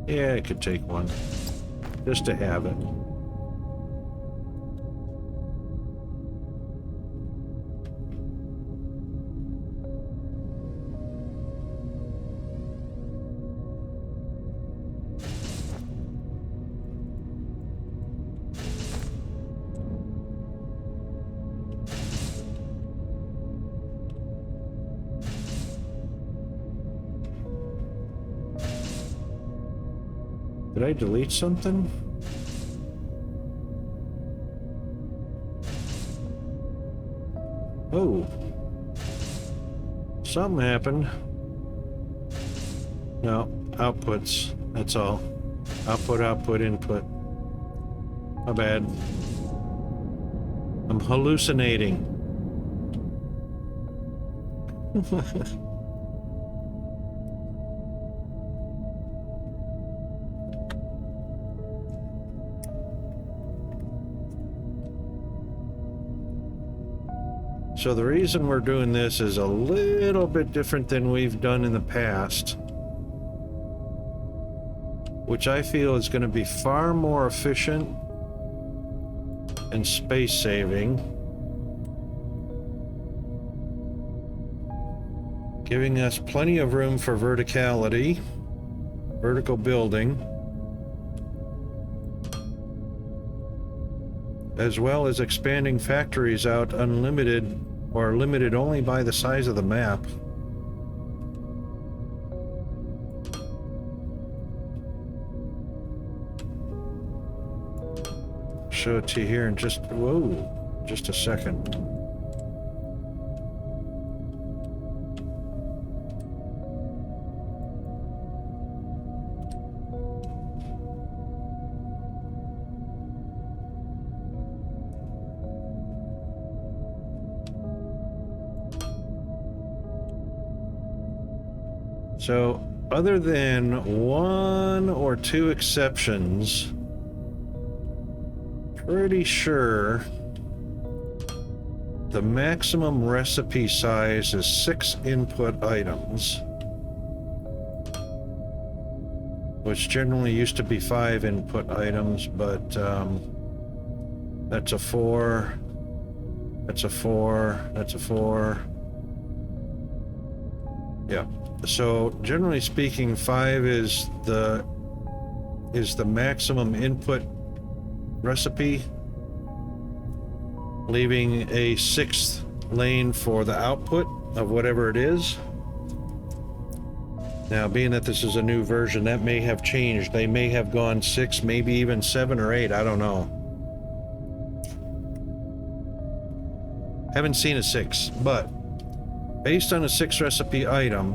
Yeah, I could take one. Just to have it. Did I delete something? Oh. Something happened. No, outputs. That's all. Output, input. My bad. I'm hallucinating. So the reason we're doing this is a little bit different than we've done in the past, which I feel is going to be far more efficient and space saving, giving us plenty of room for verticality, vertical building, as well as expanding factories out unlimited or limited only by the size of the map. Show it to you here in just a second. So, other than one or two exceptions, pretty sure the maximum recipe size is 6 input items, which generally used to be 5 input items, but that's a 4, that's a 4, that's a 4. Yeah. So generally speaking, 5 is the maximum input recipe, leaving a 6th lane for the output of whatever it is. Now, being that this is a new version, that may have changed. They may have gone 6, maybe even 7 or 8. I don't know. Haven't seen a 6, but based on a 6 recipe item,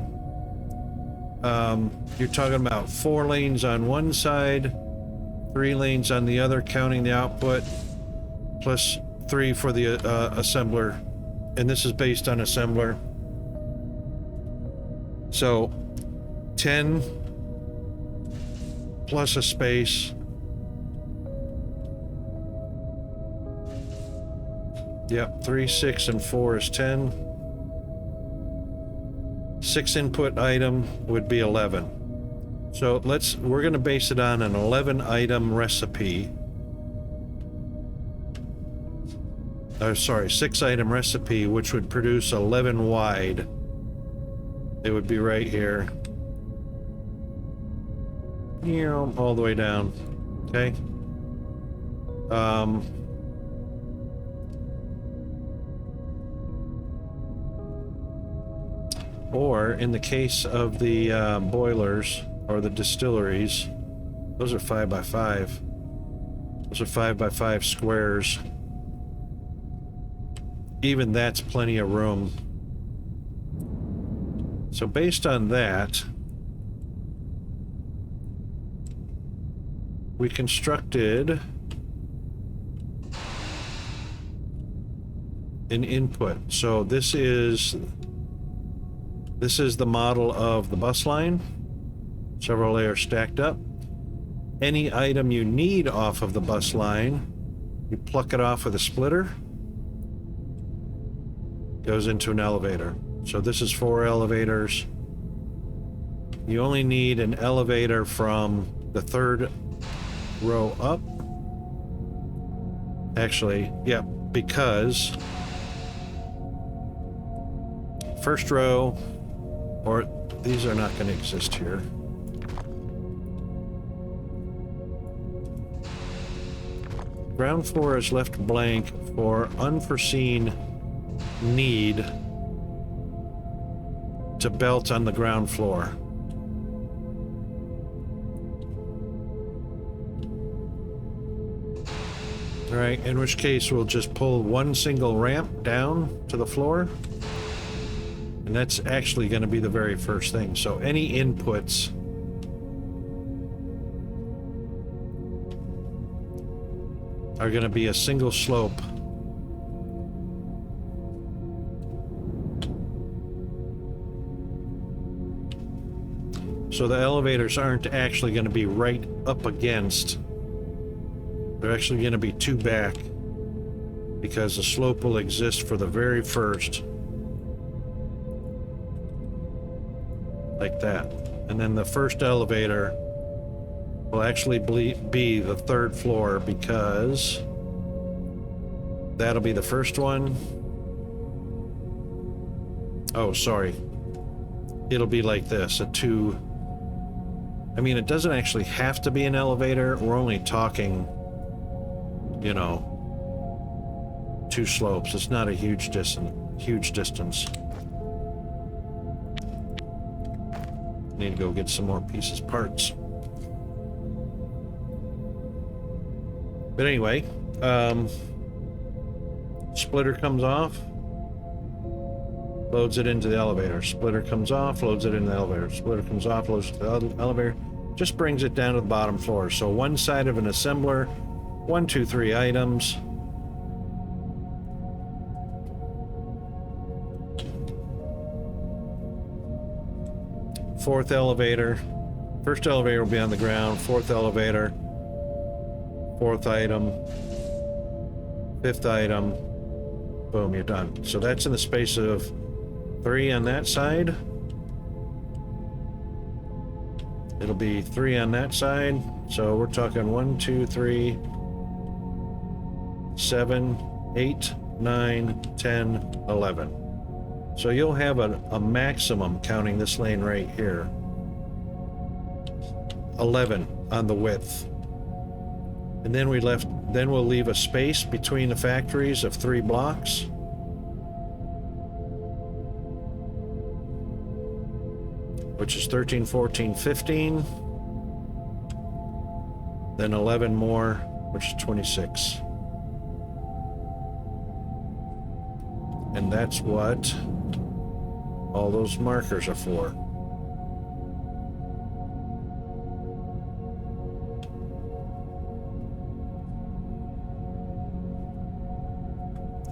you're talking about 4 lanes on one side, 3 lanes on the other, counting the output, plus 3 for the assembler, and this is based on assembler. So 10 plus a space. Yep, 3, 6, and 4 is 10. 6 input item would be 11. So we're going to base it on an 11 item recipe. Sorry, 6 item recipe, which would produce 11 wide. It would be right here. All the way down. Okay. Or in the case of the boilers or the distilleries, those are 5 by 5. Those are 5 by 5 squares. Even that's plenty of room. So based on that, we constructed an input. So this is the model of the bus line, several layers stacked up. Any item you need off of the bus line, you pluck it off with a splitter, goes into an elevator. So this is 4 elevators. You only need an elevator from the 3rd row up. Actually, yeah, because 1st row, or these are not going to exist here. Ground floor is left blank for unforeseen need to belt on the ground floor. All right, in which case we'll just pull one single ramp down to the floor. And that's actually going to be the very first thing. So any inputs are going to be a single slope. So the elevators aren't actually going to be right up against. They're actually going to be 2 back because the slope will exist for the very first. Like that. And then the first elevator will actually be the 3rd floor because that'll be the first one. Oh, sorry. It'll be like this, a 2. I mean, it doesn't actually have to be an elevator. We're only talking, you know, 2 slopes. It's not a huge distance. Need to go get some more pieces, parts. But anyway, splitter comes off, loads it into the elevator. Splitter comes off, loads it into the elevator. Splitter comes off, loads it to the elevator. Just brings it down to the bottom floor. So one side of an assembler, 1, 2, 3 items. Fourth elevator. First elevator will be on the ground. 4th elevator. 4th item. 5th item. Boom, you're done. So that's in the space of 3 on that side. It'll be 3 on that side. So we're talking 1, 2, 3, 7, 8, 9, 10, 11. So you'll have a maximum, counting this lane right here, 11 on the width. And then we'll leave a space between the factories of 3 blocks. Which is 13, 14, 15. Then 11 more, which is 26. And that's what all those markers are for.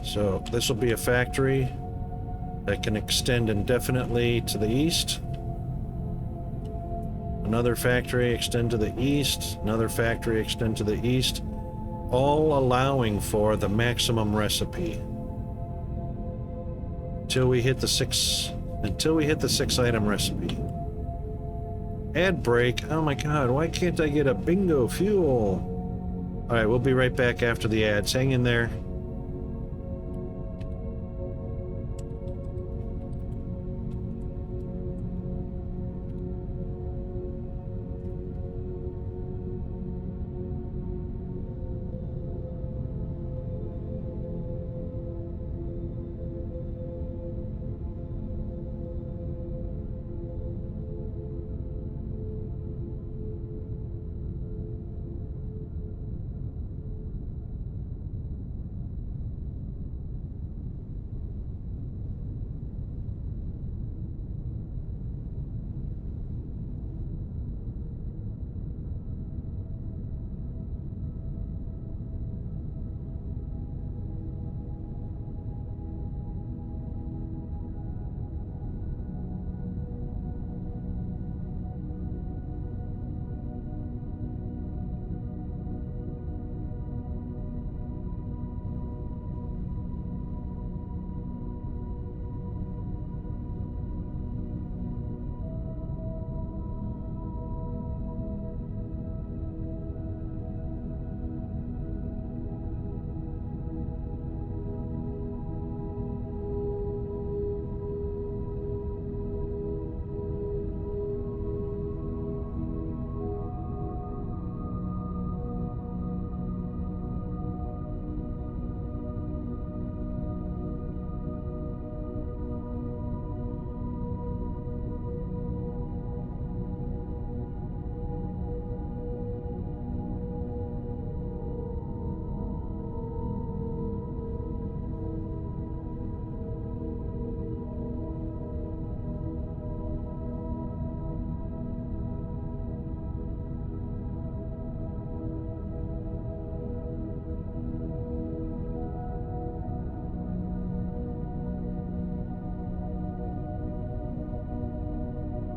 So this will be a factory that can extend indefinitely to the east. Another factory extend to the east. Another factory extend to the east. All allowing for the maximum recipe. Until we hit the 6 item recipe. Ad break. Oh my god, why can't I get a bingo fuel? Alright, we'll be right back after the ads. Hang in there.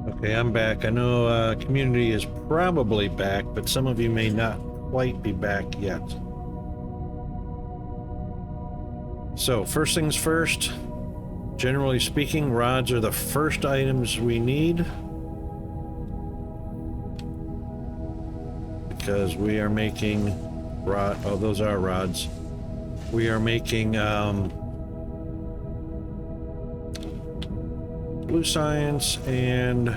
Okay, I'm back. I know community is probably back, but some of you may not quite be back yet. So, first things first, generally speaking, rods are the first items we need because we are making oh, those are rods. We are making blue science and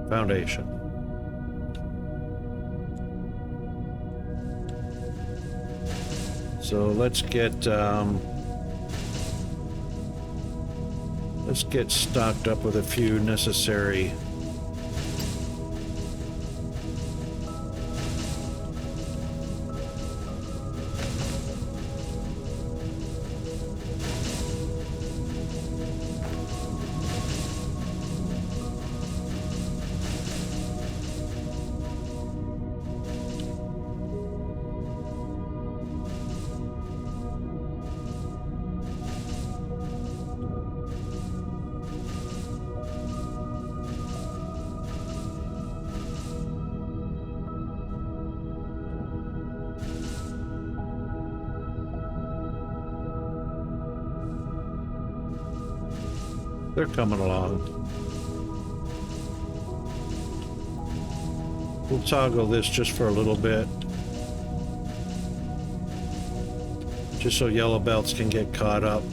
foundation. So let's get stocked up with a few necessary they're coming along. We'll toggle this just for a little bit. Just so yellow belts can get caught up.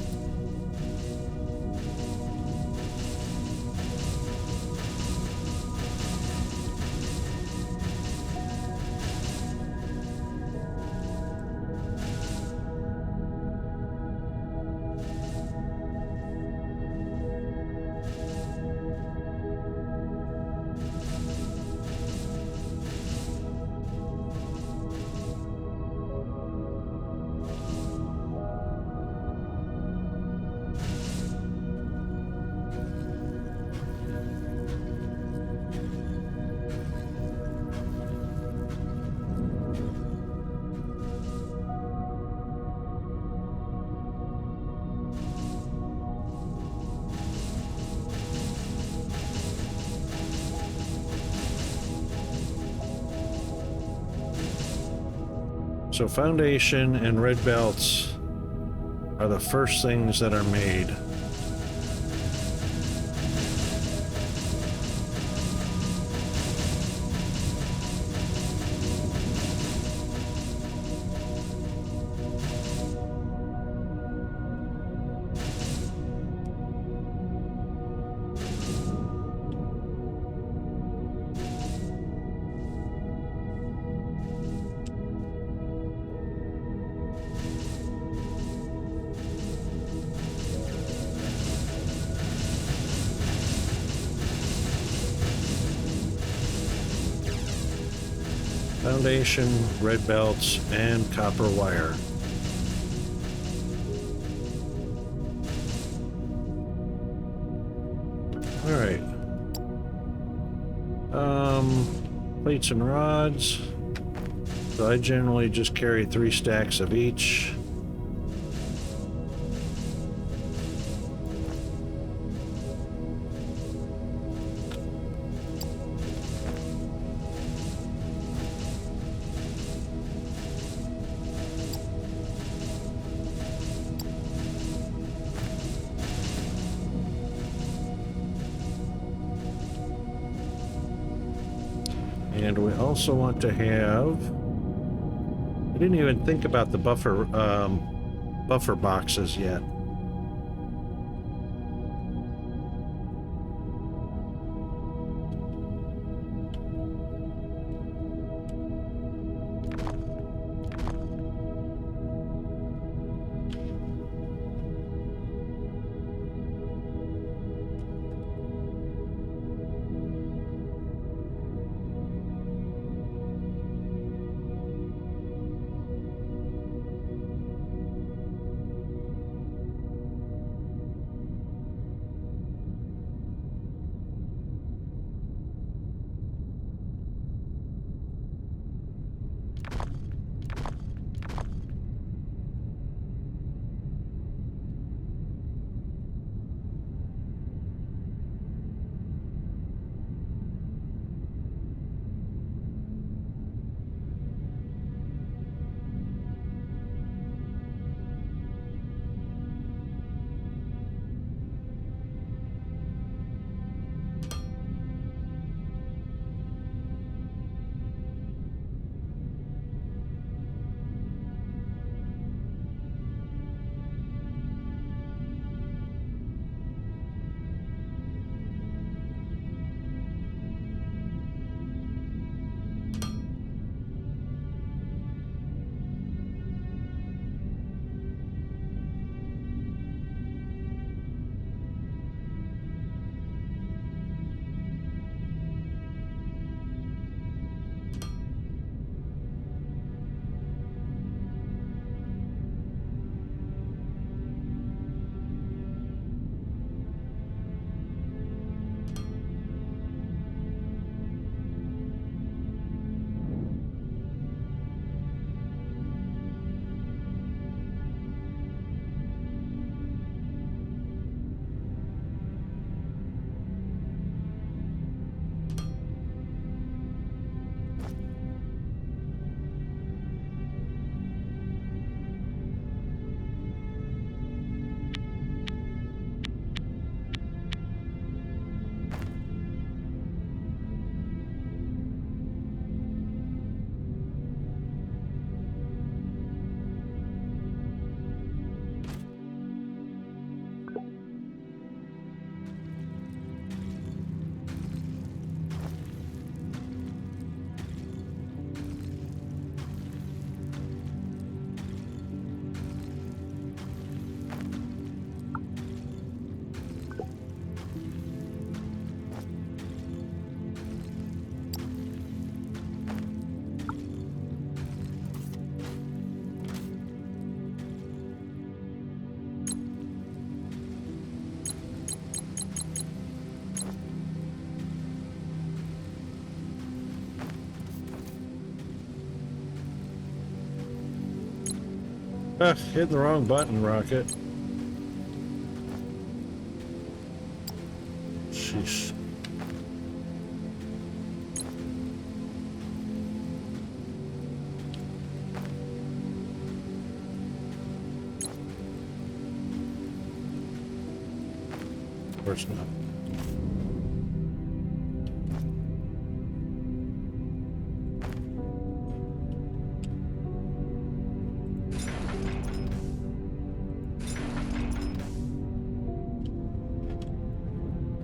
So foundation and red belts are the first things that are made. Foundation, red belts, and copper wire. All right. Plates and rods. So I generally just carry 3 stacks of each. And we also want to have, I didn't even think about the buffer boxes yet. Hit the wrong button, Rocket. Sheesh. Of course not.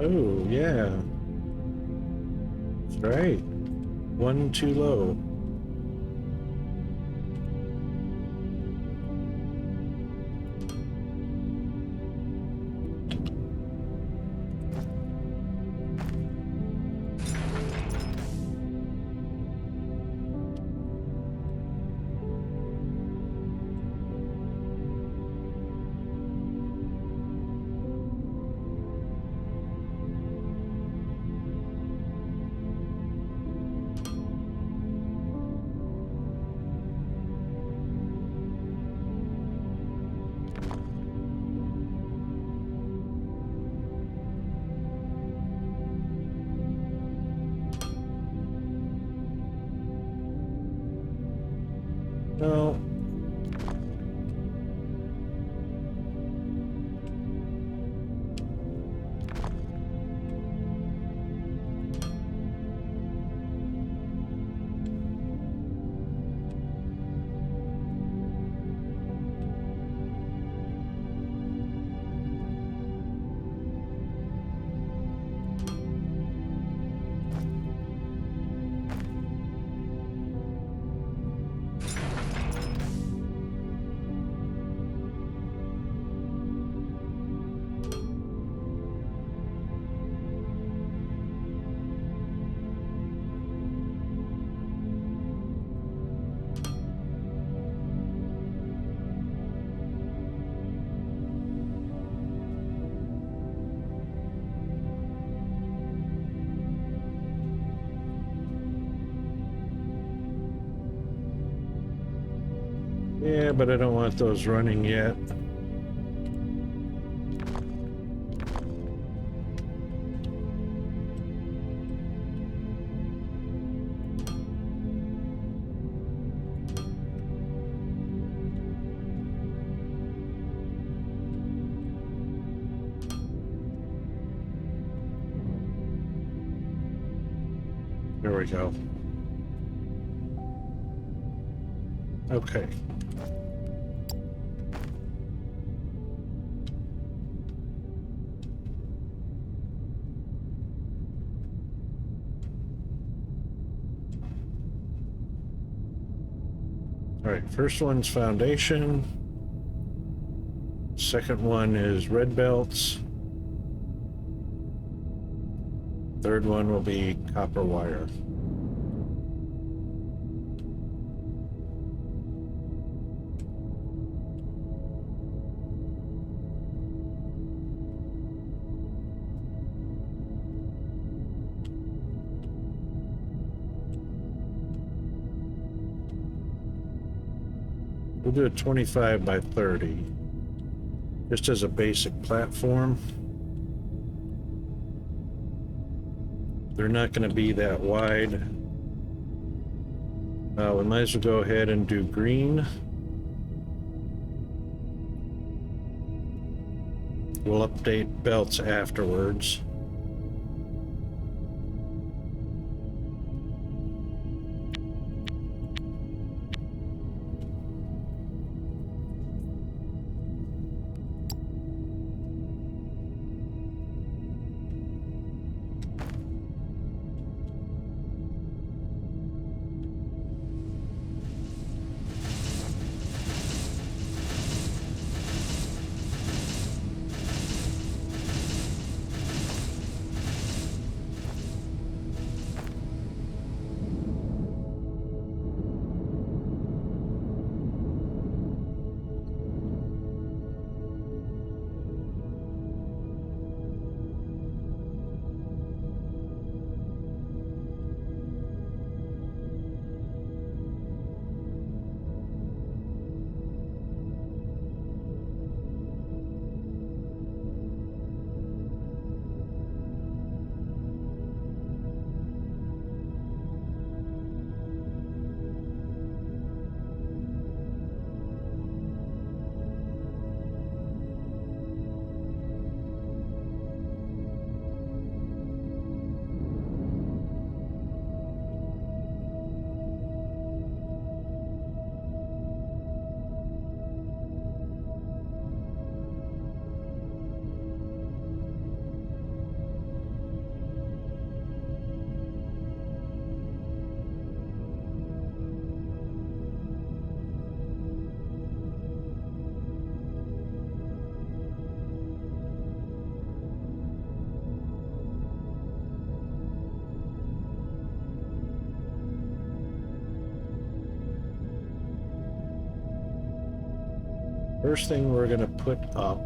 Oh, yeah. That's right. One too low. No. Yeah, but I don't want those running yet. There we go. Okay. All right, first one's foundation. Second one is red belts. Third one will be copper wire. We'll do a 25 by 30, just as a basic platform. They're not going to be that wide. We might as well go ahead and do green. We'll update belts afterwards. First thing we're going to put up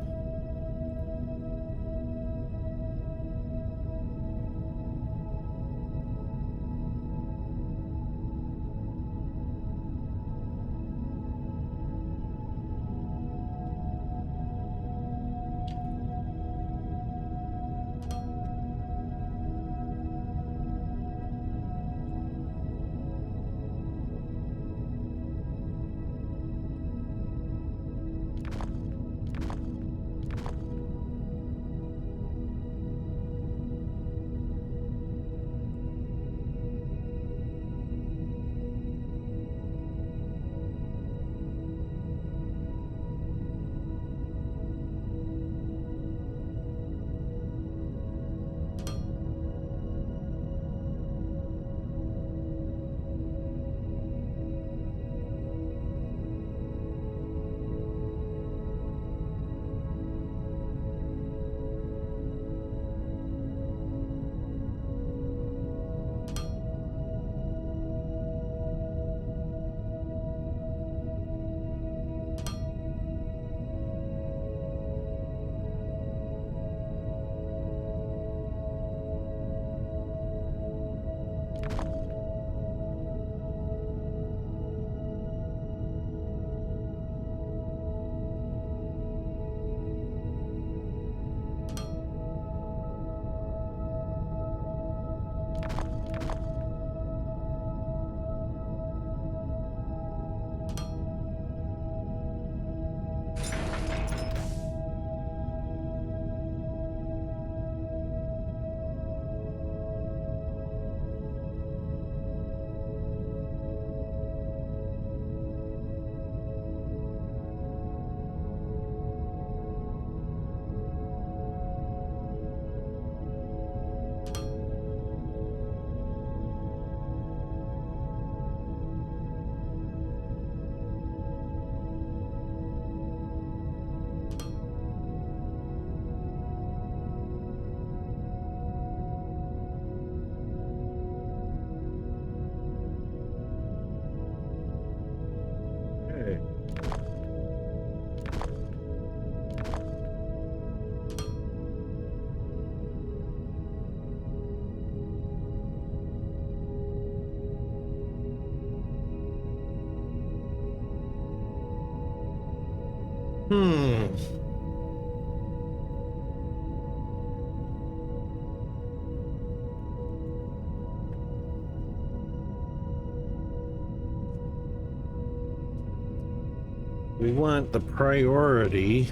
we want the priority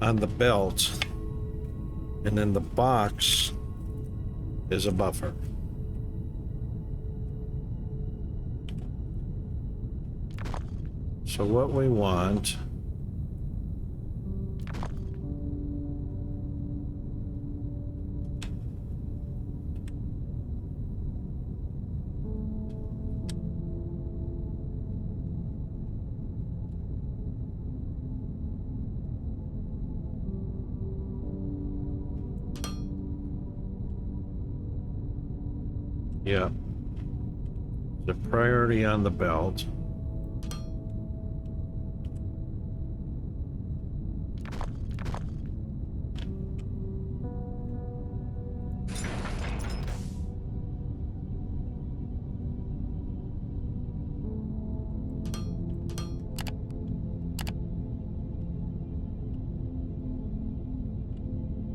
on the belt, and then the box is a buffer. So what we want the priority on the belt.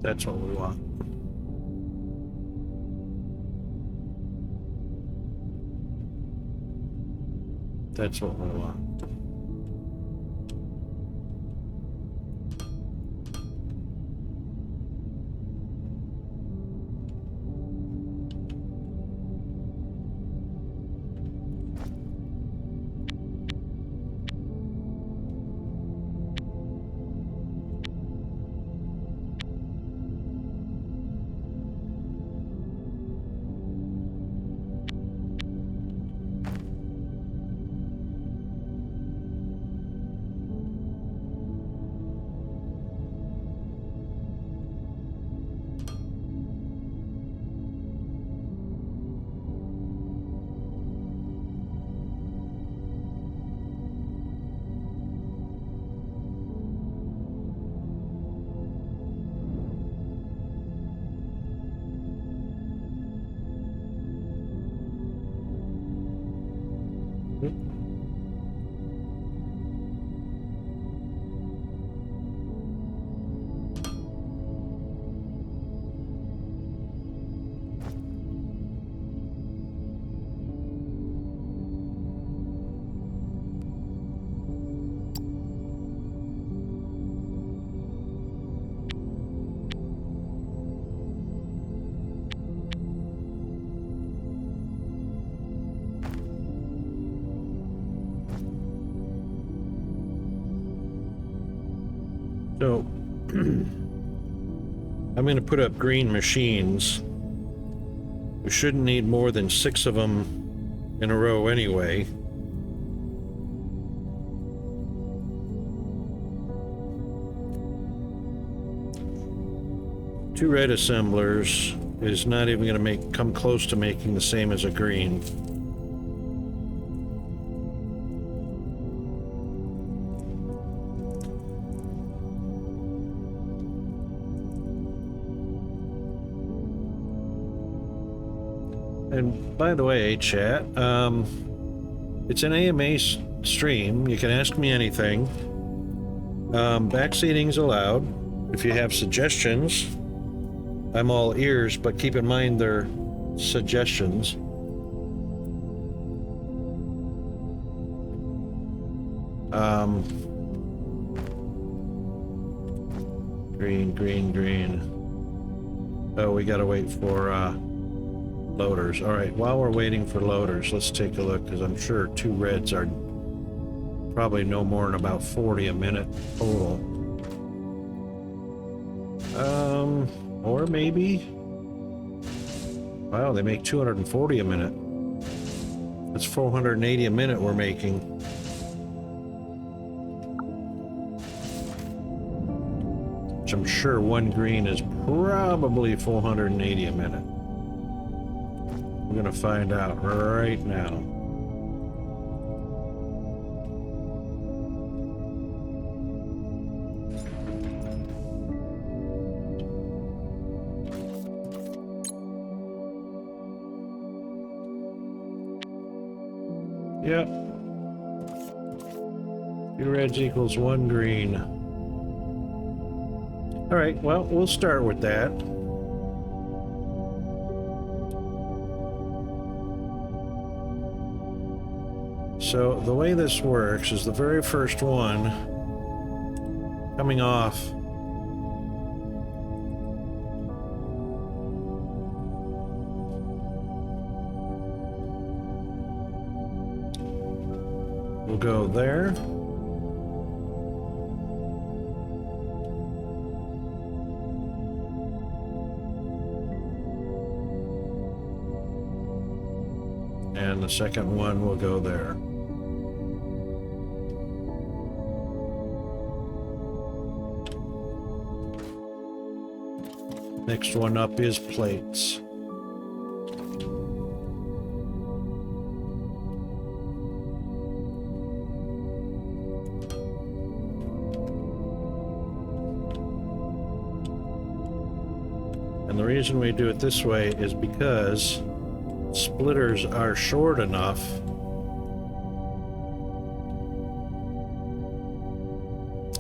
That's what we want. That's what we want. So I'm going to put up green machines. We shouldn't need more than 6 of them in a row anyway. Two red assemblers is not even going to come close to making the same as a green. And by the way, chat, it's an AMA stream. You can ask me anything. Backseating's allowed. If you have suggestions, I'm all ears, but keep in mind they're suggestions. Green. Oh, we gotta wait for loaders. All right, while we're waiting for loaders, let's take a look, because I'm sure 2 reds are probably no more than about 40 a minute total. Or maybe, wow, they make 240 a minute. That's 480 a minute we're making. Which I'm sure 1 green is probably 480 a minute. We're gonna find out right now. Yep. 2 reds equals 1 green. All right, well, we'll start with that. So the way this works is the very first one coming off will go there. And the second one will go there. Next one up is plates. And the reason we do it this way is because splitters are short enough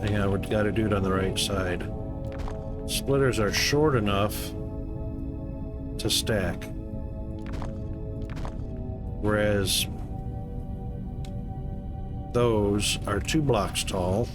hang on, we've got to do it on the right side. Splitters are short enough to stack, whereas those are 2 blocks tall.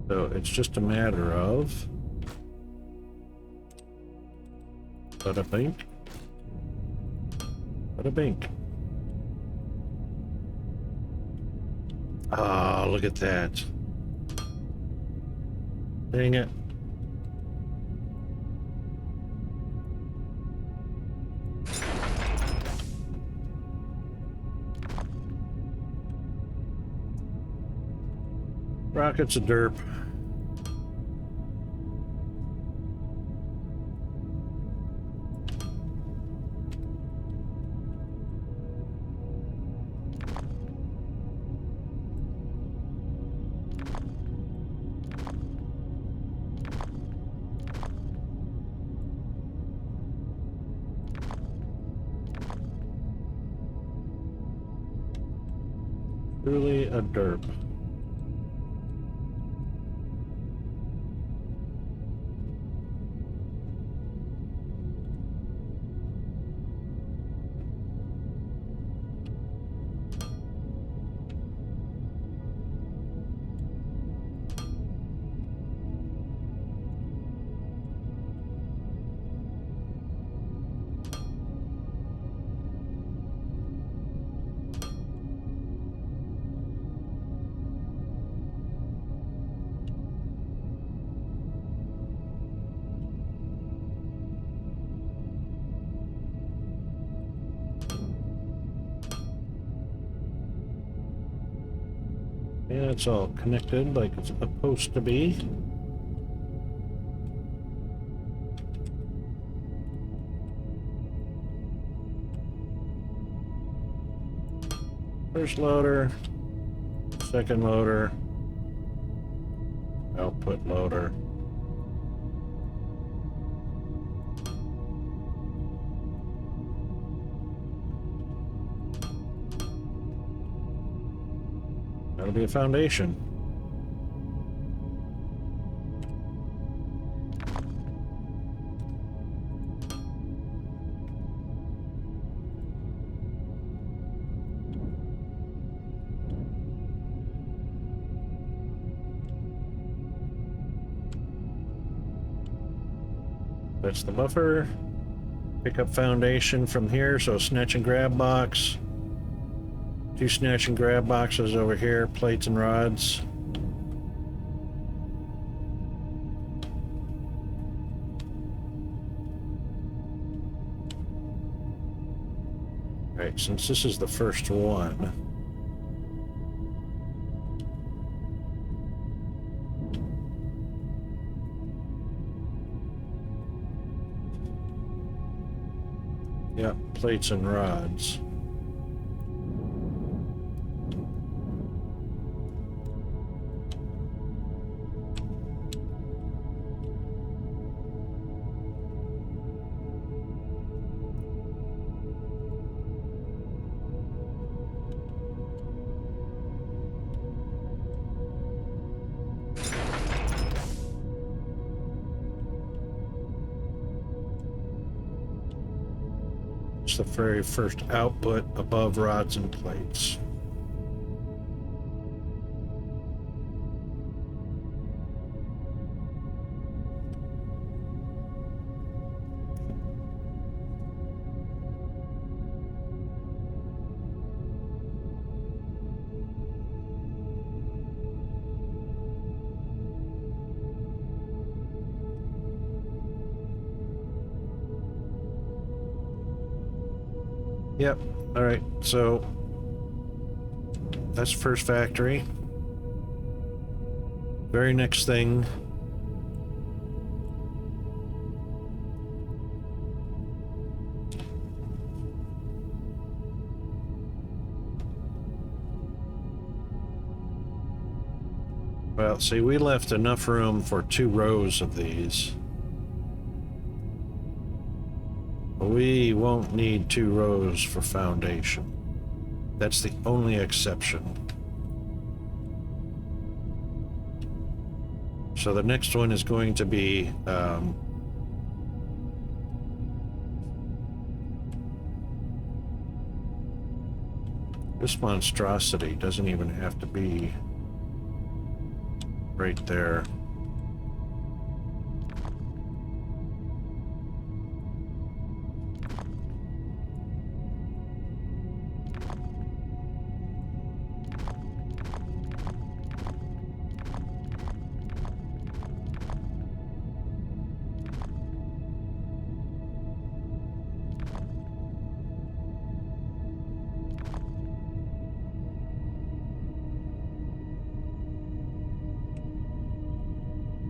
So it's just a matter of bada bing, bada bing. Ah, look at that. Dang it. Rocket's a derp. Truly a derp. Yeah, it's all connected like it's supposed to be. First loader, second loader, output loader. That'll be a foundation. That's the buffer. Pick up foundation from here, so snatch and grab box. 2 snatch and grab boxes over here, plates and rods. Right, since this is the first one. Yep, plates and rods. It's the very first output above rods and plates. Yep. All right. So that's first factory. Very next thing. Well, see, we left enough room for 2 rows of these. We won't need 2 rows for foundation. That's the only exception. So the next one is going to be this monstrosity doesn't even have to be right there.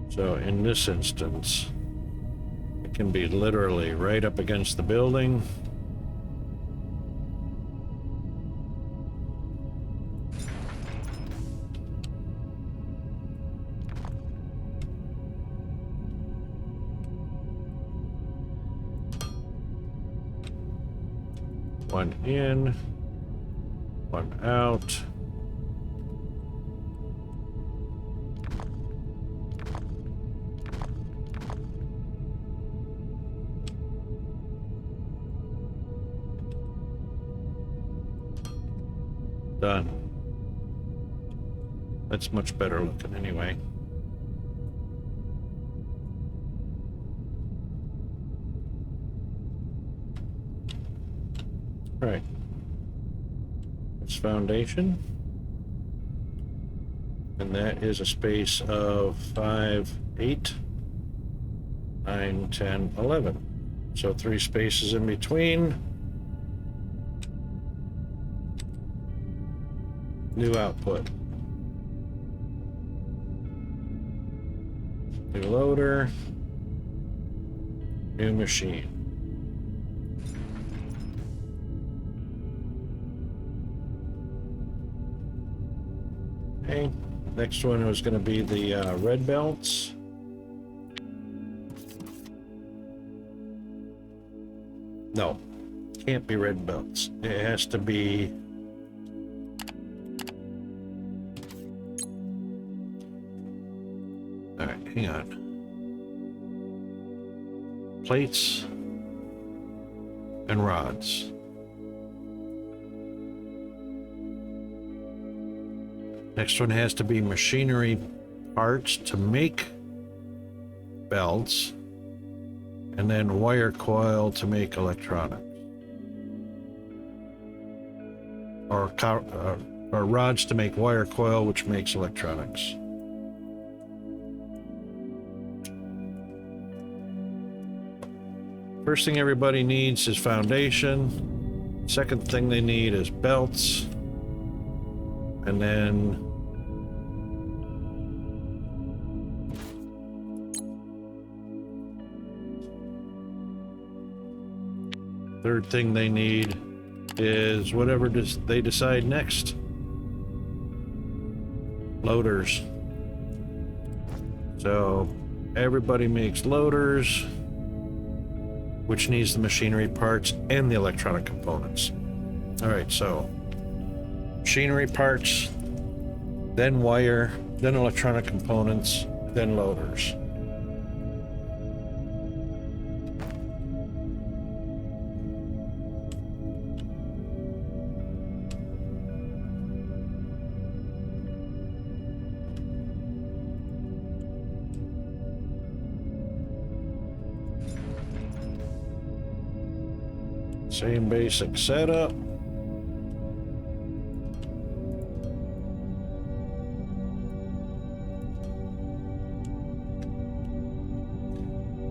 So in this instance, it can be literally right up against the building. One in, one out. Done. That's much better looking anyway. Right. It's foundation. And that is a space of 5, 8, 9, 10, 11. So 3 spaces in between. New output. New loader. New machine. Okay. Next one was going to be the red belts. No, can't be red belts. It has to be all right, hang on. Plates and rods. Next one has to be machinery parts to make belts, and then wire coil to make electronics. Or rods to make wire coil, which makes electronics. First thing everybody needs is foundation. Second thing they need is belts. And then third thing they need is whatever they decide next. Loaders. So everybody makes loaders, which needs the machinery parts and the electronic components. All right, so machinery parts, then wire, then electronic components, then loaders. Same basic setup.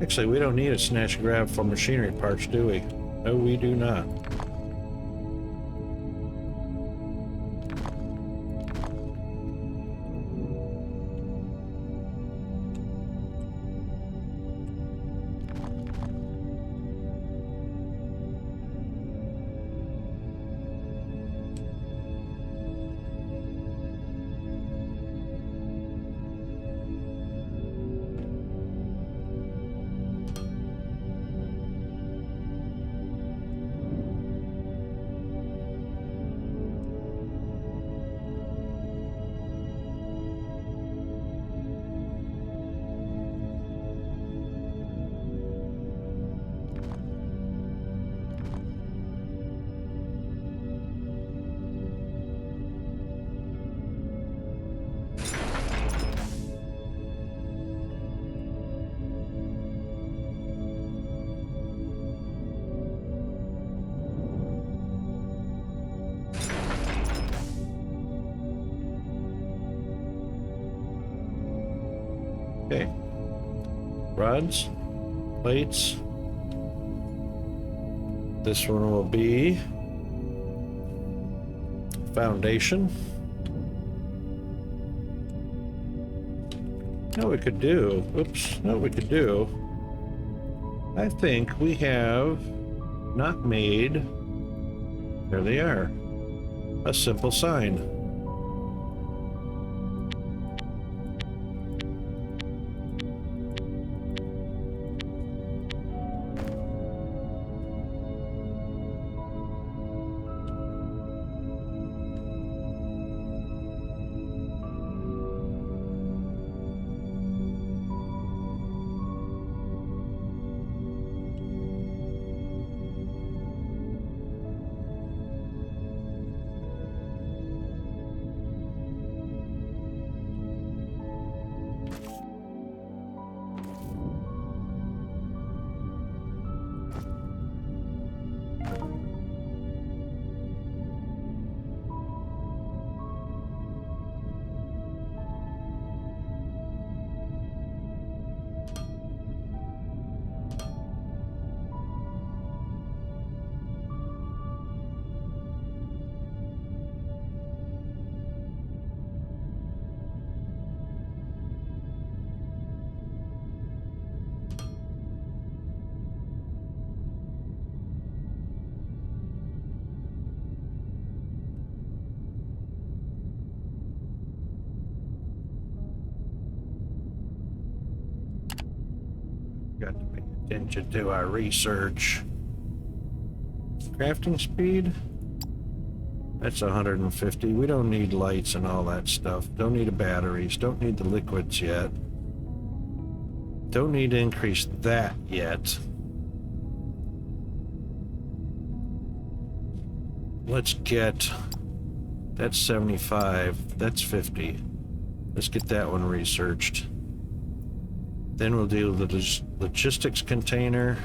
Actually, we don't need a snatch and grab for machinery parts, do we? No, we do not. Okay. Rods, plates. This one will be foundation. Now we could do, oops, no, we could do, I think we have not made, there they are, a simple sign. Got to pay attention to our research. Crafting speed? That's 150. We don't need lights and all that stuff. Don't need the batteries. Don't need the liquids yet. Don't need to increase that yet. Let's get... That's 75. That's 50. Let's get that one researched. Then we'll do the logistics container.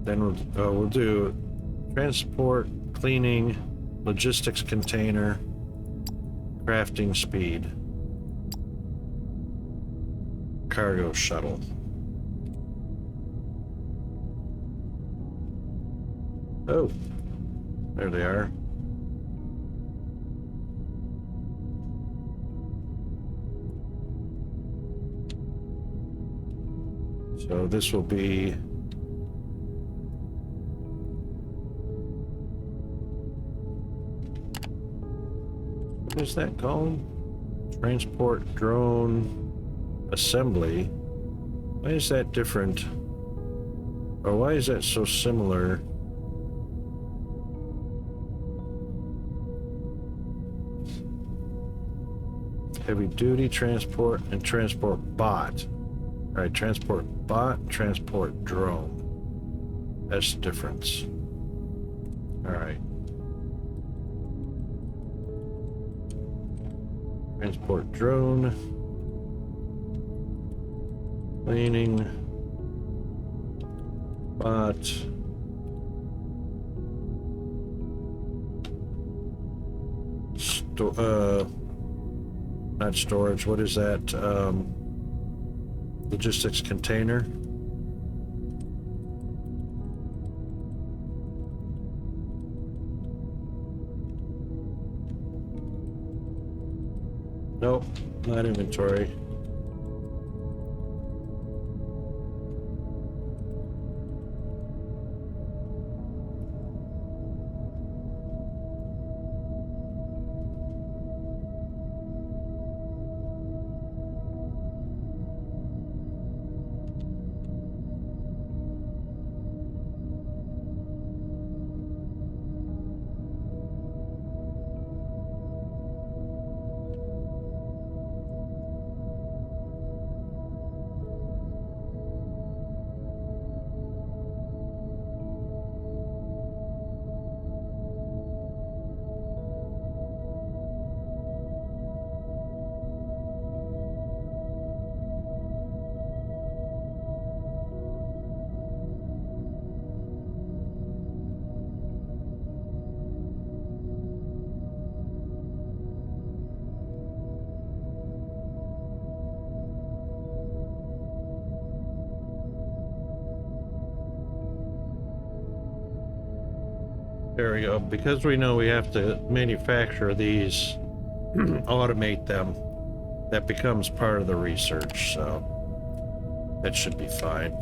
Then we'll do transport, cleaning, logistics container, crafting speed, cargo shuttle. Oh, there they are. So this will be what is that called? Transport drone assembly. Why is that different? Or why is that so similar? Heavy duty transport and transport bot. All right, transport bot, transport drone. That's the difference. All right. Transport drone. Cleaning. Bot. Not storage, what is that? Logistics container. Nope, not inventory. There we go. Because we know we have to manufacture these, automate them, that becomes part of the research, so that should be fine.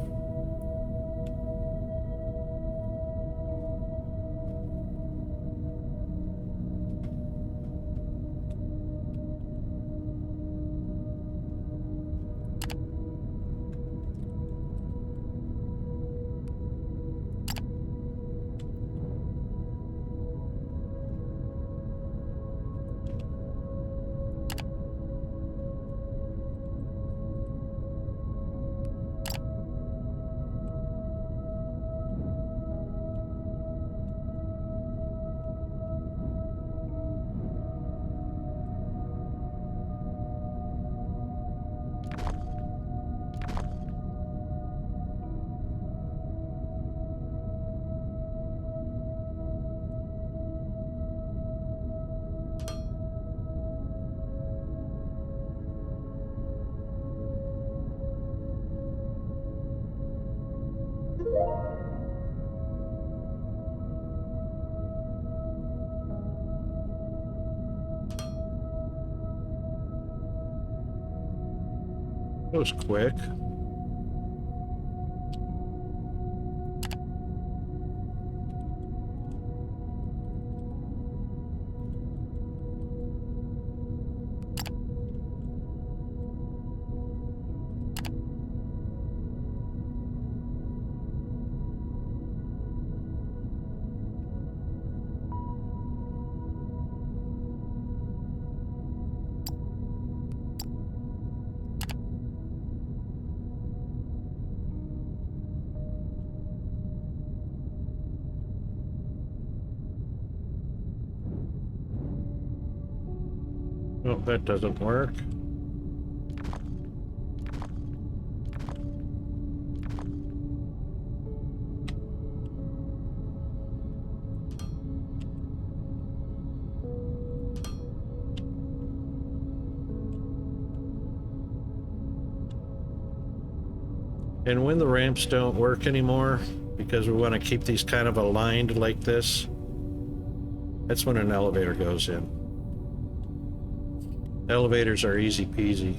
That was quick. Oh, that doesn't work. And when the ramps don't work anymore, because we want to keep these kind of aligned like this, that's when an elevator goes in. Elevators are easy peasy.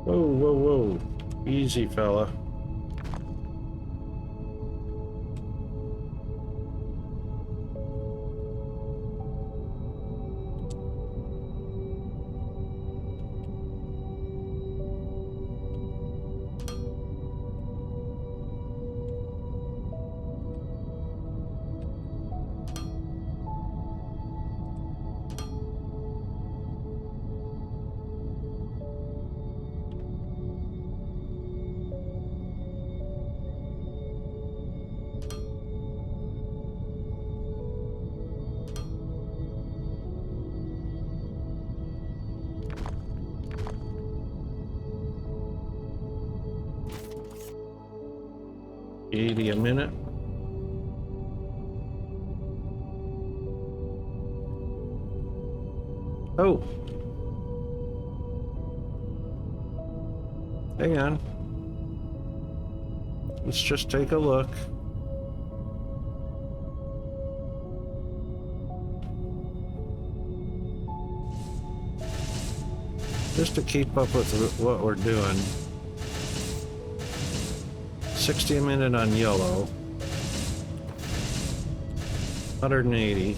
Whoa, whoa, whoa. Easy, fella. $80 a minute. Oh. Hang on. Let's just take a look. Just to keep up with what we're doing. 60 a minute on yellow. 180.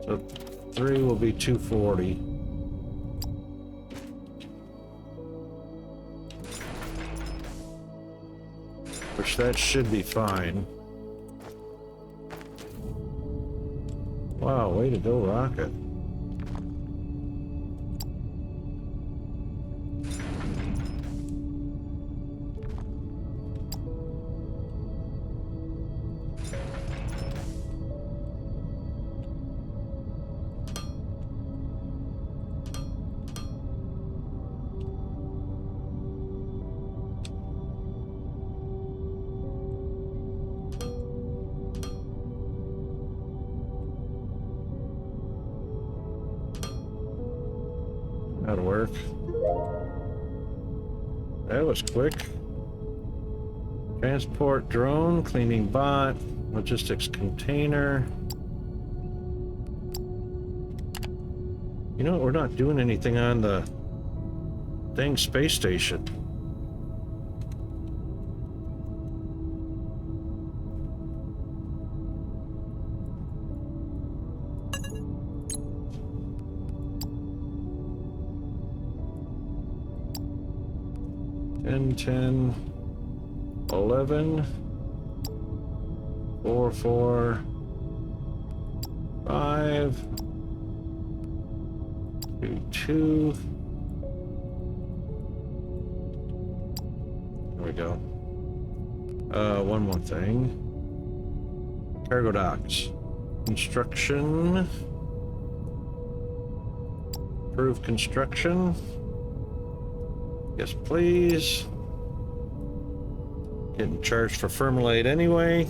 So 3 will be 240. Which that should be fine. Wow, way to go, Rocket. That'll work. That was quick. Transport drone, cleaning bot, logistics container. You know what? We're not doing anything on the dang space station. Ten, 11, 4, 4, 5, 2, 2. There we go. One more thing. Cargo docks. Construction. Approved construction. Yes, please. Getting charged for Firmalate anyway.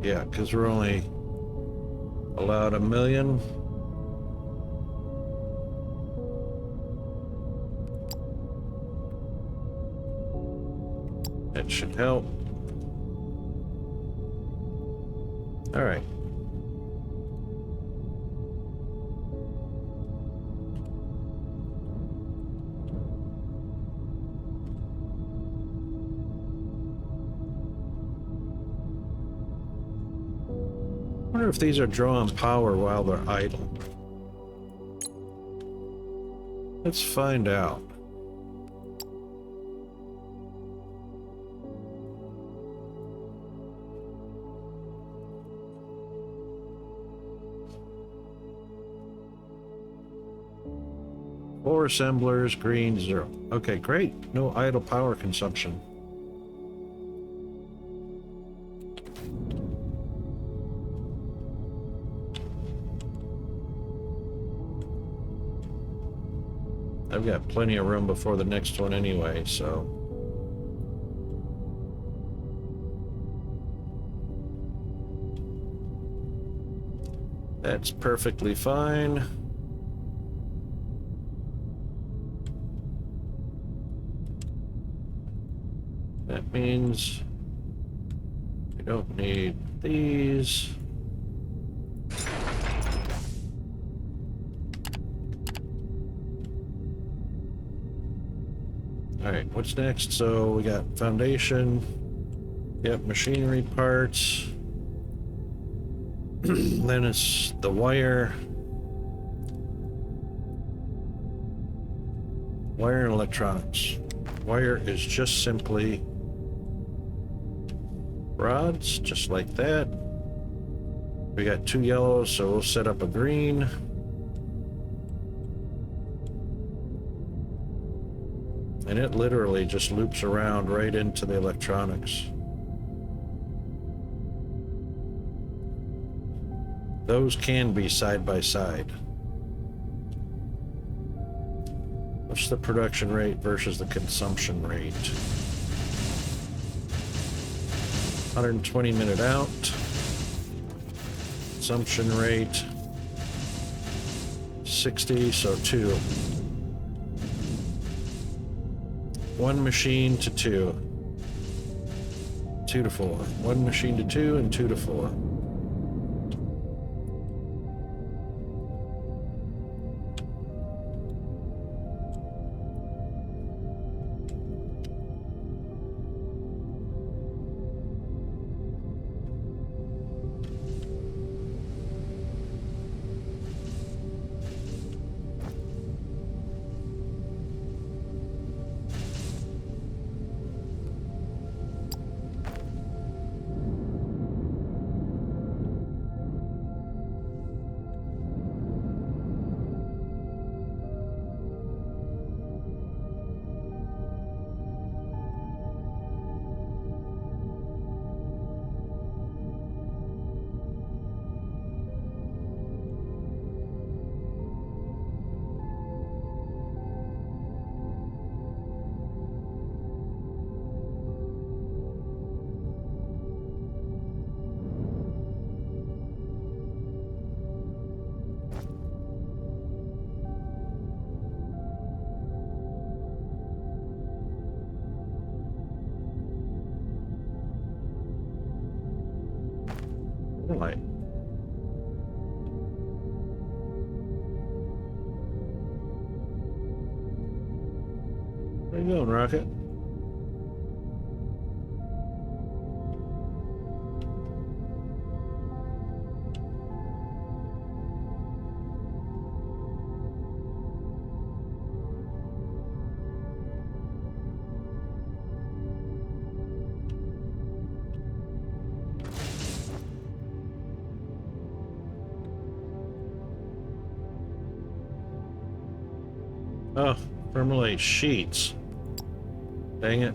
Yeah, because we're only allowed 1 million. That should help. All right. I wonder if these are drawing power while they're idle. Let's find out. Four assemblers, green, 0. Okay, great. No idle power consumption. I've got plenty of room before the next one anyway, so. That's perfectly fine. That means we don't need these. All right, what's next? So we got foundation. Yep, machinery parts. Then it's the wire. Wire and electronics. Wire is just simply rods, just like that. We got 2 yellows, so we'll set up a green. And it literally just loops around right into the electronics. Those can be side by side. What's the production rate versus the consumption rate? 120 minute out. Consumption rate 60, so 2. 1 machine to 2. 2 to 4. 1 machine to 2 and 2 to 4. Right. Where you going, Rocket? Oh, Firmalate sheets. Dang it.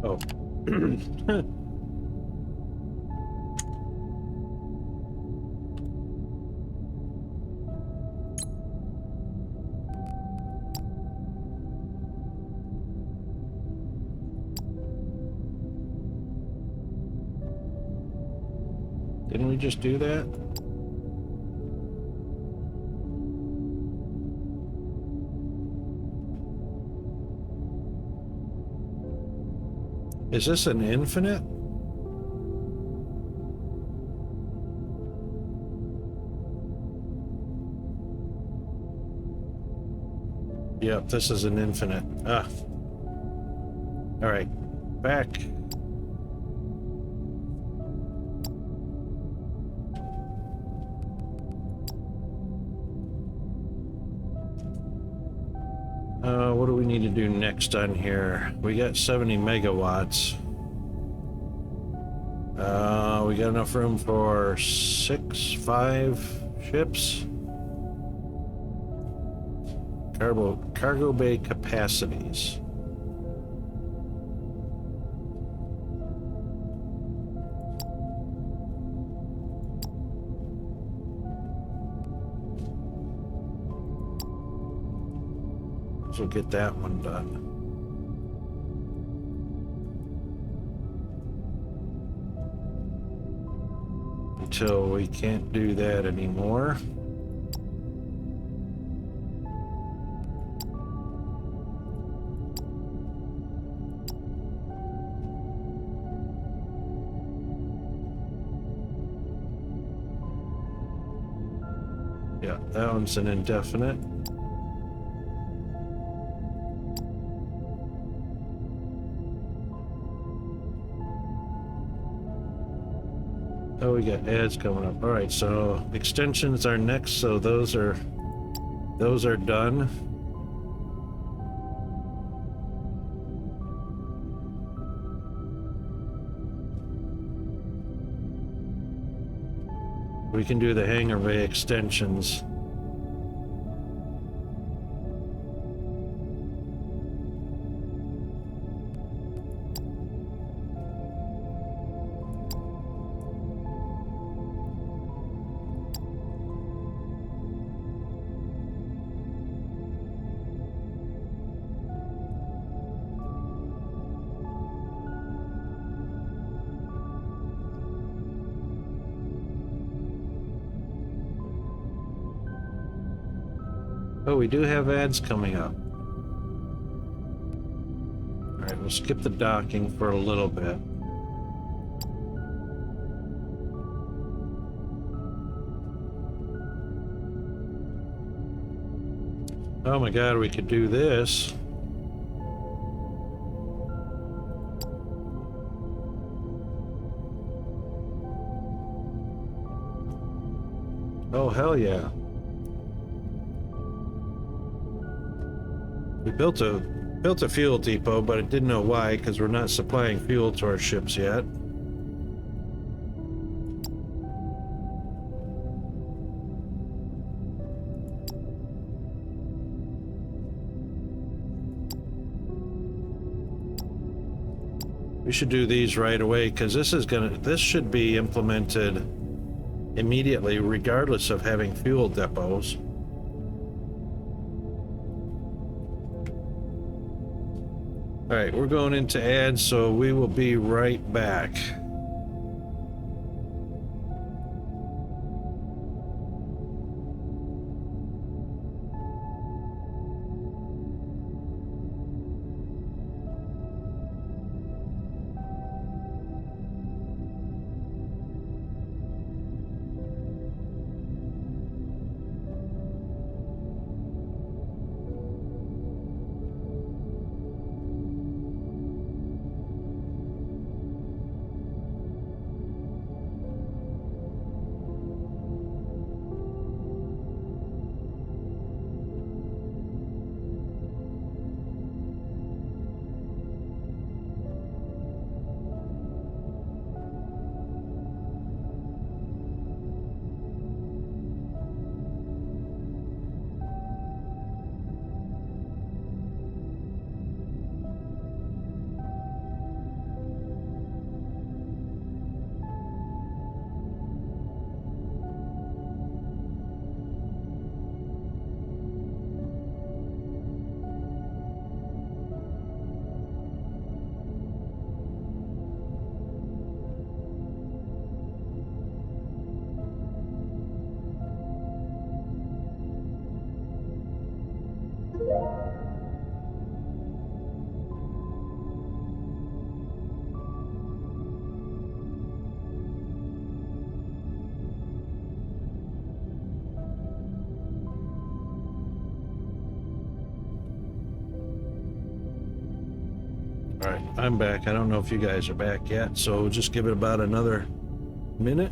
Oh. Didn't we just do that? Is this an infinite? Yep, this is an infinite. Ah. All right, back. What do we need to do next on here? We got 70 megawatts. We got enough room for 5 ships. Cargo bay capacities. So we'll get that one done. Until we can't do that anymore. Yeah, that one's an indefinite. Oh, we got ads coming up. All right, so extensions are next, so those are done. We can do the hangar bay extensions. Oh, we do have ads coming up. All right, we'll skip the docking for a little bit. Oh my God, we could do this. Oh, hell yeah. We built a fuel depot, but I didn't know why, because we're not supplying fuel to our ships yet. We should do these right away, because this should be implemented immediately, regardless of having fuel depots. All right, we're going into ads, so we will be right back. right, I'm back. I don't know if you guys are back yet, so we'll just give it about another minute.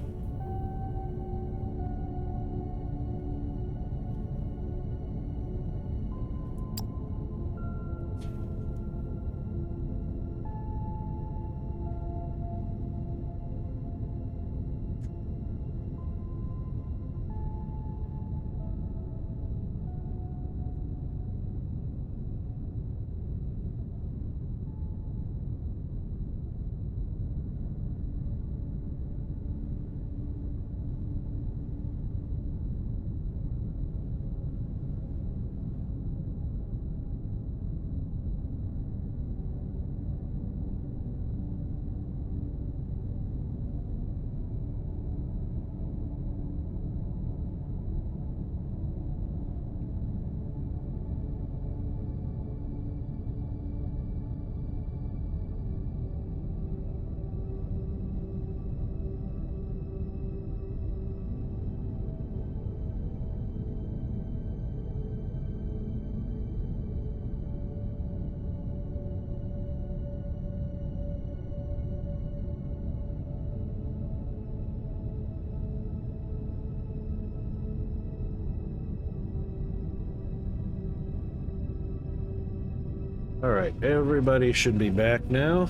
All right, everybody should be back now.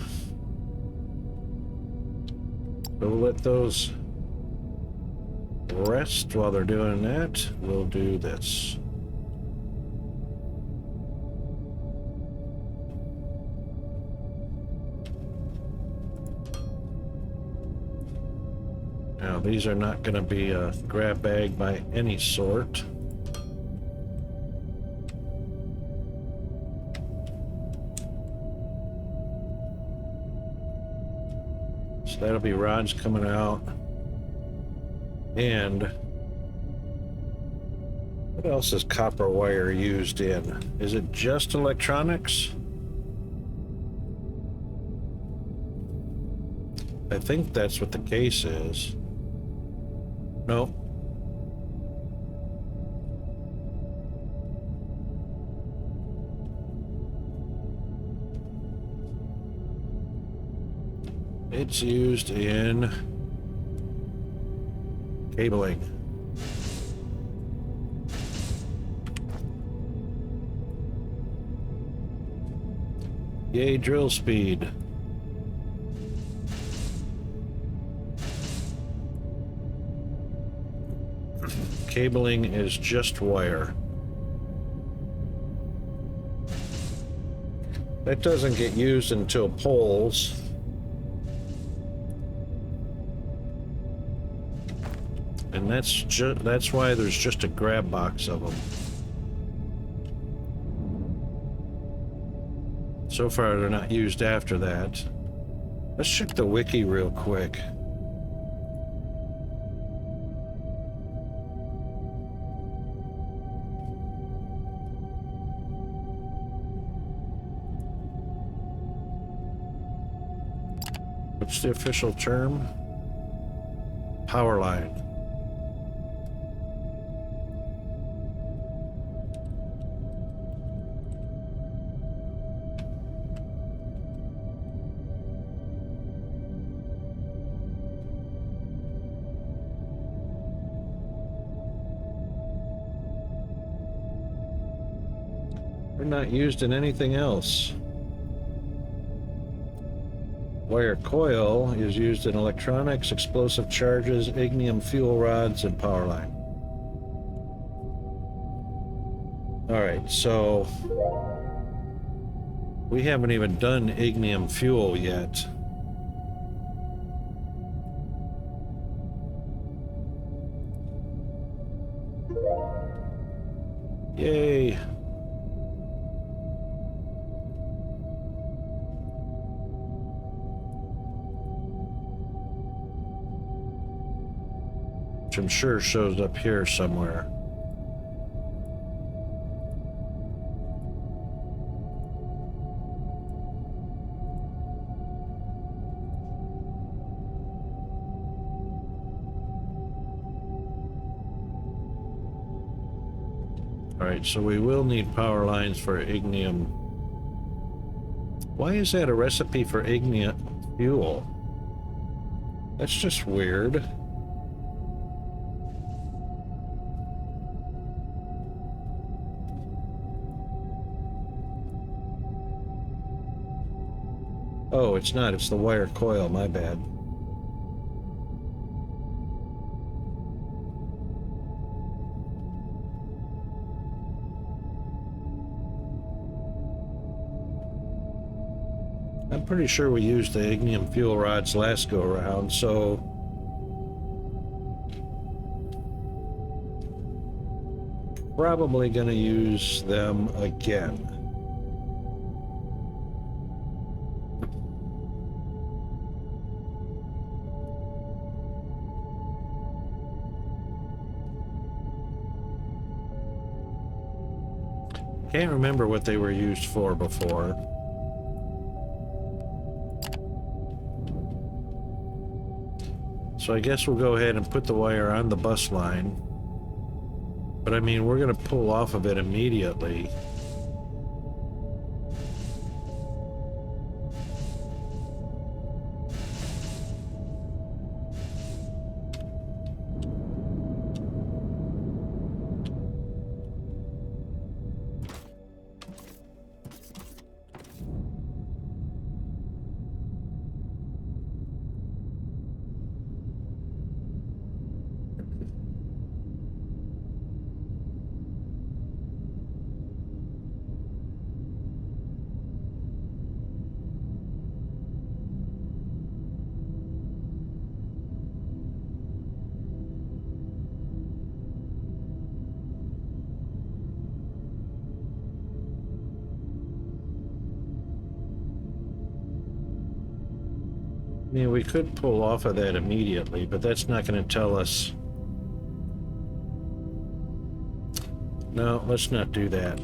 So we'll let those rest while they're doing that. We'll do this. Now, these are not going to be a grab bag by any sort. So that'll be rods coming out. And what else is copper wire used in? Is it just electronics? I think that's what the case is. No. It's used in cabling. Yay, drill speed. Cabling is just wire. That doesn't get used until poles. And that's why there's just a grab box of them. So far they're not used after that. Let's check the wiki real quick. What's the official term? Power line. They're not used in anything else. Wire coil is used in electronics, explosive charges, ignium fuel rods, and power line. All right, so we haven't even done ignium fuel yet. Yay. Which I'm sure shows up here somewhere. All right, so we will need power lines for ignium Why is that a recipe for igneous fuel? That's just weird. Oh, it's not. It's the wire coil. My bad. I'm pretty sure we used the ignium fuel rods last go around, so probably gonna use them again. Can't remember what they were used for before. So I guess we'll go ahead and put the wire on the bus line. But I mean, we're going to pull off of it immediately. I mean, we could pull off of that immediately, but that's not going to tell us. No, let's not do that.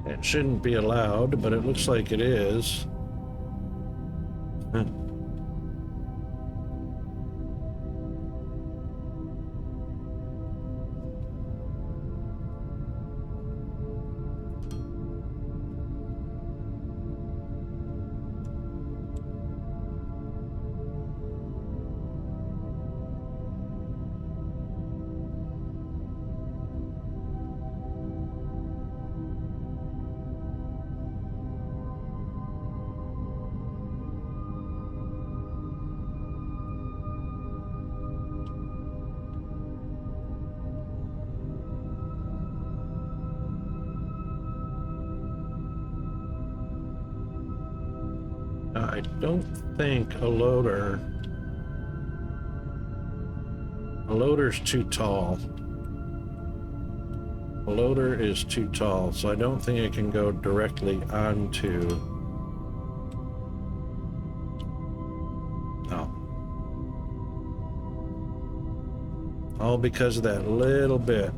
It shouldn't be allowed, but it looks like it is. I don't think a loader's too tall. A loader is too tall, so I don't think it can go directly onto. No. All because of that little bit.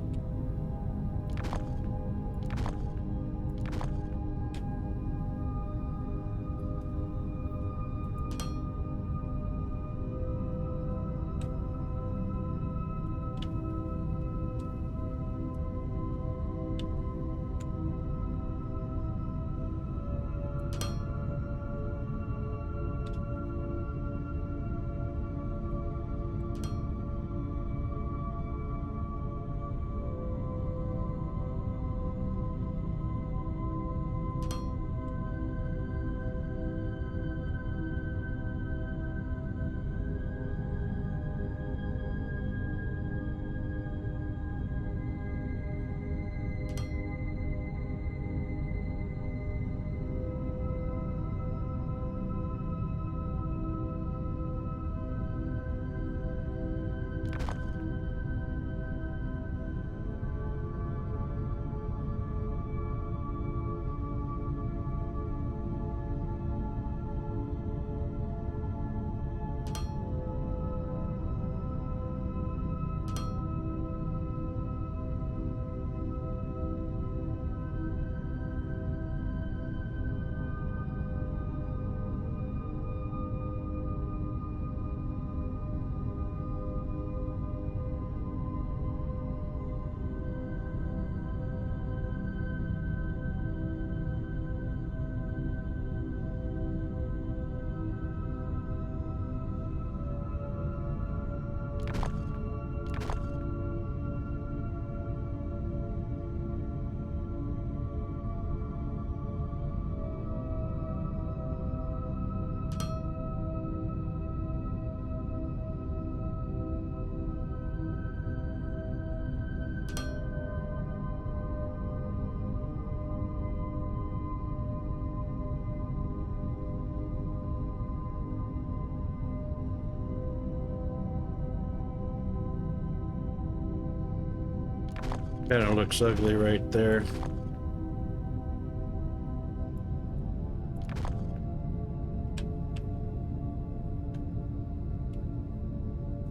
Kind of looks ugly right there.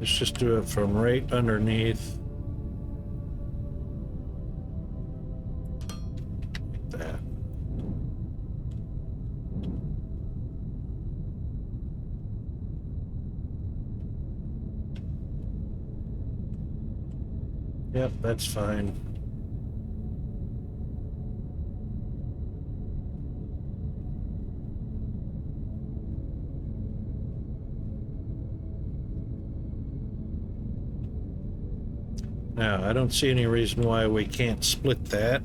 Let's just do it from right underneath. Like that. Yep, that's fine. Now, I don't see any reason why we can't split that.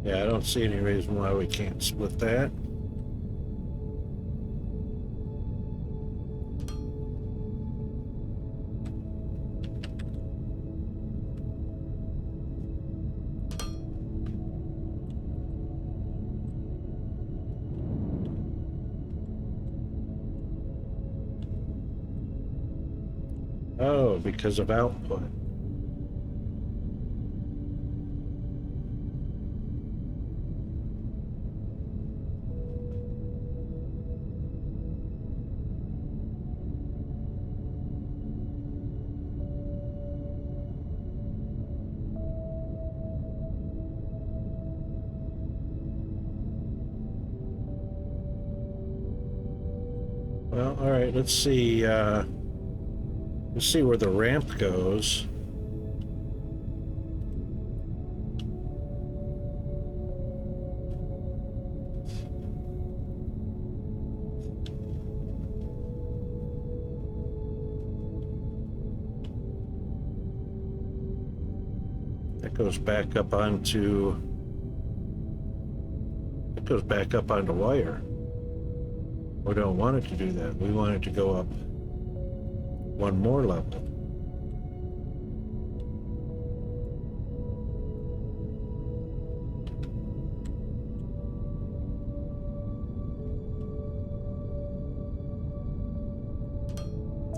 Yeah, I don't see any reason why we can't split that. Oh, because of output. Well, all right, let's see where the ramp goes. That goes back up onto wire. We don't want it to do that. We want it to go up one more level.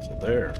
So there.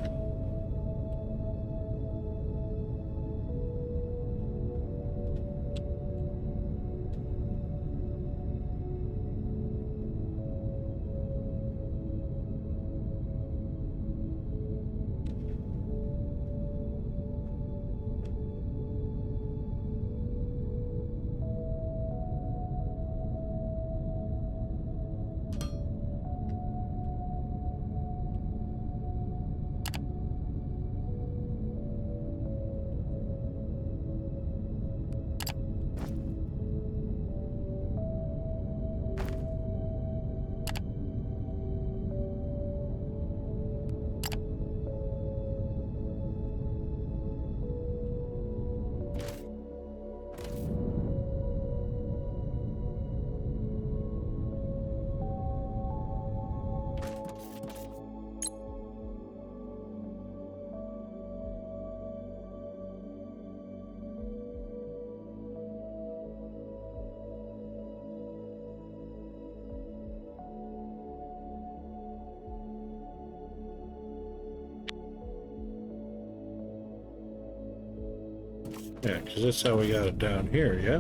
Yeah, because that's how we got it down here, yeah?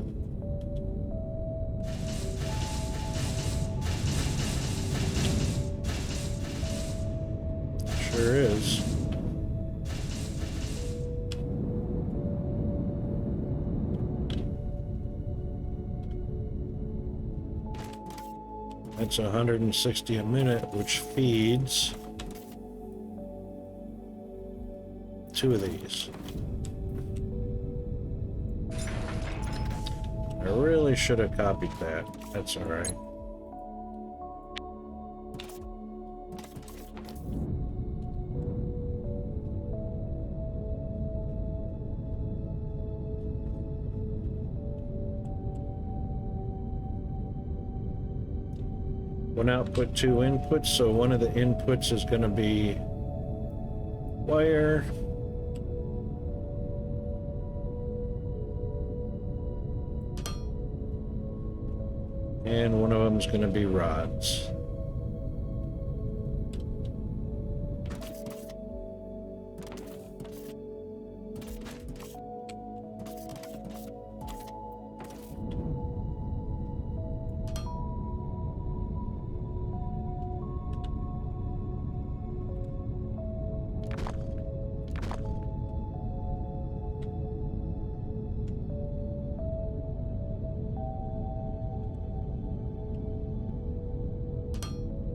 Sure is. That's 160 a minute, which feeds 2 of these. I really should have copied that. That's all right. One output, two inputs, so one of the inputs is going to be wire. And one of them is going to be rods.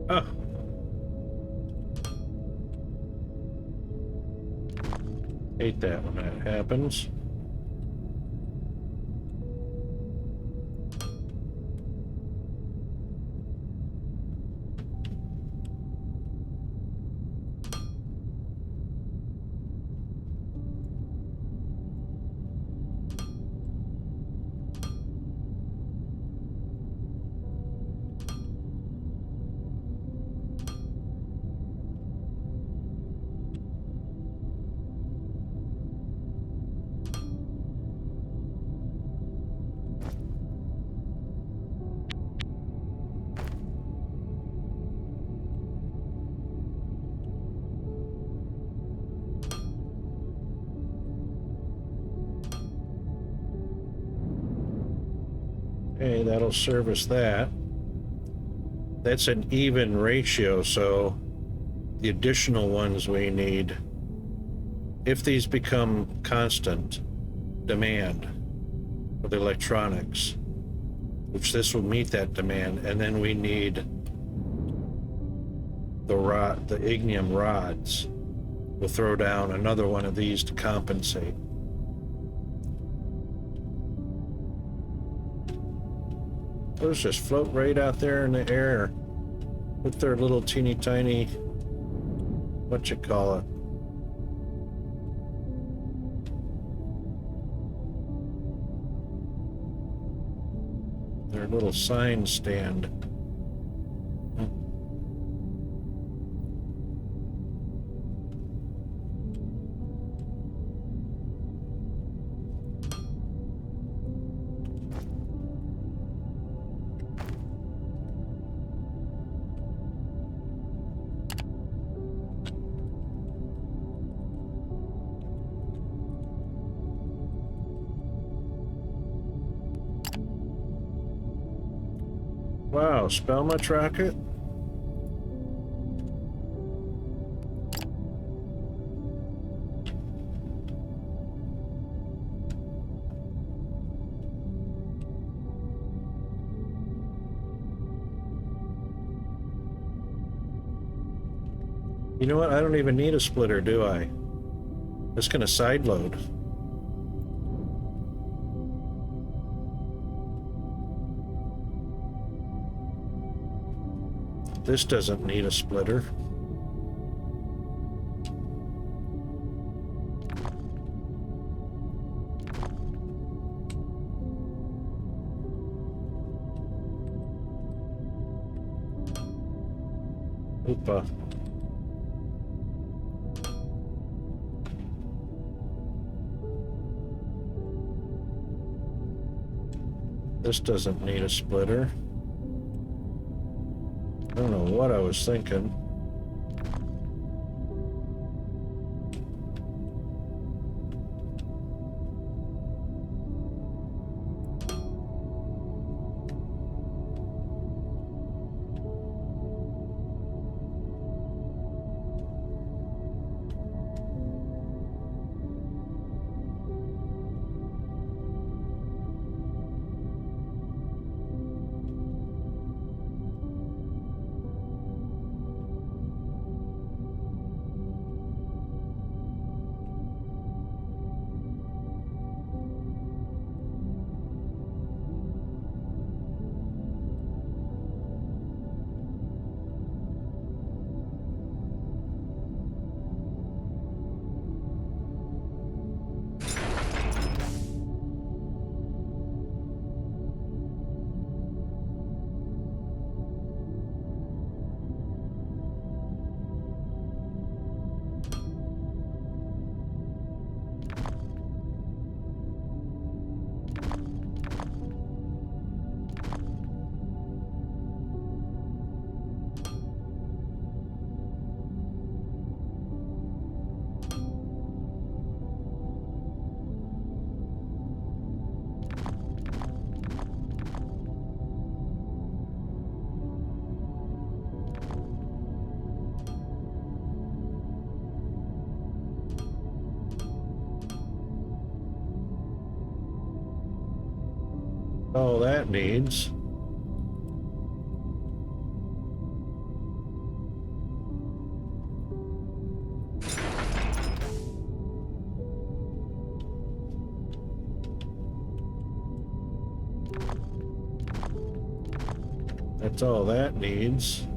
Oh. Hate that when that happens. Okay, that'll service that. That's an even ratio, so the additional ones we need, if these become constant demand for the electronics, which this will meet that demand, and then we need the ignium rods. We'll throw down another one of these to compensate. Those just float right out there in the air with their little teeny tiny, what you call it? Their little sign stand. Wow, spell much rocket? You know what? I don't even need a splitter, do I? It's gonna side load. This doesn't need a splitter. Oopa. This doesn't need a splitter. I don't know what I was thinking. all that needs. That's all that needs.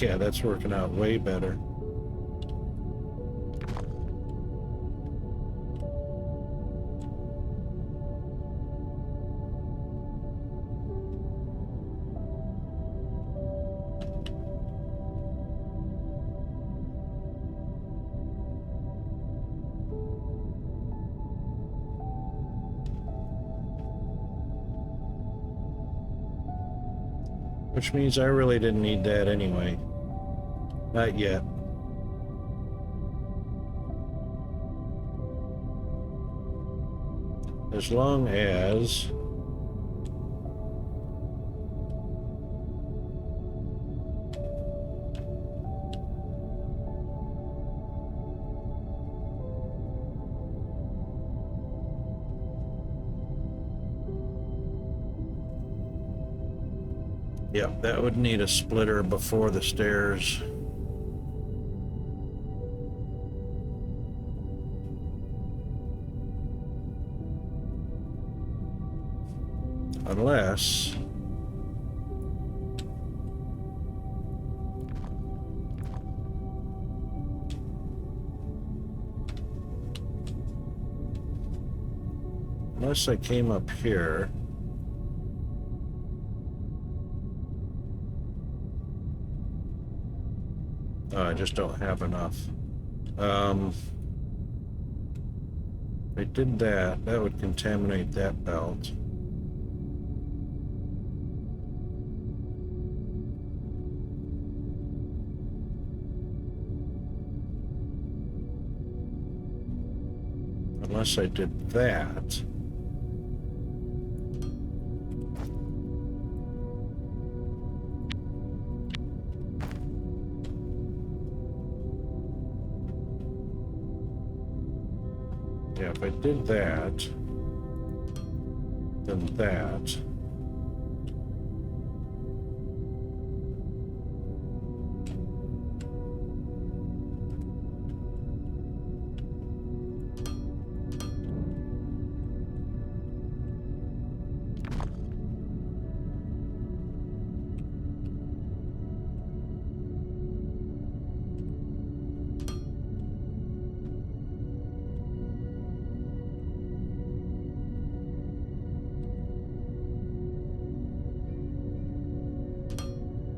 Yeah, that's working out way better. Which means I really didn't need that anyway. Not yet. As long as yeah, that would need a splitter before the stairs. Unless I came up here. Oh, I just don't have enough. If I did that, that would contaminate that belt. Unless I did that. Yeah, if I did that, then that.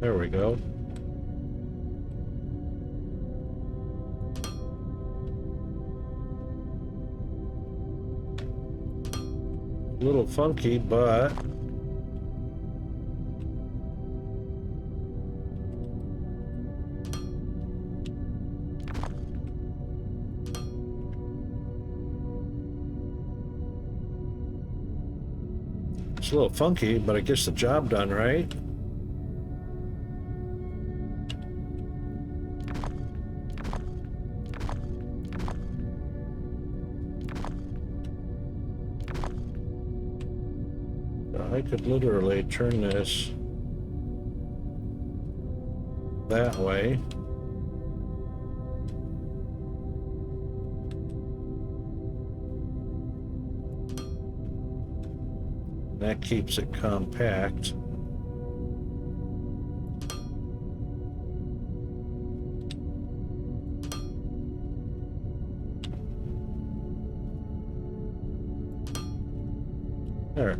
There we go. A little funky, but it's a little funky, but it gets the job done, right? I could literally turn this that way. That keeps it compact. There.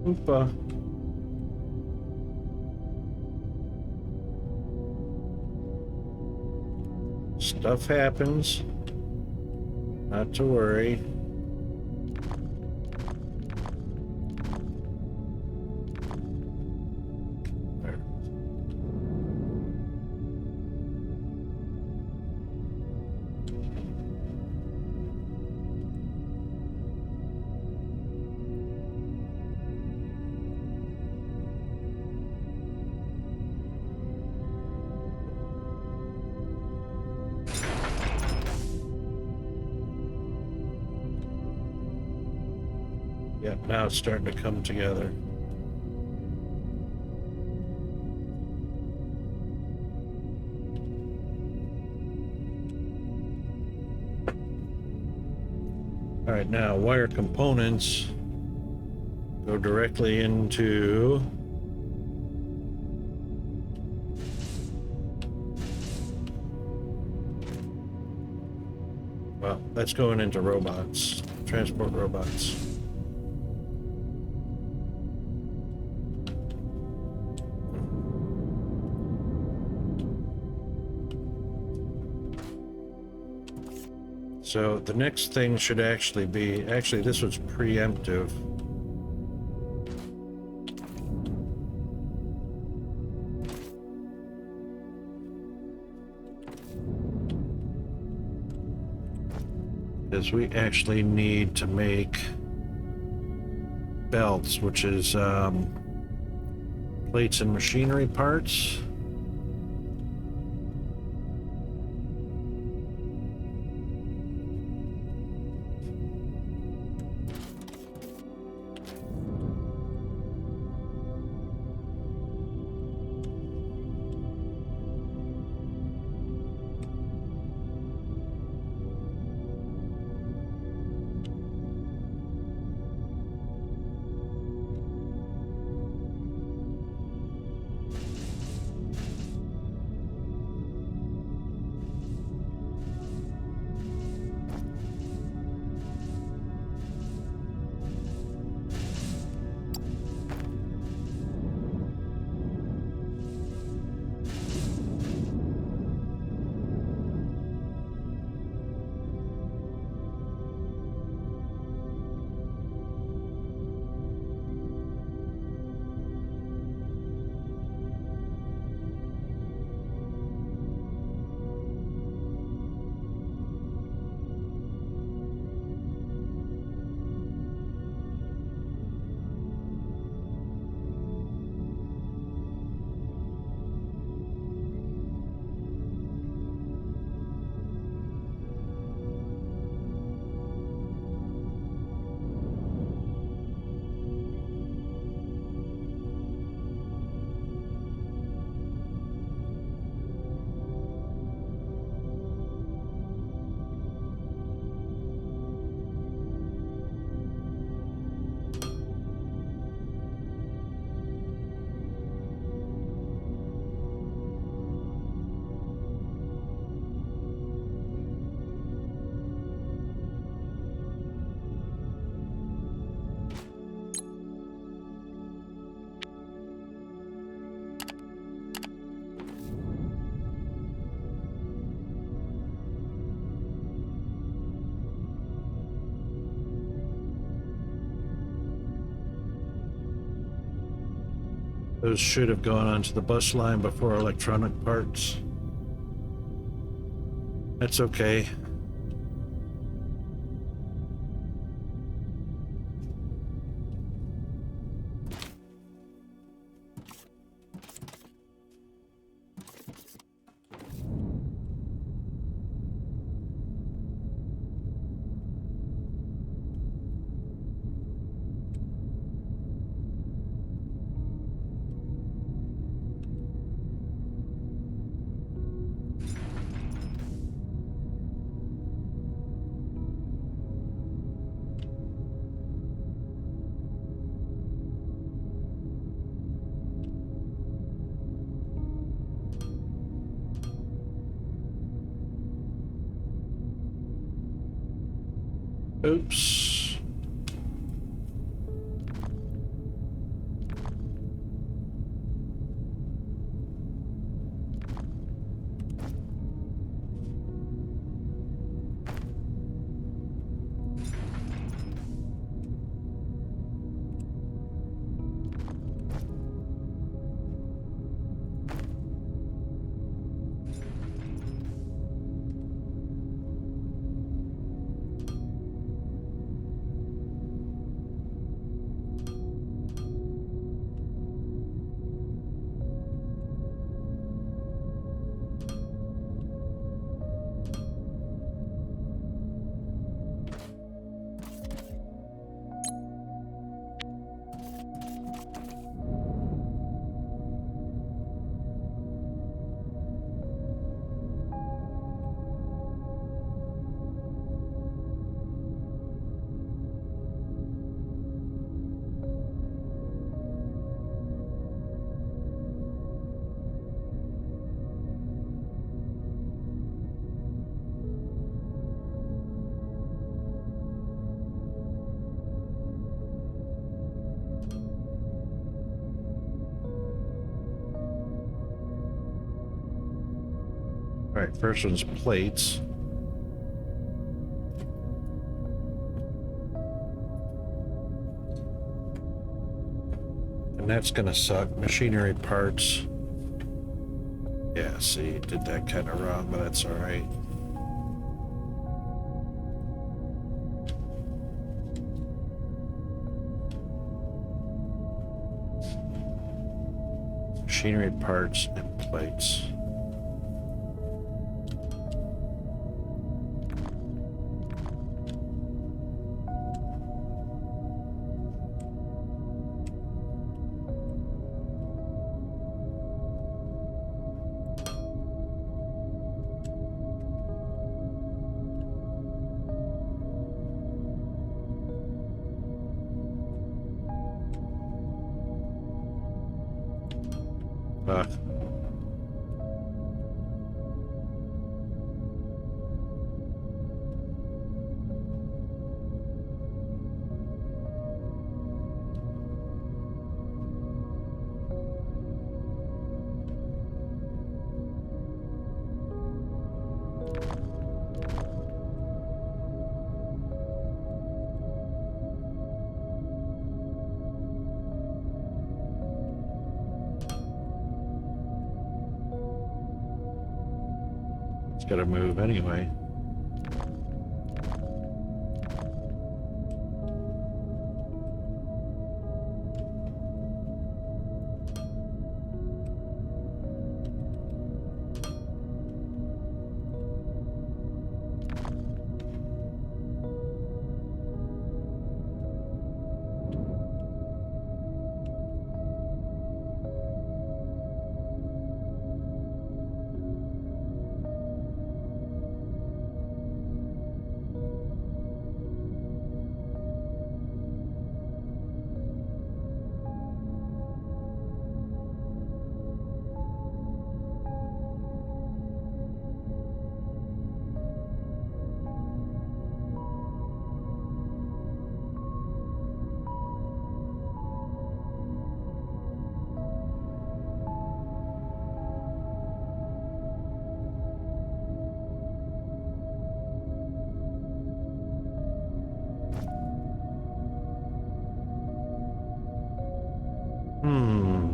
Oopa. Stuff happens. Not to worry. There. Now it's starting to come together. All right, now wire components go directly into well, that's going into robots, transport robots. So the next thing should actually be, this was preemptive. Because we actually need to make belts, which is plates and machinery parts. Those should have gone onto the bus line before electronic parts. That's okay. Oops. Alright, first one's plates. And that's gonna suck. Machinery parts. Yeah, see, did that kind of wrong, but that's alright. Machinery parts and plates. Ah. It's gotta move anyway. Hmm.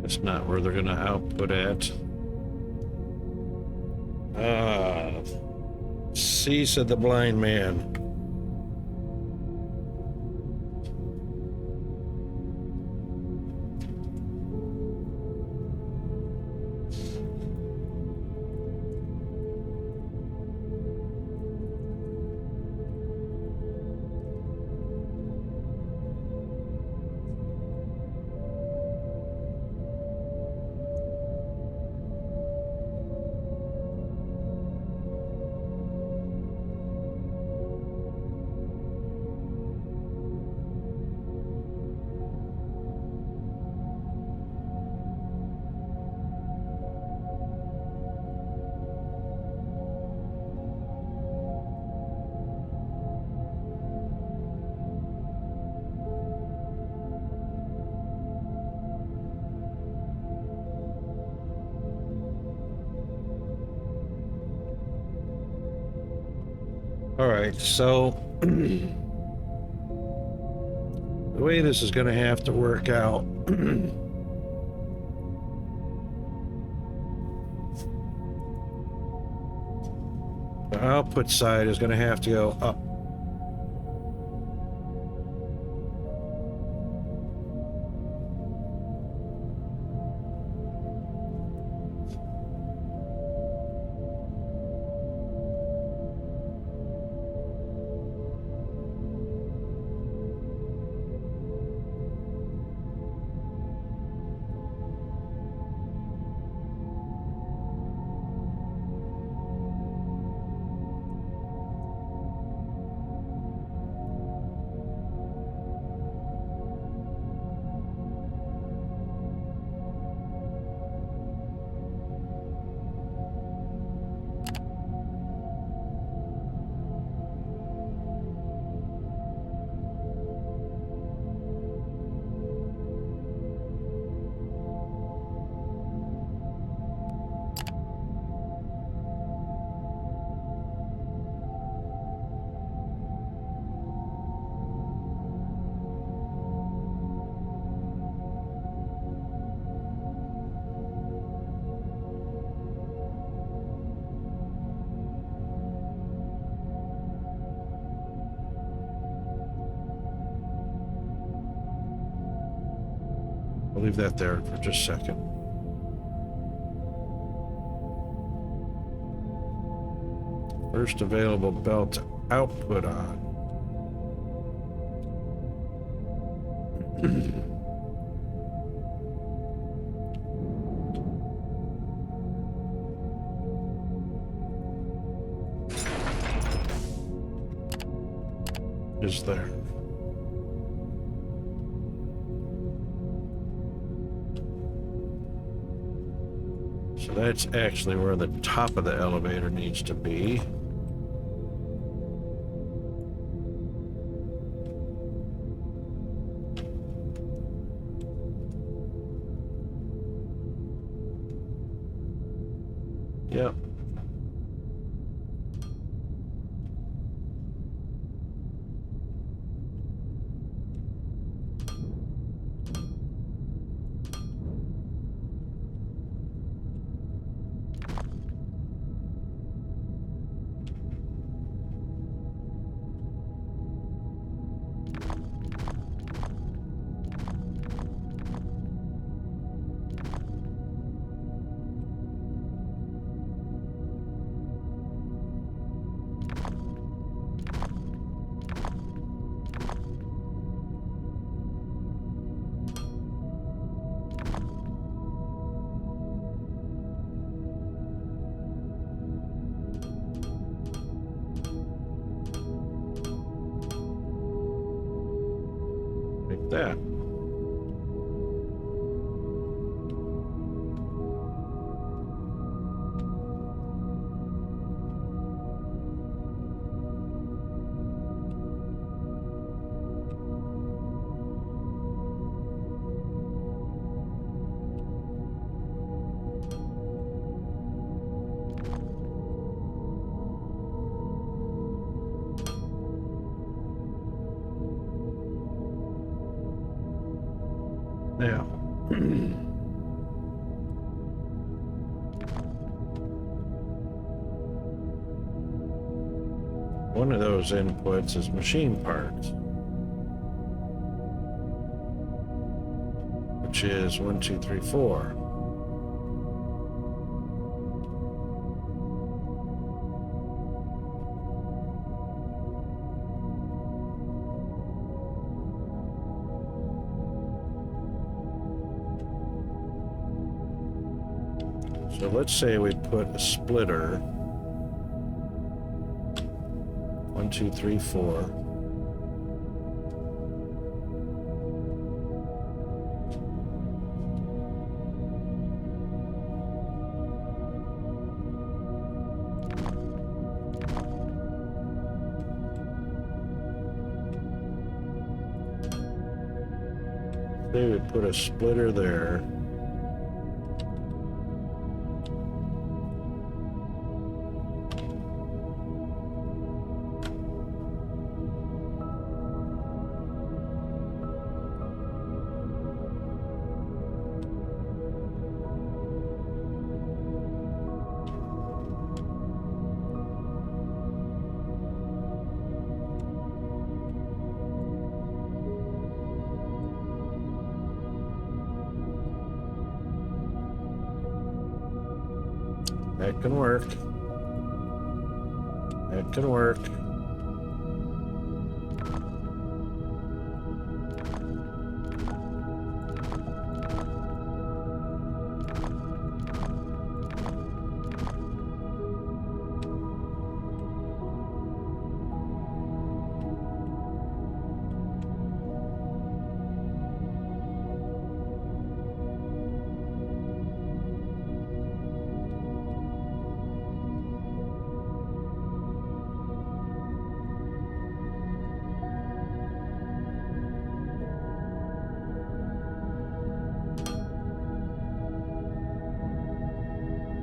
That's not where they're gonna output at. See, said the blind man. All right, so the way this is going to have to work out. The output side is going to have to go up. I'll leave that there for just a second. First available belt output on. Is there. So that's actually where the top of the elevator needs to be. Yep. Like that. Now, One of those inputs is machine parts, which is 1, 2, 3, 4. So let's say we put a splitter. 1, 2, 3, 4. Say we put a splitter there. That can work. That can work.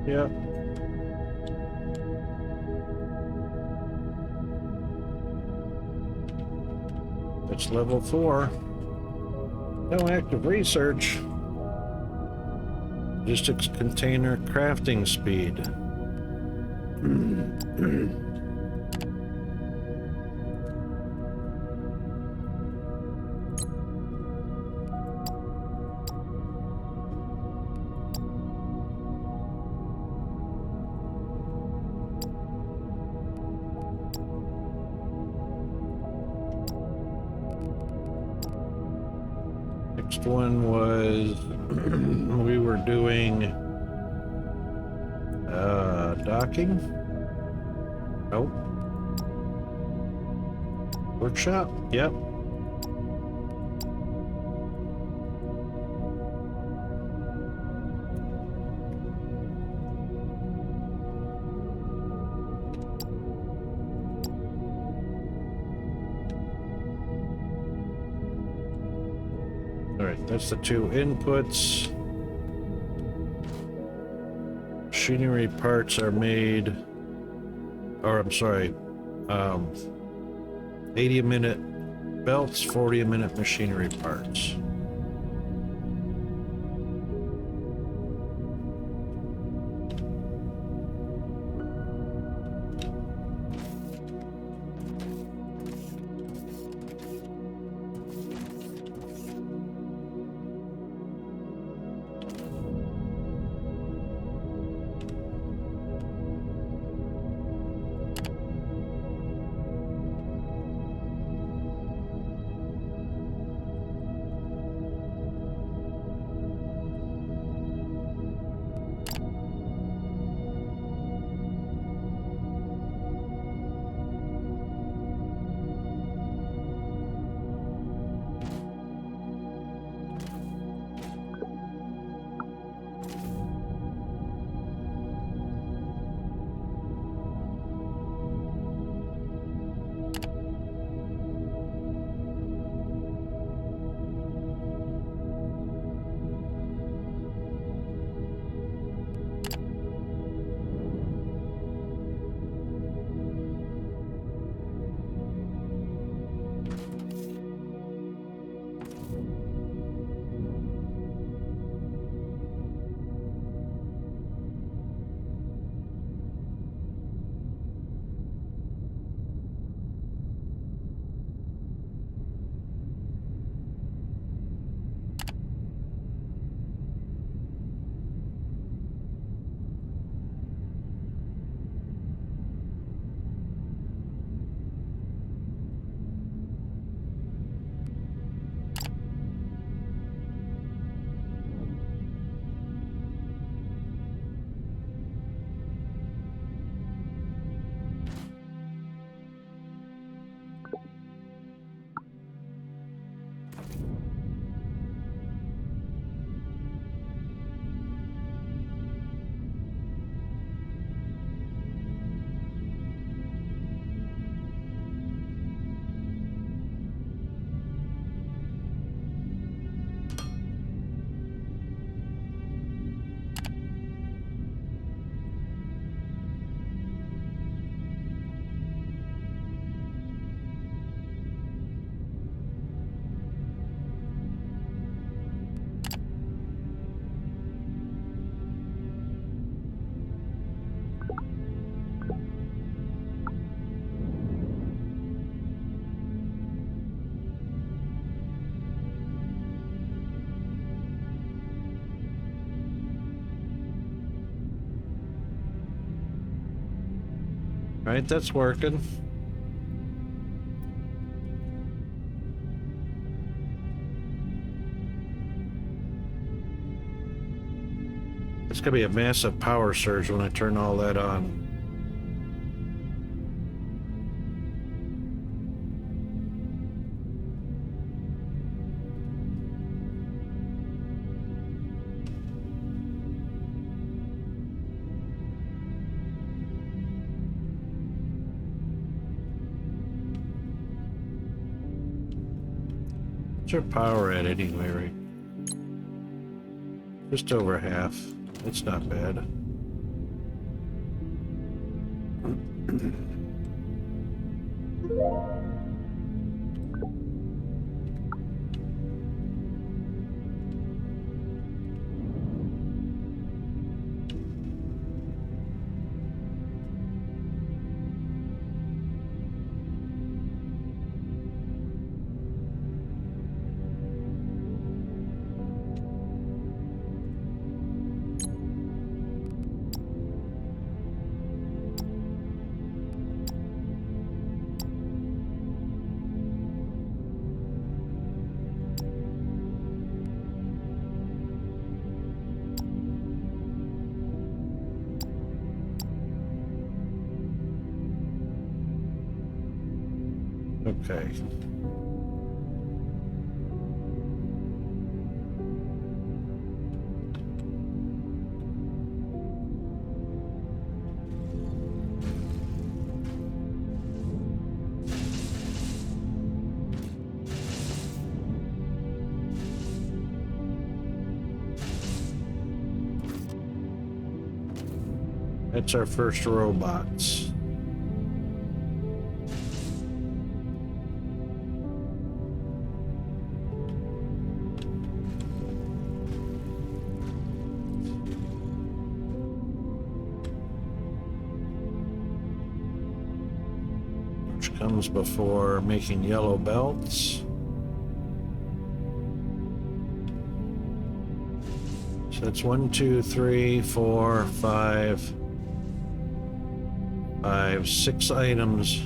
Yeah. It's level 4. No active research. Logistics container crafting speed. Next one was we were doing docking. Nope. Workshop. Yep. All right, that's the 2 inputs. Machinery parts are made, or I'm sorry, 80-minute belts, 40-minute machinery parts. Right, that's working. It's gonna be a massive power surge when I turn all that on. What's our power at anyway, right? Just over half. It's not bad. Okay. That's our first robots. Which comes before making yellow belts. So that's 1, 2, 3, 4, 5, 6 items.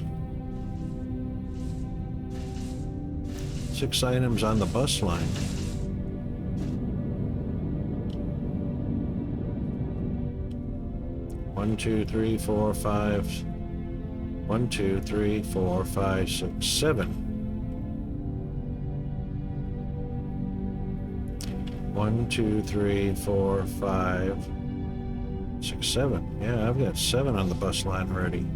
6 items on the bus line. One, two, three, four, five. 1, 2, 3, 4, 5, 6, 7. 1, 2, 3, 4, 5, 6, 7. Yeah, I've got 7 on the bus line already.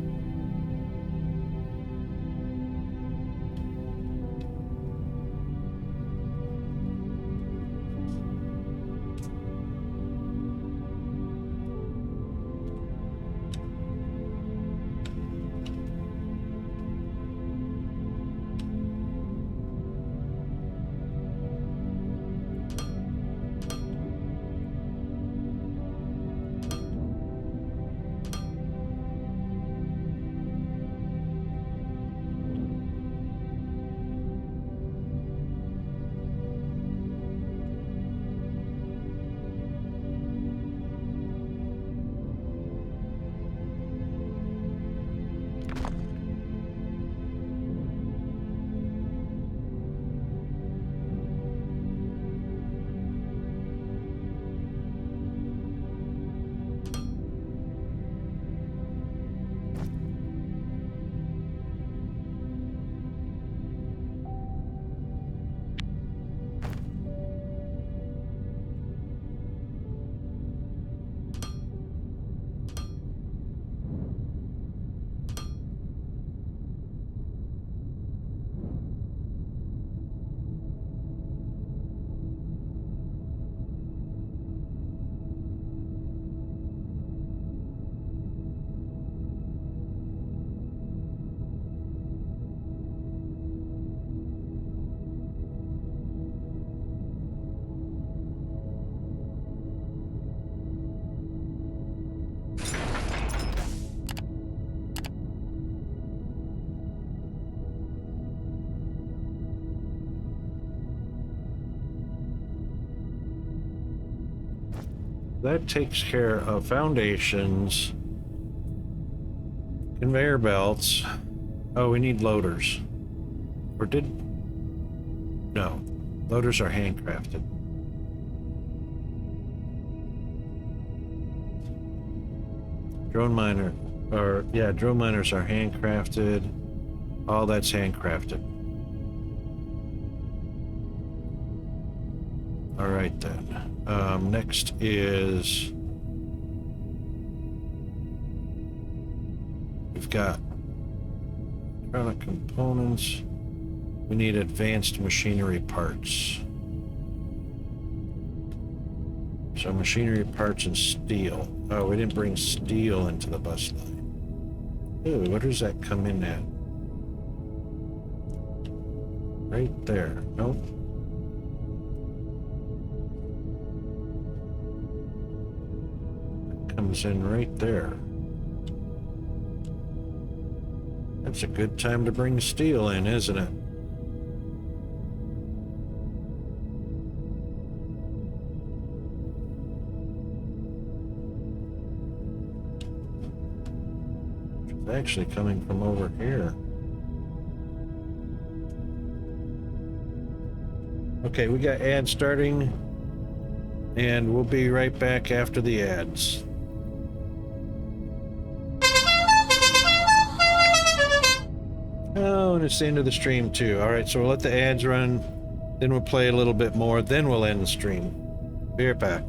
That takes care of foundations. Conveyor belts. Oh, we need loaders. Or did... No. Loaders are handcrafted. Drone miner... Or, yeah, drone miners are handcrafted. All that's handcrafted. Alright then. Next is... We've got electronic components. We need advanced machinery parts. So machinery parts and steel. Oh, we didn't bring steel into the bus line. Ooh, what does that come in at? Right there. Nope. It comes in right there. That's a good time to bring steel in, isn't it? It's actually coming from over here. Okay, we got ads starting, and we'll be right back after the ads. Oh, and it's the end of the stream too. All right, so we'll let the ads run, then we'll play a little bit more, then we'll end the stream. Be right back.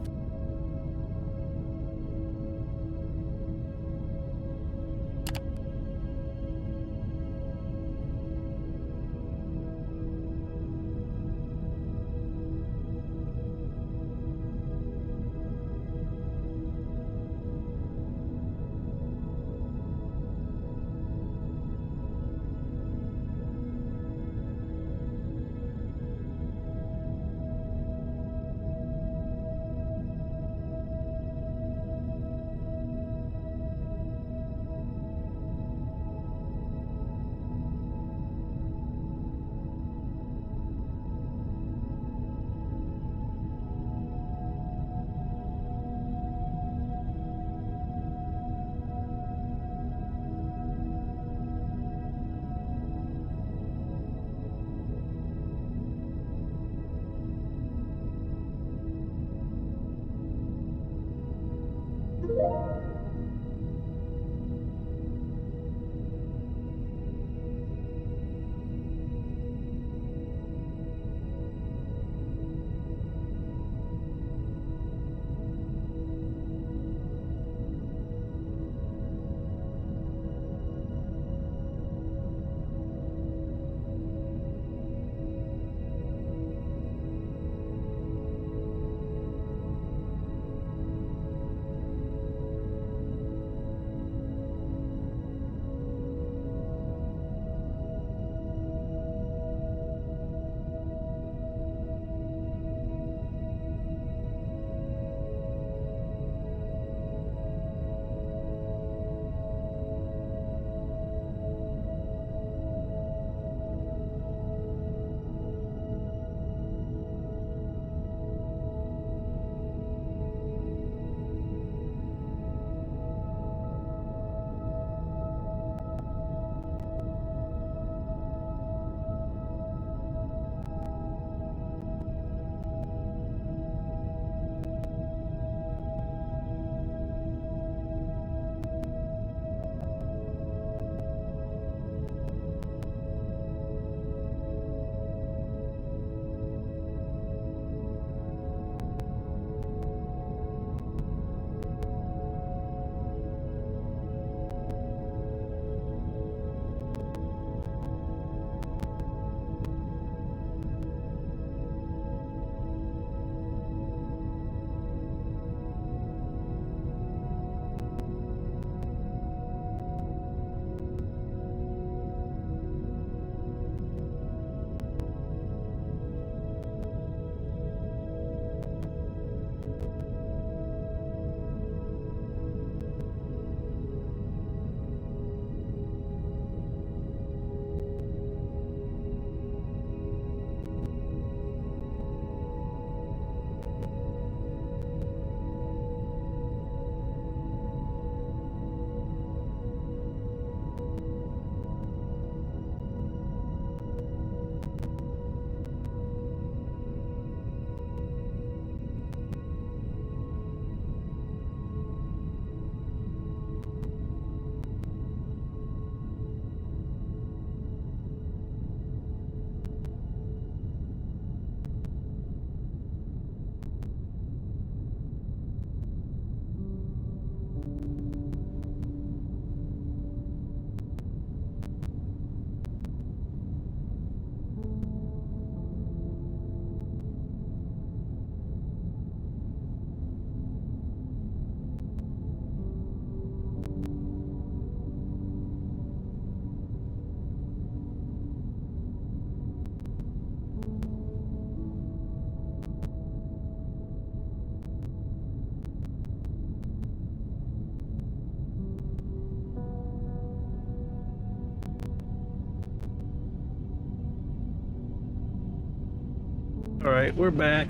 All right, we're back.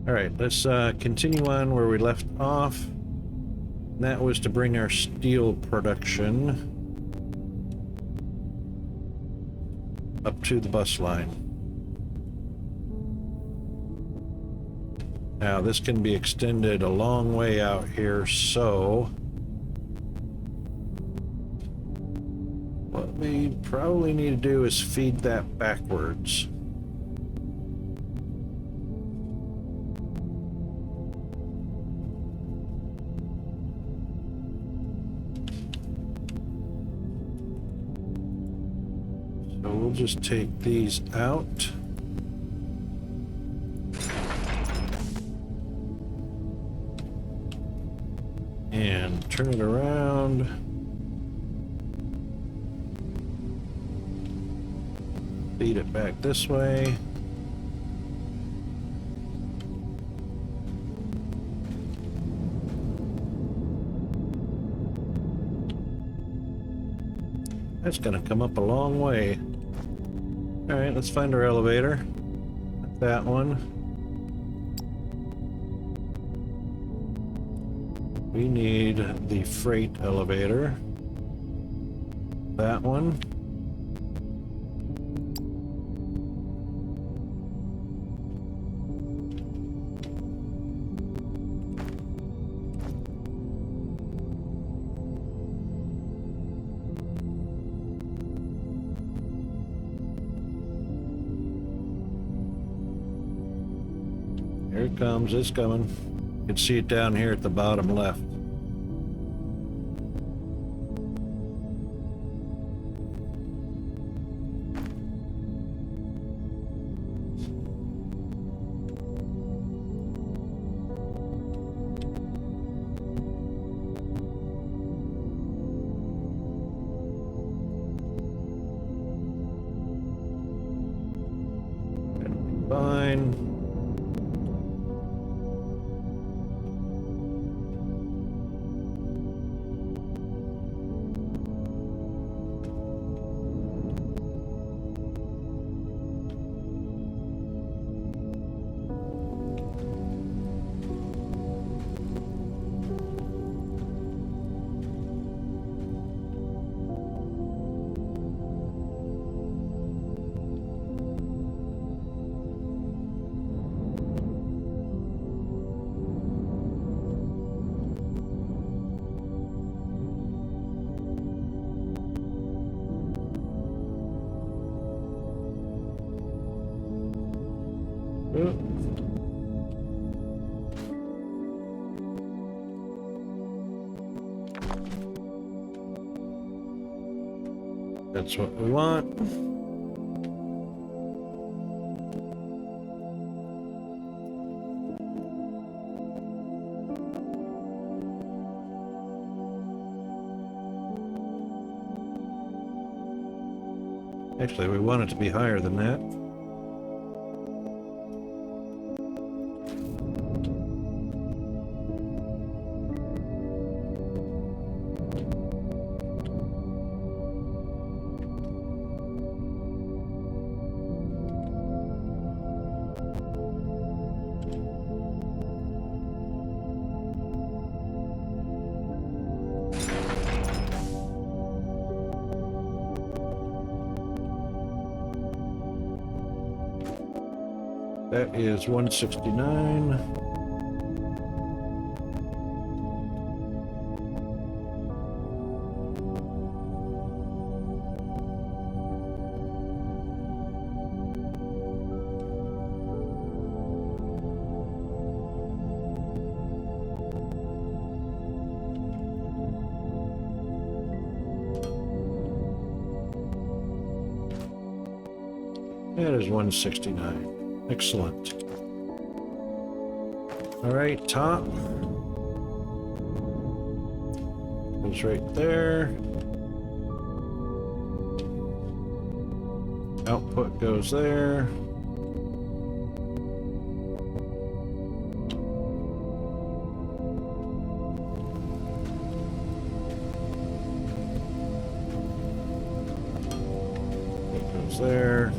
All right, let's continue on where we left off. That was to bring our steel production up to the bus line. Now, this can be extended a long way out here, so what we probably need to do is feed that backwards. So we'll just take these out. And turn it around. Feed it back this way. That's gonna come up a long way. All right, let's find our elevator. That one. We need the freight elevator. That one. Here it comes, it's coming. You can see it down here at the bottom left. Fine. That's what we want. Actually, we want it to be higher than that. That is 169. That is 169. Excellent. All right, top goes right there. Output goes there. It goes there.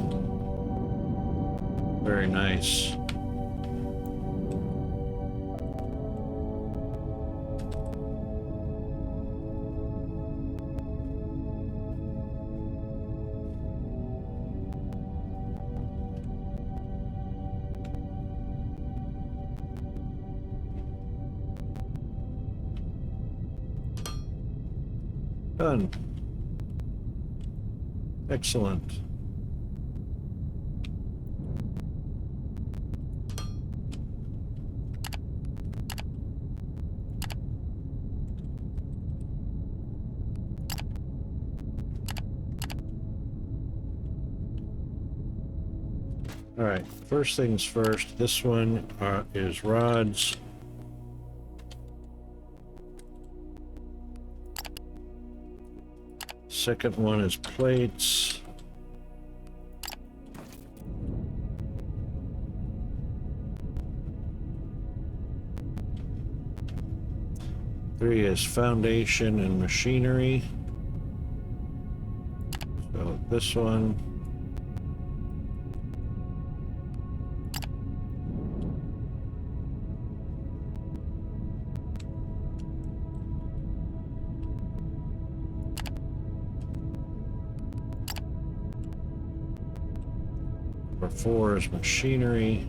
Very nice. Done. Excellent. All right, first things first, this one is rods. Second one is plates. Three is foundation and machinery. So this one. Number four is machinery.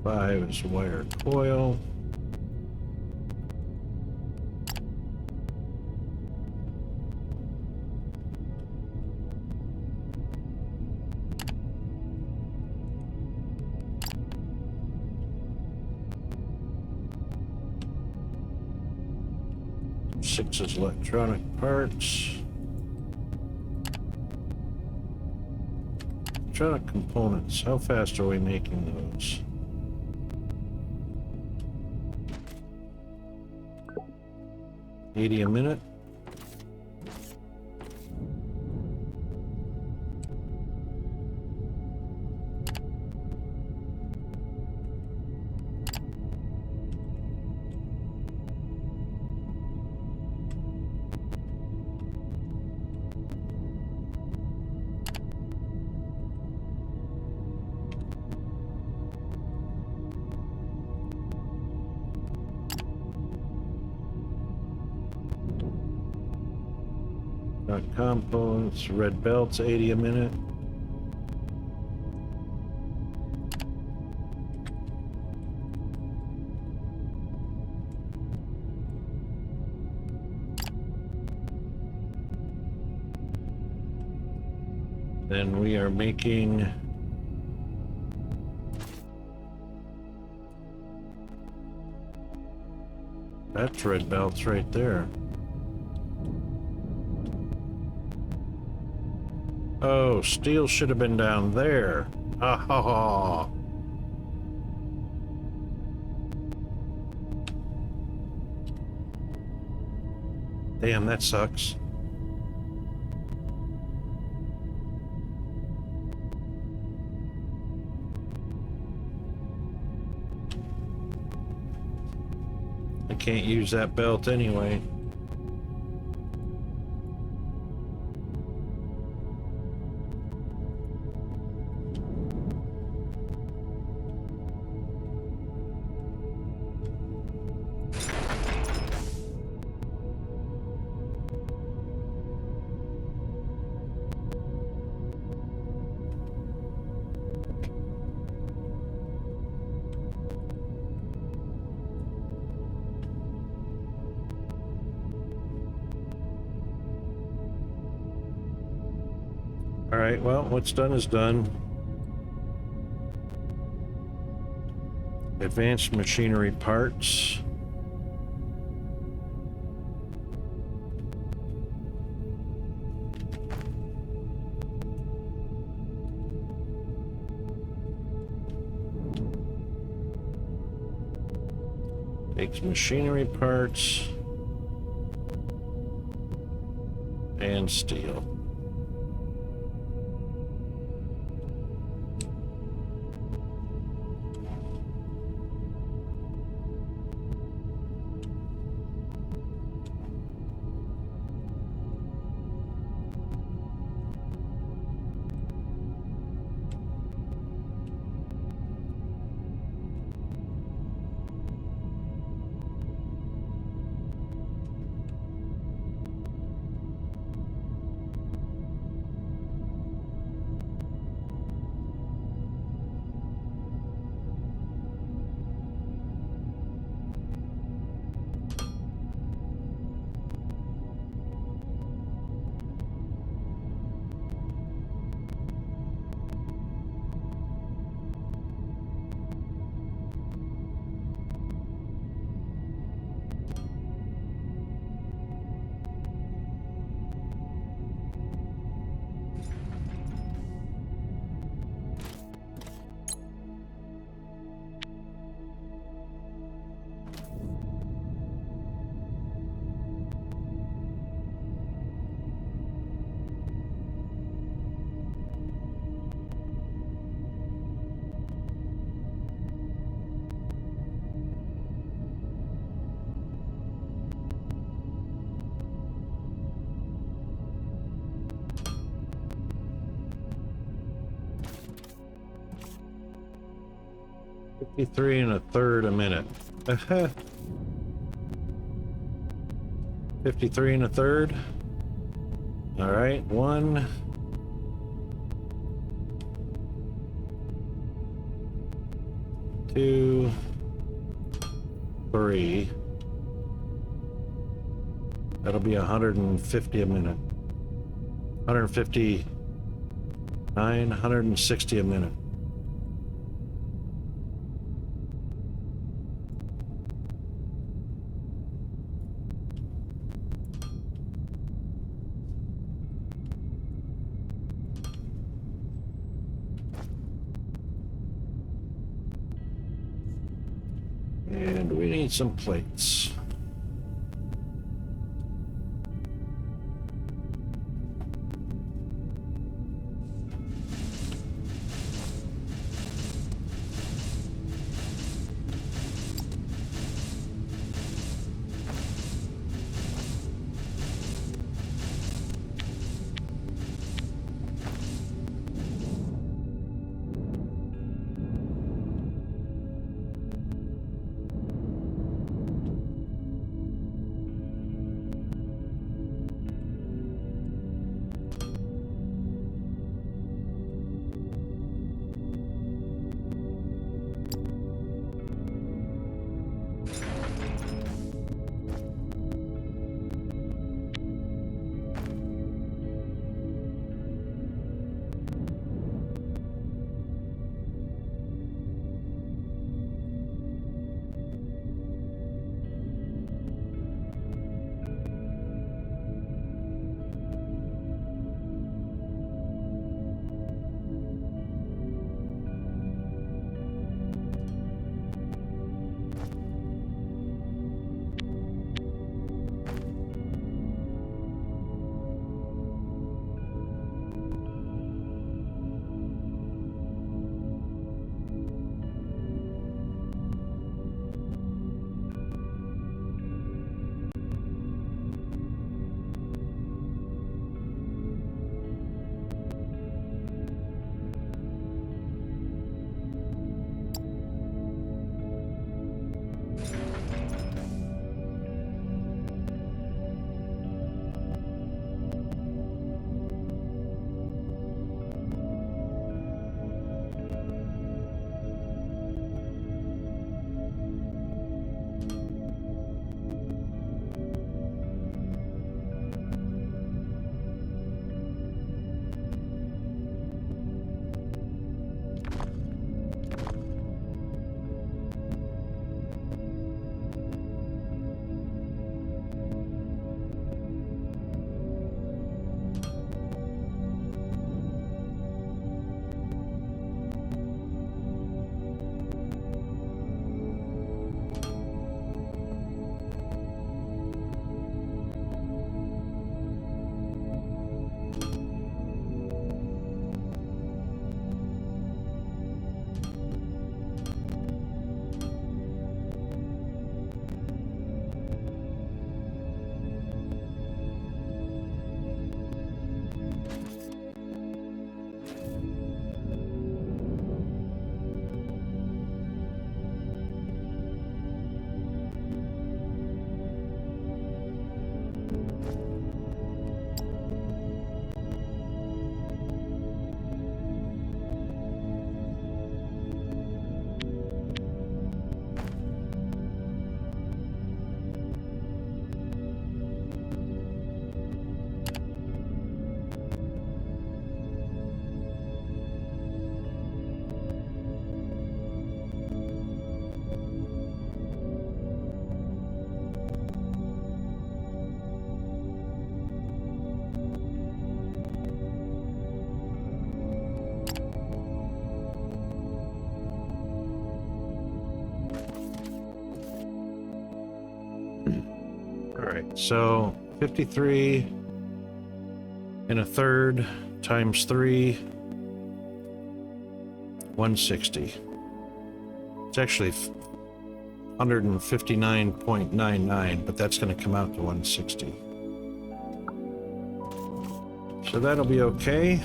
Five is wire coil. Six is electronic parts. Electronic components. How fast are we making those? $80 a minute. Got components, red belts, 80 a minute. Then we are making that's red belts right there. Oh, steel should have been down there. Ah ha ha. Damn, that sucks. I can't use that belt anyway. All right, well, what's done is done. Advanced machinery parts. Takes machinery parts. and steel. Fifty-three and a third a minute. 53 and a third. All right, 1, 2, 3. That'll be 150 a minute. 159, 160 a minute. And we need some plates. So 53 and a third times 3, 160. It's actually 159.99, but that's going to come out to 160. So that'll be okay.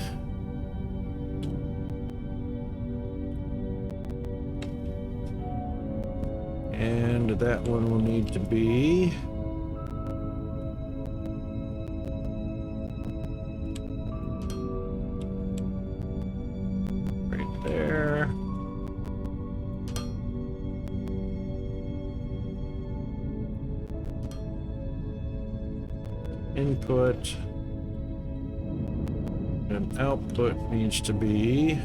And that one will need to be right there. Input and output needs to be,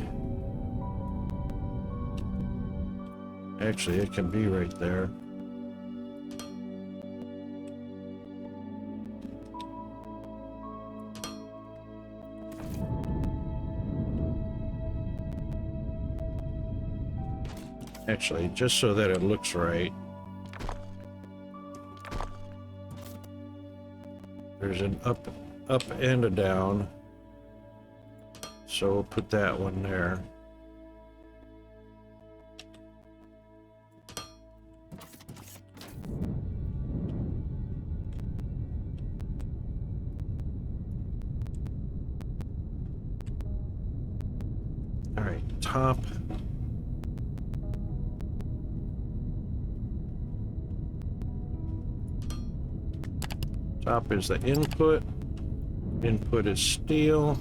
actually it can be right there. Actually, just so that it looks right, there's an up and a down. So we'll put that one there. All right, top. Top is the input. Input is steel.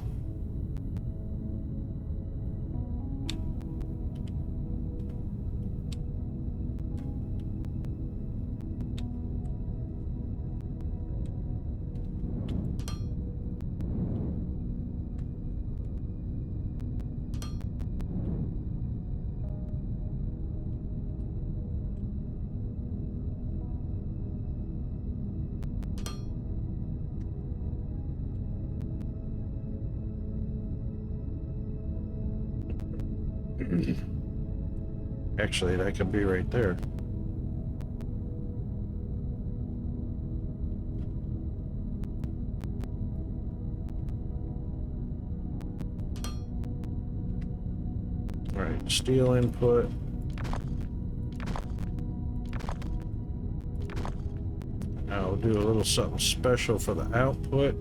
Actually, that could be right there. All right, steel input. Now we'll do a little something special for the output.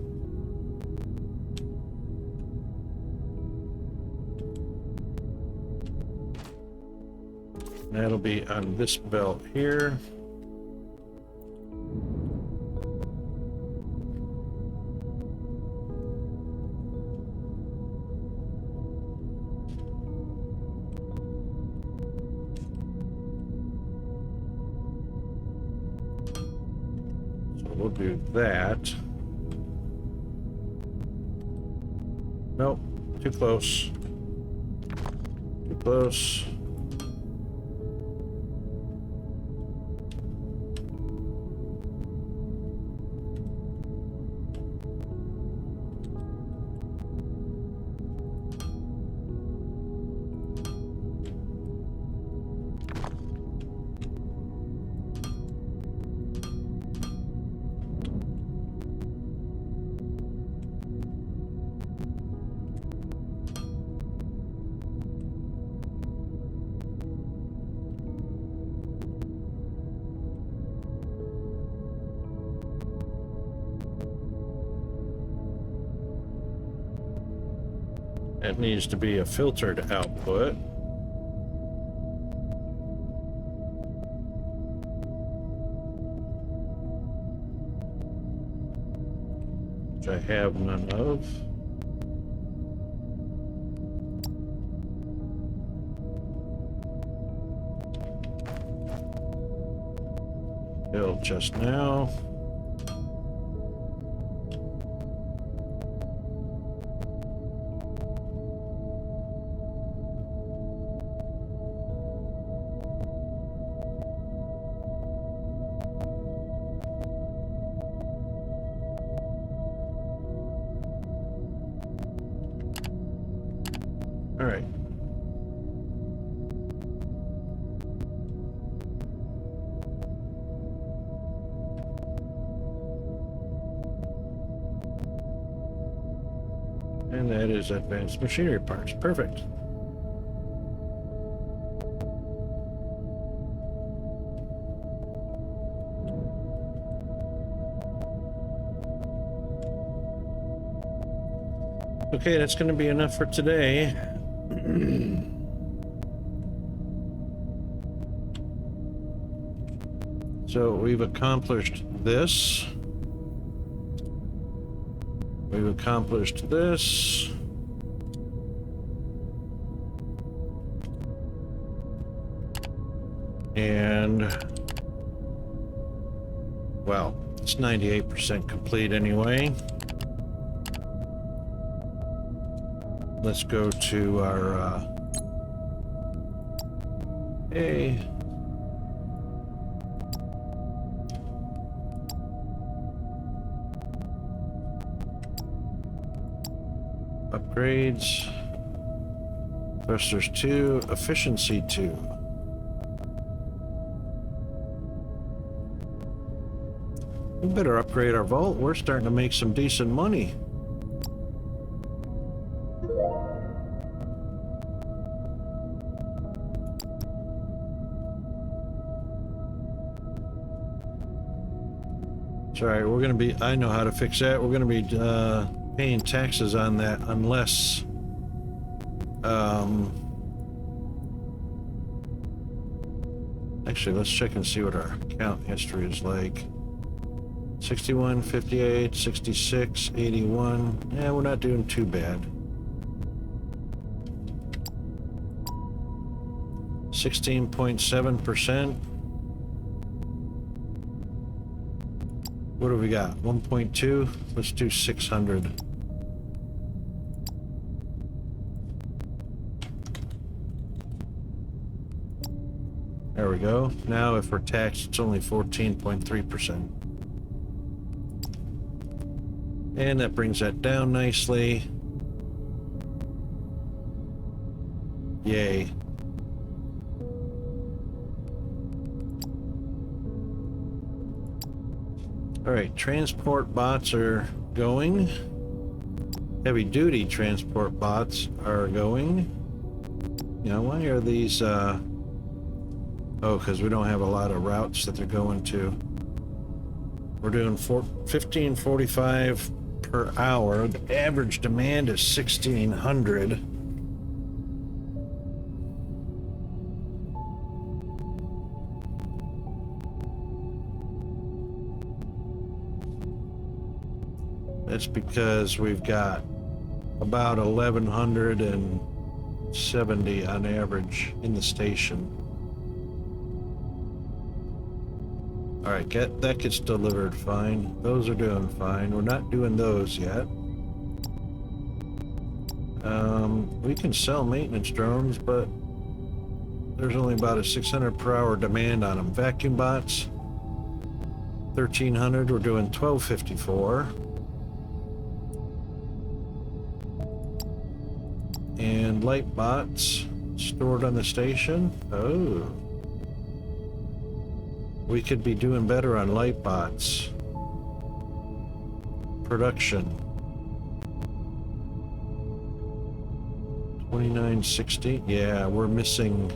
That'll be on this belt here. So we'll do that. Nope, too close. Too close. It needs to be a filtered output. Which I have none of. Build just now. All right. And that is advanced machinery parts. Perfect. Okay, that's going to be enough for today. So we've accomplished this. We've accomplished this. And, well, it's 98% complete anyway. Let's go to our, hey. Upgrades. Thrusters 2, efficiency 2. We better upgrade our vault. We're starting to make some decent money. Sorry, we're gonna be, I know how to fix that. We're gonna be paying taxes on that unless actually, let's check and see what our account history is like. 61, 58, 66, 81. Yeah, we're not doing too bad. 16.7%. What do we got? 1.2. Let's do 600. There we go. Now if we're taxed, it's only 14.3%. And that brings that down nicely. Yay. All right, transport bots are going. Heavy duty transport bots are going. You know, why are these, oh, because we don't have a lot of routes that they're going to. We're doing 1545 per hour. The average demand is 1600. That's because we've got about 1170 on average in the station. All right, that gets delivered fine. Those are doing fine. We're not doing those yet. We can sell maintenance drones, but there's only about a 600 per hour demand on them. Vacuum bots, 1300. We're doing 1254. And light bots stored on the station. Oh. We could be doing better on light bots. Production. 2960. Yeah, we're missing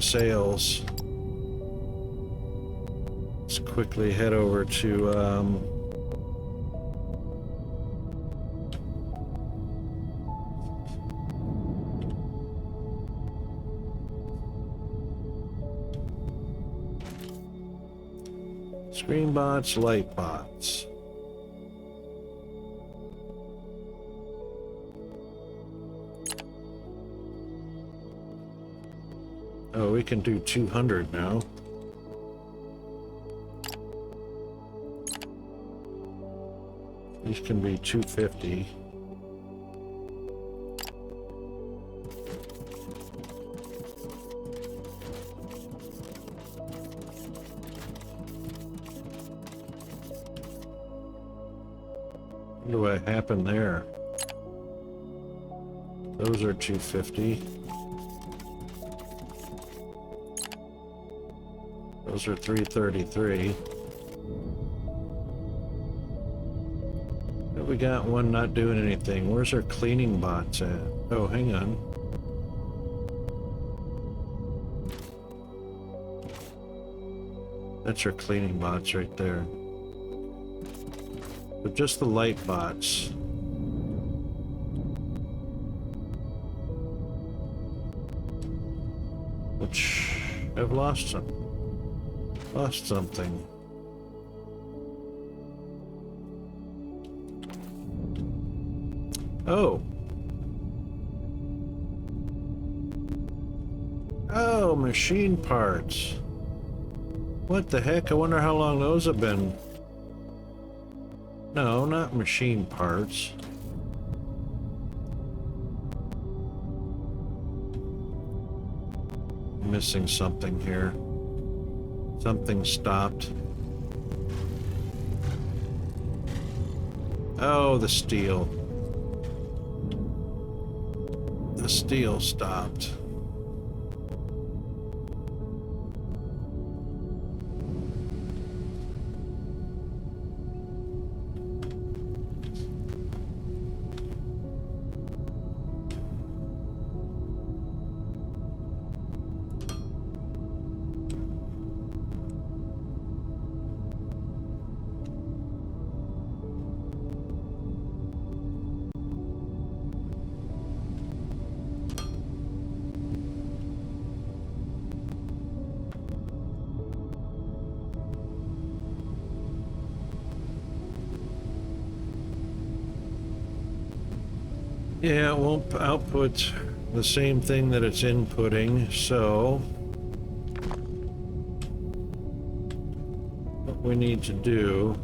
sales. Let's quickly head over to screen bots, light bots. Oh, we can do 200 now. These can be 250. What happened there? Those are 250. Those are 333. But we got one not doing anything. Where's our cleaning bots at? Oh, hang on. That's our cleaning bots right there. But just the light bots. Which I've lost something. Oh. Oh, machine parts. What the heck? I wonder how long those have been. No, not machine parts. Missing something here. Something stopped. Oh, the steel. The steel stopped. Yeah, it won't output the same thing that it's inputting, so what we need to do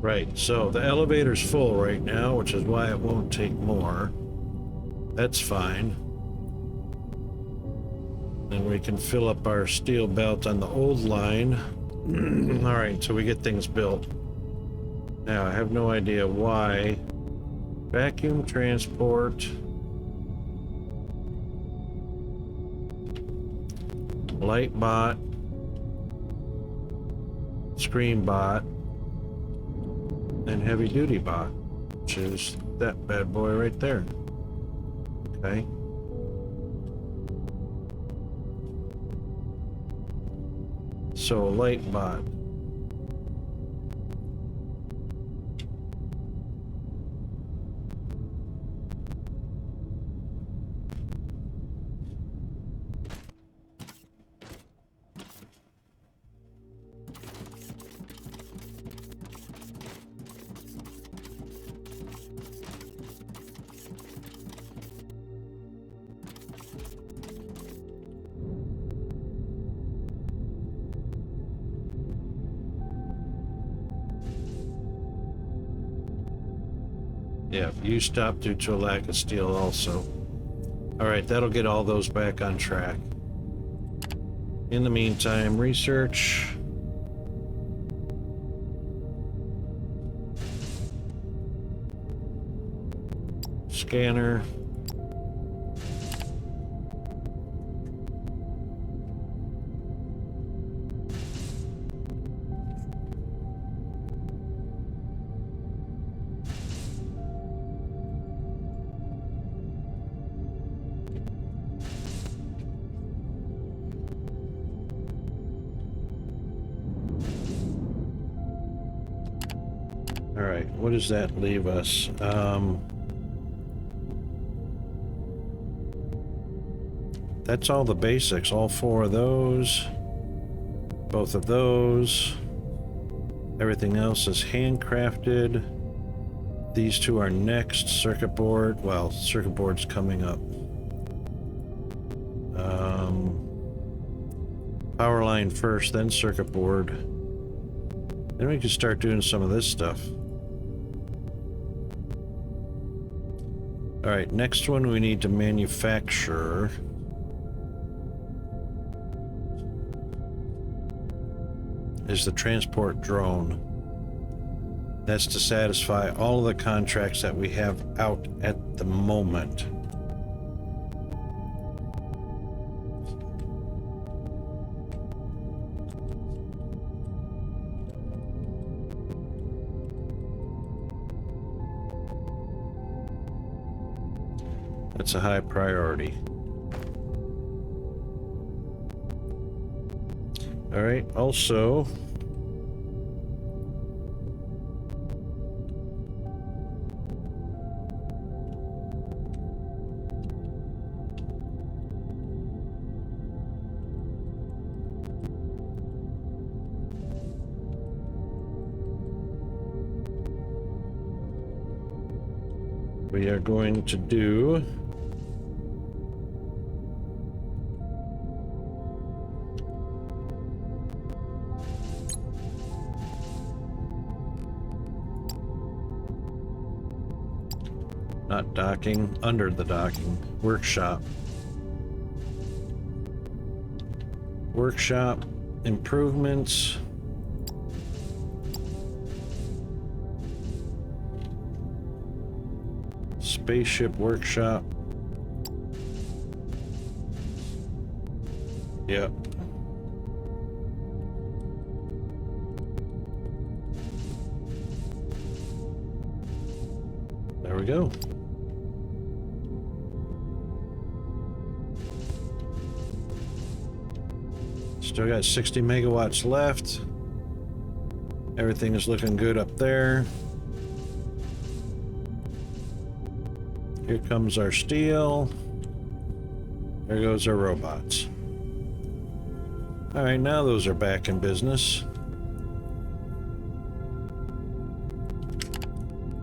Right, so the elevator's full right now, which is why it won't take more. That's fine. And we can fill up our steel belt on the old line. Alright, so we get things built. Now, I have no idea why. Vacuum transport. Light bot. Screen bot. And heavy duty bot, which is that bad boy right there. Okay. So light bot. Yeah, you stopped due to a lack of steel also. Alright, that'll get all those back on track. In the meantime, research. Scanner. All right, what does that leave us? That's all the basics, all four of those. Both of those. Everything else is handcrafted. These two are next. Circuit board. Well, circuit board's coming up. Power line first, then circuit board. Then we can start doing some of this stuff. Alright, next one we need to manufacture. Is the transport drone. That's to satisfy all of the contracts that we have out at the moment. That's a high priority. All right, also, we are going to do not docking, under the docking, workshop. Workshop improvements. Spaceship workshop. Yep. There we go. Still got 60 megawatts left. Everything is looking good up there. Here comes our steel. There goes our robots. All right, now those are back in business.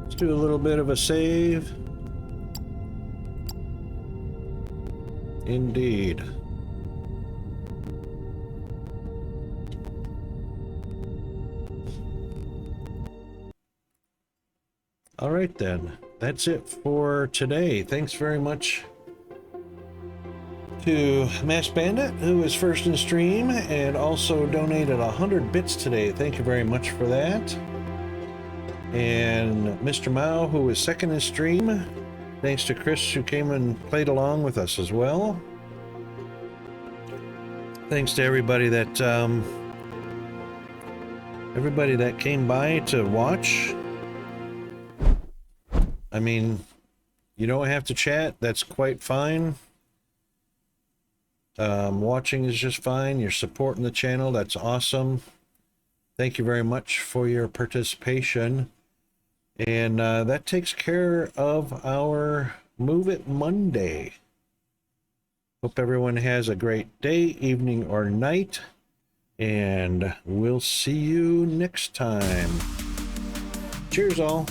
Let's do a little bit of a save. Indeed. All right then, that's it for today. Thanks very much to Mass Bandit, who was first in stream and also donated 100 bits today. Thank you very much for that. And Mr. Mao, who was second in stream. Thanks to Chris, who came and played along with us as well. Thanks to everybody that came by to watch. I mean, you don't have to chat. That's quite fine. Watching is just fine. You're supporting the channel. That's awesome. Thank you very much for your participation. And that takes care of our Move It Monday. Hope everyone has a great day, evening, or night. And we'll see you next time. Cheers, all.